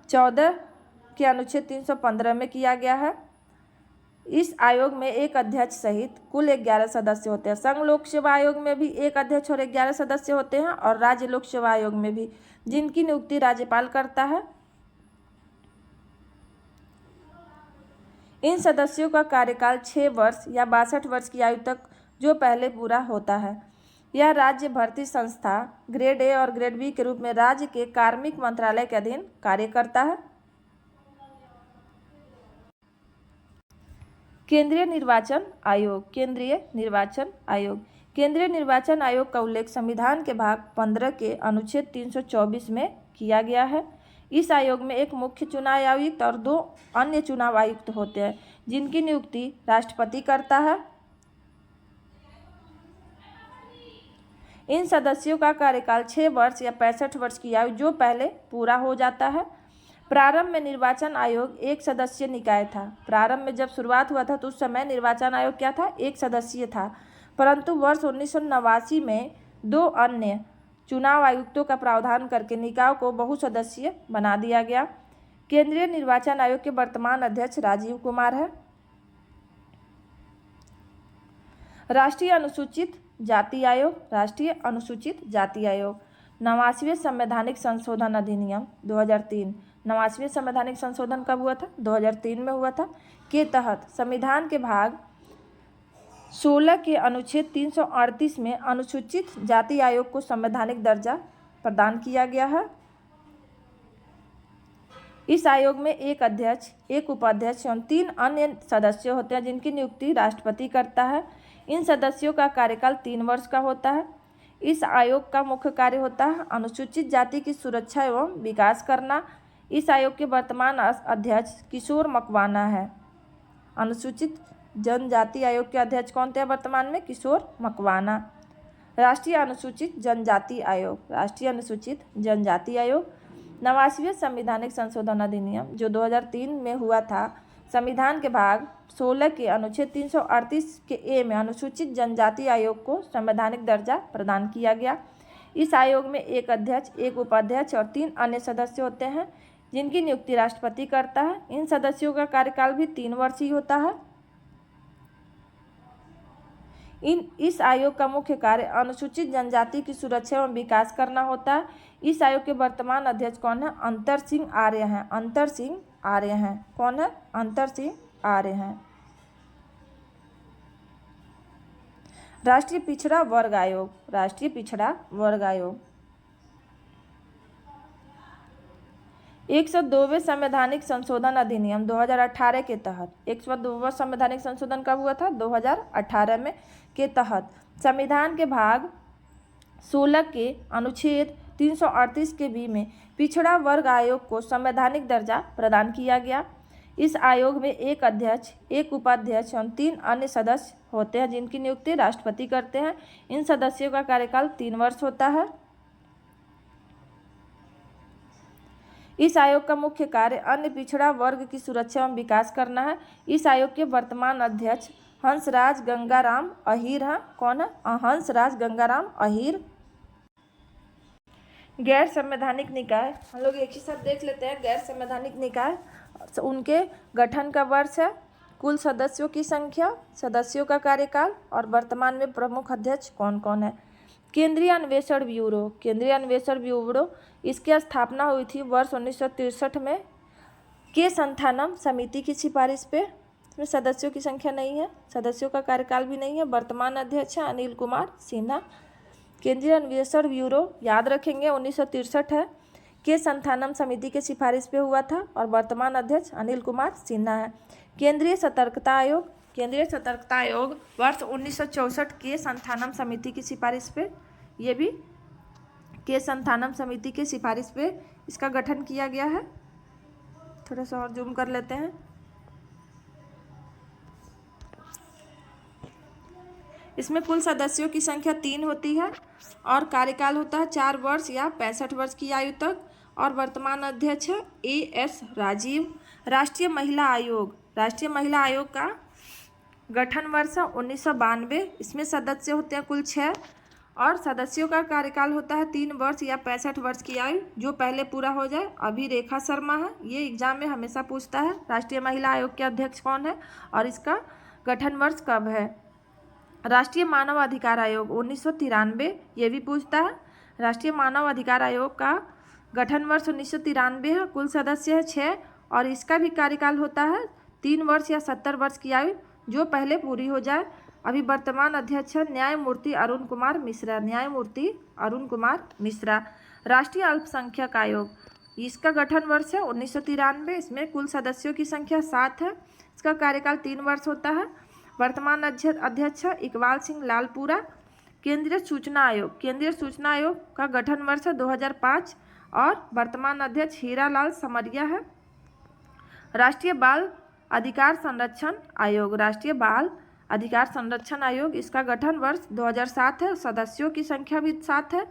14 के अनुच्छेद 315 में किया गया है। इस आयोग में एक अध्यक्ष सहित कुल 11 सदस्य होते हैं। संघ लोक सेवा आयोग में भी एक अध्यक्ष और 11 सदस्य होते हैं, और राज्य लोक सेवा आयोग में भी, जिनकी नियुक्ति राज्यपाल करता है। इन सदस्यों का कार्यकाल 6 वर्ष या 62 वर्ष की आयु तक जो पहले पूरा होता है। यह राज्य भर्ती संस्था ग्रेड ए और ग्रेड बी के रूप में राज्य के कार्मिक मंत्रालय के अधीन कार्य करता है। केंद्रीय निर्वाचन आयोग। केंद्रीय निर्वाचन आयोग। केंद्रीय निर्वाचन आयोग का उल्लेख संविधान के भाग 15 के अनुच्छेद 324 में किया गया है। इस आयोग में एक मुख्य चुनाव आयुक्त और 2 अन्य चुनाव आयुक्त होते हैं, जिनकी नियुक्ति राष्ट्रपति करता है। इन सदस्यों का कार्यकाल 6 वर्ष या 65 वर्ष की आयु जो पहले पूरा हो जाता है। प्रारंभ में निर्वाचन आयोग एक सदस्यीय निकाय था। प्रारंभ में जब शुरुआत हुआ था तो उस समय निर्वाचन आयोग क्या था? एक सदस्यीय था। परंतु वर्ष 1989 में 2 अन्य चुनाव आयुक्तों का प्रावधान करके निकाय को बहुसदस्यीय बना दिया गया। केंद्रीय निर्वाचन आयोग के वर्तमान अध्यक्ष राजीव कुमार है। राष्ट्रीय अनुसूचित जाति आयोग। राष्ट्रीय अनुसूचित जाति आयोग 89वें संवैधानिक संशोधन अधिनियम 2003। 89वें संवैधानिक संशोधन कब हुआ था? 2003 में हुआ था। के तहत संविधान के भाग 16 के अनुच्छेद 338 में अनुसूचित जाति आयोग को संवैधानिक दर्जा प्रदान किया गया है। इस आयोग में एक अध्यक्ष, एक उपाध्यक्ष और 3 अन्य सदस्य होते हैं, जिनकी नियुक्ति राष्ट्रपति करता है। इन सदस्यों का कार्यकाल 3 वर्ष का होता है। इस आयोग का मुख्य कार्य होता है अनुसूचित जाति की सुरक्षा एवं विकास करना। इस आयोग के वर्तमान अध्यक्ष किशोर मकवाना है। अनुसूचित जनजाति आयोग के अध्यक्ष कौन थे वर्तमान में? किशोर मकवाना। राष्ट्रीय अनुसूचित जनजाति आयोग। राष्ट्रीय अनुसूचित जनजाति आयोग 89वें संवैधानिक संशोधन अधिनियम जो 2003 में हुआ था, संविधान के भाग 16 के अनुच्छेद 338 के ए में अनुसूचित जनजाति आयोग को संवैधानिक दर्जा प्रदान किया गया। इस आयोग में एक अध्यक्ष, एक उपाध्यक्ष और 3 अन्य सदस्य होते हैं, जिनकी नियुक्ति राष्ट्रपति करता है। इन सदस्यों का कार्यकाल भी 3 वर्ष ही होता है। इस आयोग का मुख्य कार्य अनुसूचित जनजाति की सुरक्षा एवं विकास करना होता है। इस आयोग के वर्तमान अध्यक्ष कौन है? अंतर सिंह आर्य हैं। अंतर सिंह आर्य हैं। कौन है? अंतर सिंह आर्य हैं। राष्ट्रीय पिछड़ा वर्ग आयोग। राष्ट्रीय पिछड़ा वर्ग आयोग 102वें संवैधानिक संशोधन अधिनियम 2018 के तहत 102वां संवैधानिक संशोधन कब हुआ था? 2018 में के तहत संविधान के भाग 16 के अनुच्छेद 338 के बी में पिछड़ा वर्ग आयोग को संवैधानिक दर्जा प्रदान किया गया। इस आयोग में एक अध्यक्ष, एक उपाध्यक्ष और 3 अन्य सदस्य होते हैं, जिनकी नियुक्ति राष्ट्रपति करते हैं। इन सदस्यों का कार्यकाल 3 वर्ष होता है। इस आयोग का मुख्य कार्य अन्य पिछड़ा वर्ग की सुरक्षा एवं विकास करना है। इस आयोग के वर्तमान अध्यक्ष हंसराज गंगाराम अहीर हैं। कौन है? हंसराज गंगाराम अहीर। गैर संवैधानिक निकाय हम लोग एक ही साथ देख लेते हैं। गैर संवैधानिक निकाय उनके गठन का वर्ष है, कुल सदस्यों की संख्या, सदस्यों का कार्यकाल और वर्तमान में प्रमुख अध्यक्ष कौन कौन है। केंद्रीय अन्वेषण ब्यूरो। केंद्रीय अन्वेषण ब्यूरो इसकी स्थापना हुई थी वर्ष 1963 में के संथानम समिति की सिफारिश पे। इसमें सदस्यों की संख्या नहीं है, सदस्यों का कार्यकाल भी नहीं है। वर्तमान अध्यक्ष है अनिल कुमार सिन्हा। केंद्रीय अन्वेषण ब्यूरो याद रखेंगे 1963 है, के संथानम समिति के सिफारिश पे हुआ था और वर्तमान अध्यक्ष अनिल कुमार सिन्हा है। केंद्रीय सतर्कता आयोग। केंद्रीय सतर्कता आयोग वर्ष 1964 के संथानम समिति की सिफारिश पे, ये भी के संथानम समिति के सिफारिश पे इसका गठन किया गया है। थोड़ा सा और जूम कर लेते हैं। इसमें कुल सदस्यों की संख्या 3 होती है और कार्यकाल होता है 4 वर्ष या 65 वर्ष की आयु तक। और वर्तमान अध्यक्ष है A.S. राजीव। राष्ट्रीय महिला आयोग। राष्ट्रीय महिला आयोग का गठन वर्ष 1992। इसमें सदस्य होते हैं कुल 6 और सदस्यों का कार्यकाल होता है 3 वर्ष या 65 वर्ष की आयु, जो पहले पूरा हो जाए। अभी रेखा शर्मा है, ये एग्जाम में हमेशा पूछता है। राष्ट्रीय महिला आयोग के अध्यक्ष कौन है और इसका गठन वर्ष कब है। राष्ट्रीय मानव अधिकार आयोग 1993, ये भी पूछता है। राष्ट्रीय मानव अधिकार आयोग का गठन वर्ष 1993 है। कुल सदस्य है 6 और इसका भी कार्यकाल होता है 3 वर्ष या 70 वर्ष की आयु, जो पहले पूरी हो जाए। अभी वर्तमान अध्यक्ष है न्यायमूर्ति अरुण कुमार मिश्रा, न्यायमूर्ति अरुण कुमार मिश्रा। राष्ट्रीय अल्पसंख्यक आयोग, इसका गठन वर्ष है 1993, इसमें कुल सदस्यों की संख्या 7 है। इसका कार्यकाल 3 वर्ष होता है। वर्तमान अध्यक्ष है इकबाल सिंह लालपुरा। केंद्रीय सूचना आयोग, केंद्रीय सूचना आयोग का गठन वर्ष है 2005 और वर्तमान अध्यक्ष हीरालाल समरिया है। राष्ट्रीय बाल अधिकार संरक्षण आयोग, राष्ट्रीय बाल अधिकार संरक्षण आयोग, इसका गठन वर्ष 2007 है। सदस्यों की संख्या भी 7 है।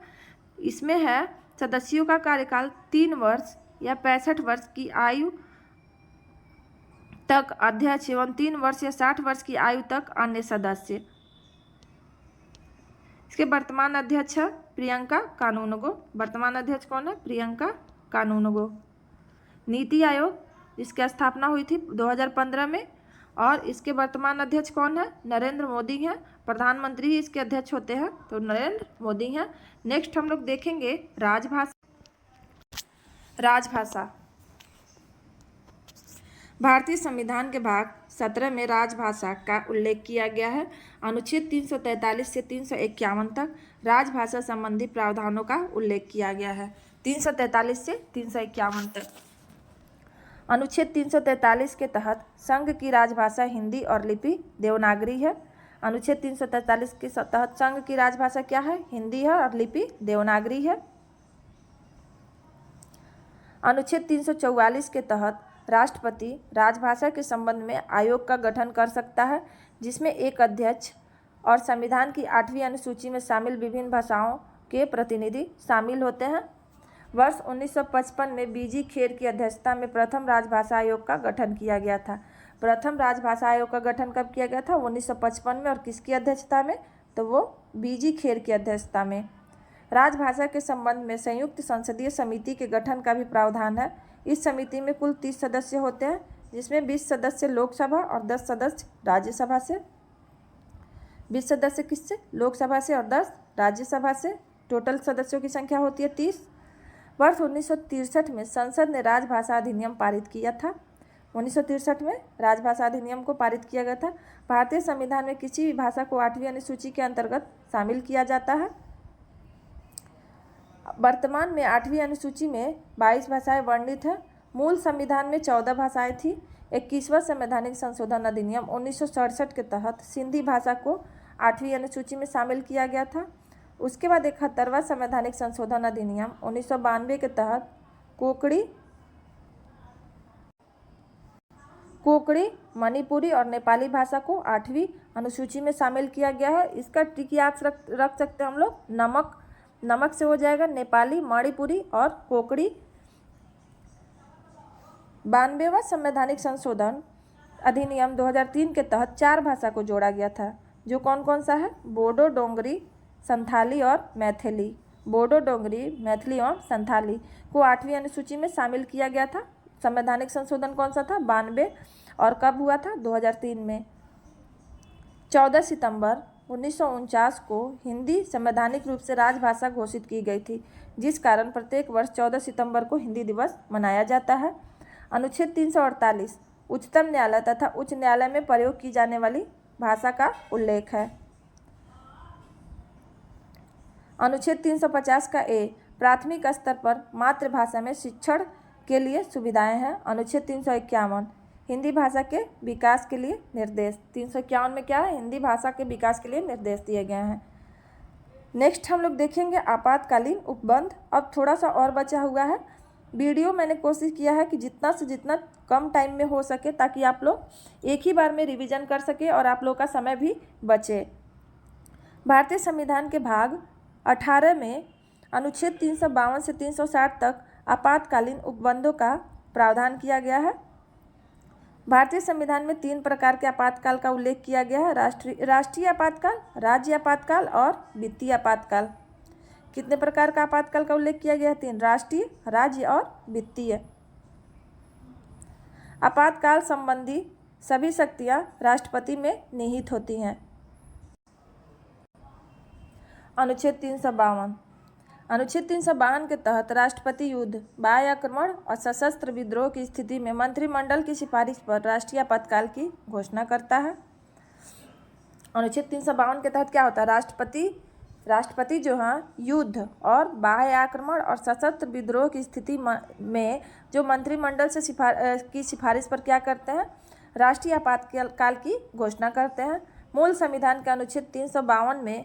इसमें है सदस्यों का कार्यकाल 3 वर्ष या 65 वर्ष की आयु तक अध्यक्ष एवं 3 वर्ष या 60 वर्ष की आयु तक अन्य सदस्य। इसके वर्तमान अध्यक्ष है प्रियंका कानूनगो। वर्तमान अध्यक्ष कौन है? प्रियंका कानूनगो। नीति आयोग, इसकी स्थापना हुई थी 2015 में और इसके वर्तमान अध्यक्ष कौन है? नरेंद्र मोदी हैं। प्रधानमंत्री ही इसके अध्यक्ष होते हैं, तो नरेंद्र मोदी हैं। नेक्स्ट हम लोग देखेंगे राजभाषा। राजभाषा, भारतीय संविधान के भाग 17 में राजभाषा का उल्लेख किया गया है। अनुच्छेद 343 से 351 तक राजभाषा संबंधी प्रावधानों का उल्लेख किया गया है। 343 से 351 तक। अनुच्छेद 343 के तहत संघ की राजभाषा हिंदी और लिपि देवनागरी है। अनुच्छेद 343 के तहत संघ की राजभाषा क्या है? हिंदी है और लिपि देवनागरी है। अनुच्छेद 344 के तहत राष्ट्रपति राजभाषा के संबंध में आयोग का गठन कर सकता है, जिसमें एक अध्यक्ष और संविधान की 8वीं अनुसूची में शामिल विभिन्न भाषाओं के प्रतिनिधि शामिल होते हैं। वर्ष 1955 में बीजी खेर की अध्यक्षता में प्रथम राजभाषा आयोग का गठन किया गया था। प्रथम राजभाषा आयोग का गठन कब किया गया था? 1955 में। और किसकी अध्यक्षता में? तो वो बीजी खेर की अध्यक्षता में। राजभाषा के संबंध में संयुक्त संसदीय समिति के गठन का भी प्रावधान है। इस समिति में कुल 30 सदस्य होते हैं, जिसमें 20 सदस्य लोकसभा और 10 सदस्य राज्यसभा से। 20 सदस्य किससे? लोकसभा से और 10 राज्यसभा से। टोटल सदस्यों की संख्या होती है 30। वर्ष 1963 में संसद ने राजभाषा अधिनियम पारित किया था। 1963 में राजभाषा अधिनियम को पारित किया गया था। भारतीय संविधान में किसी भी भाषा को 8वीं अनुसूची के अंतर्गत शामिल किया जाता है। वर्तमान में 8वीं अनुसूची में 22 भाषाएं वर्णित हैं। मूल संविधान में 14 भाषाएं थी। 21वां संवैधानिक संशोधन अधिनियम 1967 के तहत सिंधी भाषा को 8वीं अनुसूची में शामिल किया गया था। उसके बाद 71वां संवैधानिक संशोधन अधिनियम 1992 के तहत कोंकणी, मणिपुरी और नेपाली भाषा को 8वीं अनुसूची में शामिल किया गया है। इसका टिक याद रख सकते हैं हम लोग। नमक से हो जाएगा नेपाली, मणिपुरी और कोंकणी। 92वां संवैधानिक संशोधन अधिनियम 2003 के तहत 4 भाषा को जोड़ा गया था, जो कौन कौन सा है? बोडो, डोंगरी, संथाली और मैथिली। बोडो, डोंगरी, मैथिली और संथाली को 8वीं अनुसूची में शामिल किया गया था। संवैधानिक संशोधन कौन सा था? 92। और कब हुआ था? 2003 में। 14 सितंबर 1949 को हिंदी संवैधानिक रूप से राजभाषा घोषित की गई थी, जिस कारण प्रत्येक वर्ष 14 सितंबर को हिंदी दिवस मनाया जाता है। अनुच्छेद 348 उच्चतम न्यायालय तथा उच्च न्यायालय में प्रयोग की जाने वाली भाषा का उल्लेख है। अनुच्छेद 350 का ए प्राथमिक स्तर पर मातृभाषा में शिक्षण के लिए सुविधाएं हैं। अनुच्छेद 351 हिंदी भाषा के विकास के लिए निर्देश। 351 में क्या है? हिंदी भाषा के विकास के लिए निर्देश दिए गए हैं। नेक्स्ट हम लोग देखेंगे आपातकालीन उपबंध। अब थोड़ा सा और बचा हुआ है। वीडियो मैंने कोशिश किया है कि जितना से जितना कम टाइम में हो सके, ताकि आप लोग एक ही बार में रिवीजन कर सके और आप लोग का समय भी बचे। भारतीय संविधान के भाग 18 में अनुच्छेद 352 से 360 तक आपातकालीन उपबंधों का प्रावधान किया गया है। भारतीय संविधान में 3 प्रकार के आपातकाल का उल्लेख किया गया है। राष्ट्रीय आपातकाल, राज्य आपातकाल और वित्तीय आपातकाल। कितने प्रकार का आपातकाल का उल्लेख किया गया है? 3, राष्ट्रीय, राज्य और वित्तीय। आपातकाल संबंधी सभी शक्तियां राष्ट्रपति में निहित होती हैं। अनुच्छेद 352। अनुच्छेद 352 के तहत राष्ट्रपति युद्ध, बाह्य आक्रमण और सशस्त्र विद्रोह की स्थिति में मंत्रिमंडल की सिफारिश पर राष्ट्रीय आपातकाल की घोषणा करता है। अनुच्छेद 352 के तहत क्या होता है? राष्ट्रपति जो है युद्ध और बाह्य आक्रमण और सशस्त्र विद्रोह की स्थिति में जो मंत्रिमंडल से सिफारिश पर क्या करते हैं? राष्ट्रीय आपातकाल की घोषणा करते हैं। मूल संविधान के अनुच्छेद 352 में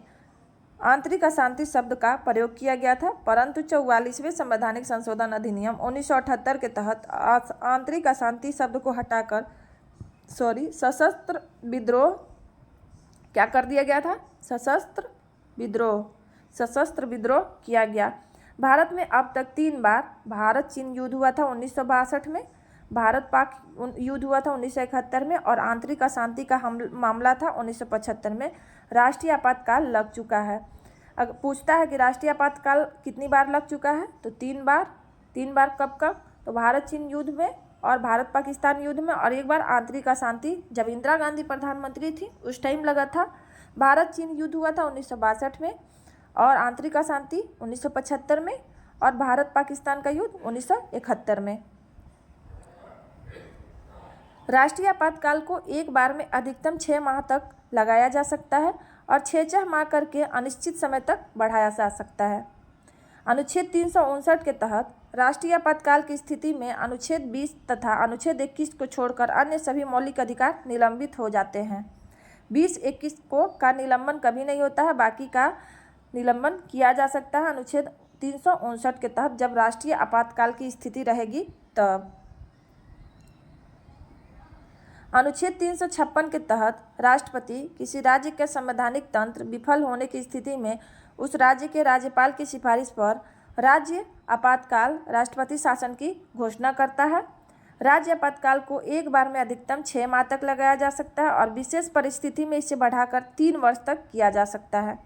आंतरिक अशांति शब्द का प्रयोग किया गया था, परंतु 44वें संवैधानिक संशोधन अधिनियम 1978 के तहत आंतरिक अशांति शब्द को हटाकर सशस्त्र विद्रोह क्या कर दिया गया था? सशस्त्र विद्रोह किया गया। भारत में अब तक 3 बार भारत चीन युद्ध हुआ था 1962 में, भारत पाक युद्ध हुआ था 1971 में और आंतरिक अशांति का मामला था 1975 में। राष्ट्रीय आपातकाल लग चुका है। अगर पूछता है कि राष्ट्रीय आपातकाल कितनी बार लग चुका है, तो 3 बार। 3 बार कब? तो भारत चीन युद्ध में और भारत पाकिस्तान युद्ध में, और एक बार आंतरिक अशांति जब इंदिरा गांधी प्रधानमंत्री थी उस टाइम लगा था। भारत चीन युद्ध हुआ था 1962 में और आंतरिक अशांति 1975 में, और भारत पाकिस्तान का युद्ध 1971 में। राष्ट्रीय आपातकाल को एक बार में अधिकतम 6 माह तक लगाया जा सकता है और 6 माह करके अनिश्चित समय तक बढ़ाया जा सकता है। अनुच्छेद 359 के तहत राष्ट्रीय आपातकाल की स्थिति में अनुच्छेद 20 तथा अनुच्छेद 21 को छोड़कर अन्य सभी मौलिक अधिकार निलंबित हो जाते हैं। 20-21 का निलंबन कभी नहीं होता है, बाकी का निलंबन किया जा सकता है अनुच्छेद 359 के तहत जब राष्ट्रीय आपातकाल की स्थिति रहेगी तब। अनुच्छेद 356 के तहत राष्ट्रपति किसी राज्य के संवैधानिक तंत्र विफल होने की स्थिति में उस राज्य के राज्यपाल की सिफारिश पर राज्य आपातकाल राष्ट्रपति शासन की घोषणा करता है। राज्य आपातकाल को एक बार में अधिकतम 6 माह तक लगाया जा सकता है और विशेष परिस्थिति में इसे बढ़ाकर 3 वर्ष तक किया जा सकता है।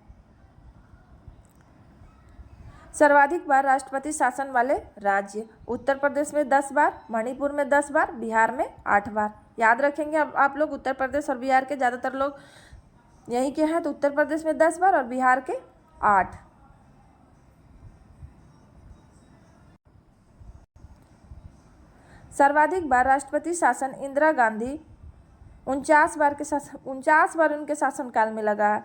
सर्वाधिक बार राष्ट्रपति शासन वाले राज्य: उत्तर प्रदेश में 10 बार, मणिपुर में 10 बार, बिहार में 8 बार। याद रखेंगे अब आप लोग, उत्तर प्रदेश और बिहार के ज़्यादातर लोग यहीं के हैं, तो उत्तर प्रदेश में 10 बार और बिहार के 8। सर्वाधिक बार राष्ट्रपति शासन इंदिरा गांधी 49 बार उनके शासनकाल में लगा है।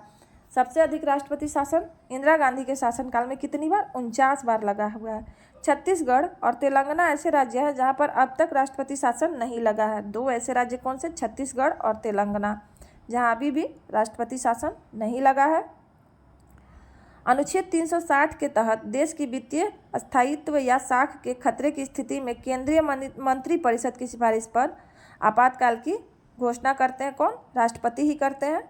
सबसे अधिक राष्ट्रपति शासन इंदिरा गांधी के शासनकाल में कितनी बार? 49 बार लगा हुआ है। छत्तीसगढ़ और तेलंगाना ऐसे राज्य हैं जहां पर अब तक राष्ट्रपति शासन नहीं लगा है। 2 ऐसे राज्य कौन से? छत्तीसगढ़ और तेलंगाना, जहां अभी भी राष्ट्रपति शासन नहीं लगा है। अनुच्छेद 360 के तहत देश की वित्तीय स्थायित्व या साख के खतरे की स्थिति में केंद्रीय मंत्रिपरिषद की सिफारिश पर आपातकाल की घोषणा करते हैं कौन? राष्ट्रपति ही करते हैं।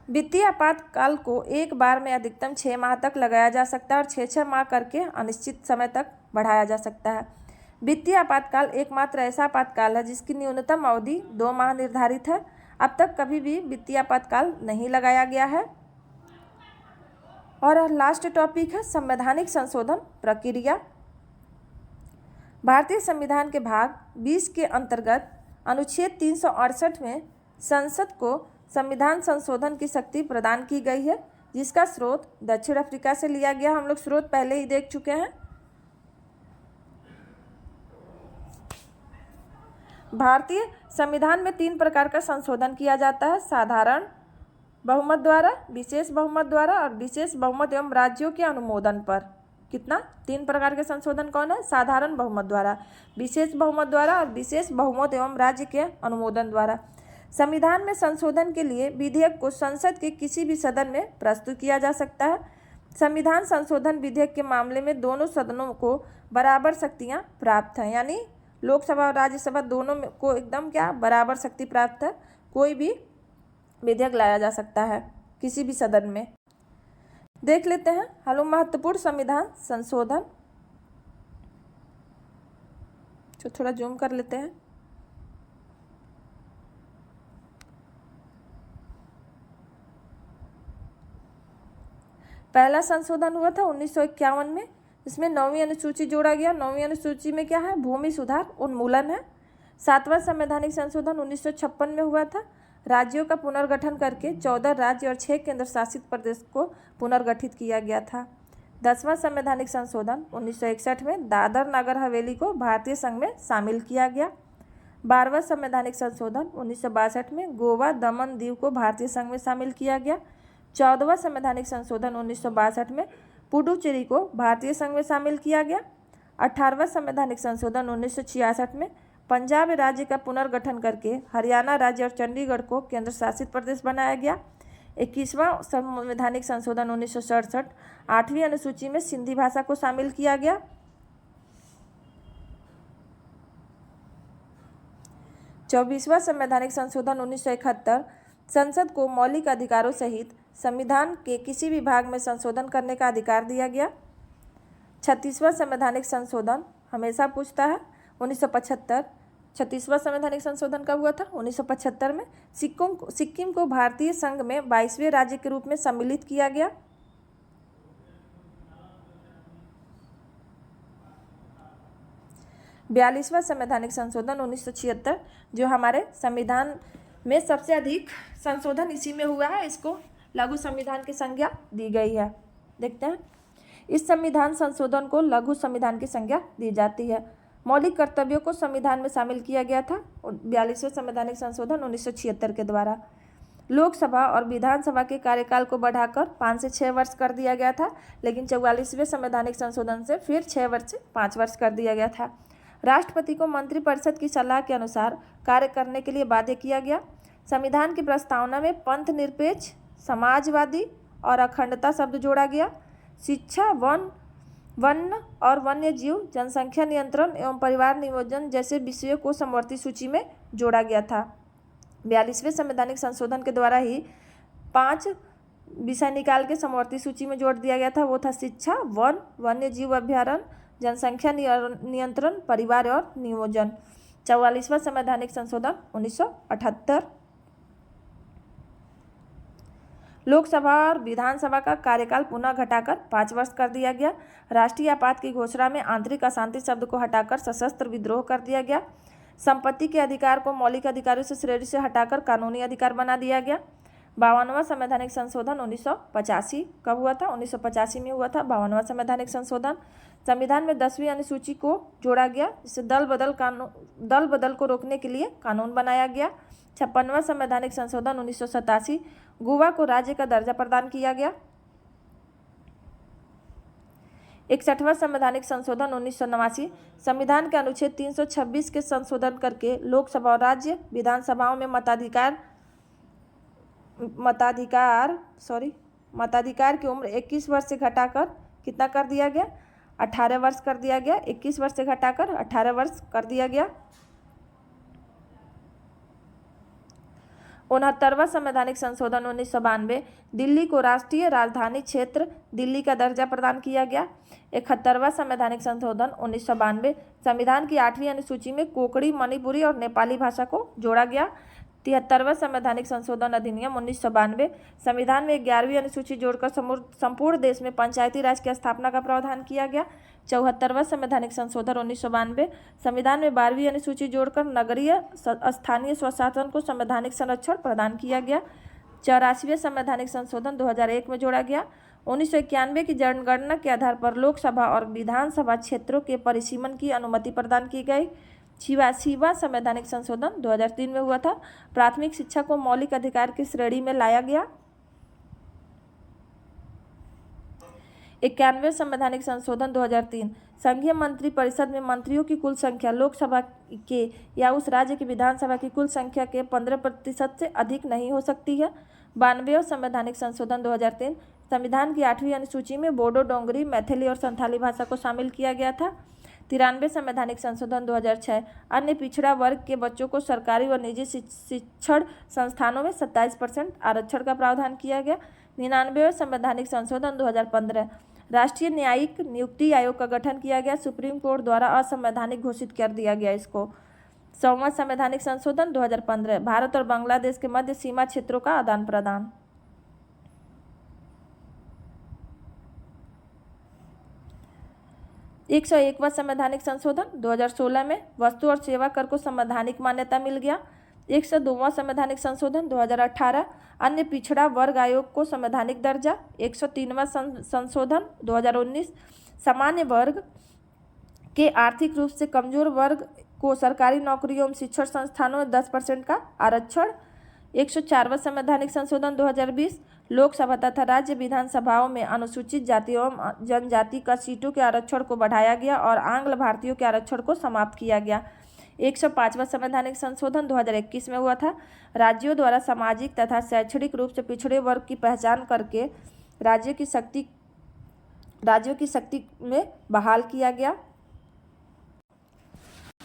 वित्तीय आपातकाल को एक बार में अधिकतम 6 माह तक लगाया जा सकता है और 6 माह करके अनिश्चित समय तक बढ़ाया जा सकता है। वित्तीय आपातकाल एकमात्र ऐसा आपातकाल है जिसकी न्यूनतम अवधि 2 माह निर्धारित है। अब तक कभी भी वित्तीय आपातकाल नहीं लगाया गया है। और लास्ट टॉपिक है संवैधानिक संशोधन प्रक्रिया। भारतीय संविधान के भाग 20 के अंतर्गत अनुच्छेद 368 में संसद को संविधान संशोधन की शक्ति प्रदान की गई है, जिसका स्रोत दक्षिण अफ्रीका से लिया गया। हम लोग स्रोत पहले ही देख चुके हैं। भारतीय संविधान में 3 प्रकार का संशोधन किया जाता है: साधारण बहुमत द्वारा, विशेष बहुमत द्वारा और विशेष बहुमत एवं राज्यों के अनुमोदन पर। कितना? 3 प्रकार के संशोधन कौन है? साधारण बहुमत द्वारा, विशेष बहुमत द्वारा और विशेष बहुमत एवं राज्य के अनुमोदन द्वारा। संविधान में संशोधन के लिए विधेयक को संसद के किसी भी सदन में प्रस्तुत किया जा सकता है। संविधान संशोधन विधेयक के मामले में दोनों सदनों को बराबर शक्तियां प्राप्त हैं, यानी लोकसभा और राज्यसभा दोनों को एकदम क्या बराबर शक्ति प्राप्त है। कोई भी विधेयक लाया जा सकता है किसी भी सदन में। देख लेते हैं हलो महत्वपूर्ण संविधान संशोधन। तो थोड़ा जूम कर लेते हैं। पहला संशोधन हुआ था 1951 में, इसमें 9वीं अनुसूची जोड़ा गया। 9वीं अनुसूची में क्या है? भूमि सुधार उन्मूलन है। 7वां संवैधानिक संशोधन 1956 में हुआ था। राज्यों का पुनर्गठन करके 14 राज्य और 6 केंद्र शासित प्रदेश को पुनर्गठित किया गया था। 10वां संवैधानिक संशोधन 1961 में दादर नगर हवेली को भारतीय संघ में शामिल किया गया। 12वां संवैधानिक संशोधन 1962 में गोवा दमन दीव को भारतीय संघ में शामिल किया गया। 14वां संवैधानिक संशोधन 1962 में पुडुचेरी को भारतीय संघ में शामिल किया गया। 18वां संवैधानिक संशोधन 1966 में पंजाब राज्य का पुनर्गठन करके हरियाणा राज्य और चंडीगढ़ को केंद्र शासित प्रदेश बनाया गया। 21वां संवैधानिक संशोधन 1967 8वीं अनुसूची में सिंधी भाषा को शामिल किया गया। 24वां संवैधानिक संशोधन 1971 संसद को मौलिक अधिकारों सहित संविधान के किसी भी भाग में संशोधन करने का अधिकार दिया गया। 36वां संवैधानिक संशोधन हमेशा पूछता है 1975। 36वां संवैधानिक संशोधन कब हुआ था? 1975 में। सिक्किम को भारतीय संघ में 22वें राज्य के रूप में सम्मिलित किया गया। 42वां संवैधानिक संशोधन 1976 जो हमारे संविधान में सबसे अधिक संशोधन इसी में हुआ है, इसको लघु संविधान की संज्ञा दी गई है। देखते हैं, इस संविधान संशोधन को लघु संविधान की संज्ञा दी जाती है। मौलिक कर्तव्यों को संविधान में शामिल किया गया था 42वें संवैधानिक संशोधन 1976 के द्वारा। लोकसभा और विधानसभा के कार्यकाल को बढ़ाकर 5 से 6 वर्ष कर दिया गया था, लेकिन 44वें संवैधानिक संशोधन से फिर 6 वर्ष से 5 वर्ष कर दिया गया था। राष्ट्रपति को मंत्रिपरिषद की सलाह के अनुसार कार्य करने के लिए बाध्य किया गया। संविधान की प्रस्तावना में पंथ निरपेक्ष, समाजवादी और अखंडता शब्द जोड़ा गया। शिक्षा, वन और वन्य जीव, जनसंख्या नियंत्रण एवं परिवार नियोजन जैसे विषयों को समवर्ती सूची में जोड़ा गया था। 42वें संवैधानिक संशोधन के द्वारा ही 5 विषय निकाल के समवर्ती सूची में जोड़ दिया गया था। वो था शिक्षा, वन, वन्य जीव अभ्यारण्य, जनसंख्या नियंत्रण, परिवार और नियोजन। 44वां संवैधानिक संशोधन 1978। लोकसभा और विधानसभा का कार्यकाल पुनः घटाकर 5 वर्ष कर दिया गया। राष्ट्रीय आपात की घोषणा में आंतरिक अशांति शब्द को हटाकर सशस्त्र विद्रोह कर दिया गया। संपत्ति के अधिकार को मौलिक अधिकारों से श्रेणी से हटाकर कानूनी अधिकार बना दिया गया। 52वां संवैधानिक संशोधन 1985 कब हुआ था? 1985 में हुआ था 52वां संवैधानिक संशोधन। संविधान में 10वीं अनुसूची को जोड़ा गया, जिससे दल बदल को रोकने के लिए कानून बनाया गया। 56वां संवैधानिक संशोधन 1987 गोवा को राज्य का दर्जा प्रदान किया गया। 61वां संवैधानिक संशोधन 1989 संविधान के अनुच्छेद 326 के संशोधन करके लोकसभा और राज्य विधानसभाओं में मताधिकार की उम्र 21 वर्ष से घटाकर कितना कर दिया गया? 18 वर्ष कर दिया गया। 21 वर्ष से घटाकर 18 वर्ष कर दिया गया। 69वां संवैधानिक संशोधन 1992 दिल्ली को राष्ट्रीय राजधानी क्षेत्र दिल्ली का दर्जा प्रदान किया गया। 71वां संवैधानिक संशोधन 1992 संविधान की 8वीं अनुसूची में कोंकणी, मणिपुरी और नेपाली भाषा को जोड़ा गया। 73वां संवैधानिक संशोधन अधिनियम 1992 संविधान में 11वीं अनुसूची जोड़कर संपूर्ण देश में पंचायती राज की स्थापना का प्रावधान किया गया। 74वां संवैधानिक संशोधन 1992 संविधान में 12वीं अनुसूची जोड़कर नगरीय स्थानीय स्वशासन को संवैधानिक संरक्षण प्रदान किया गया। 84वें संवैधानिक संशोधन 2001 में जोड़ा गया। 1991 की जनगणना के आधार पर लोकसभा और विधानसभा क्षेत्रों के परिसीमन की अनुमति प्रदान की गई। 86वां संवैधानिक संशोधन 2003 में हुआ था। प्राथमिक शिक्षा को मौलिक अधिकार की श्रेणी में लाया गया। 91वें संवैधानिक संशोधन 2003 संघीय मंत्रिपरिषद में मंत्रियों की कुल संख्या लोकसभा के या उस राज्य की विधानसभा की कुल संख्या के 15% से अधिक नहीं हो सकती है। 92वें संवैधानिक संशोधन 2003 संविधान की 8वीं अनुसूची में बोडो, डोंगरी, मैथिली और संथाली भाषा को शामिल किया गया था। 93वें संवैधानिक संशोधन 2006 अन्य पिछड़ा वर्ग के बच्चों को सरकारी और निजी शिक्षण संस्थानों में 27% आरक्षण का प्रावधान किया गया। 99वें संवैधानिक संशोधन 2015 राष्ट्रीय न्यायिक नियुक्ति आयोग का गठन किया गया। सुप्रीम कोर्ट द्वारा असंवैधानिक घोषित कर दिया गया इसको। 100वां संवैधानिक संशोधन 2015। भारत और बांग्लादेश के मध्य सीमा क्षेत्रों का आदान प्रदान। 101वां संवैधानिक संशोधन 2016 में वस्तु और सेवा कर को संवैधानिक मान्यता मिल गया। 102वां संवैधानिक संशोधन 2018 अन्य पिछड़ा वर्ग आयोग को संवैधानिक दर्जा। 103वां संशोधन 2019 सामान्य वर्ग के आर्थिक रूप से कमजोर वर्ग को सरकारी नौकरियों एवं शिक्षण संस्थानों में 10% का आरक्षण। 104वां संवैधानिक संशोधन 2020 लोकसभा तथा राज्य विधानसभाओं में अनुसूचित जाति एवं जनजाति का सीटों के आरक्षण को बढ़ाया गया और आंग्ल भारतीयों के आरक्षण को समाप्त किया गया। 105वां संवैधानिक संशोधन 2021 में हुआ था। राज्यों द्वारा सामाजिक तथा शैक्षणिक रूप से पिछड़े वर्ग की पहचान करके राज्यों की शक्ति में बहाल किया गया।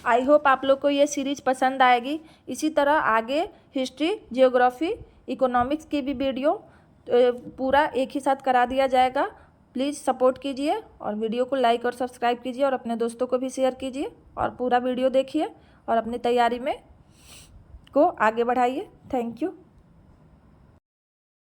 आई होप आप लोग को ये सीरीज पसंद आएगी। इसी तरह आगे हिस्ट्री, जियोग्राफी, इकोनॉमिक्स की भी वीडियो पूरा एक ही साथ करा दिया जाएगा। प्लीज़ सपोर्ट कीजिए और वीडियो को लाइक और सब्सक्राइब कीजिए और अपने दोस्तों को भी शेयर कीजिए और पूरा वीडियो देखिए और अपनी तैयारी में को आगे बढ़ाइए। Thank you.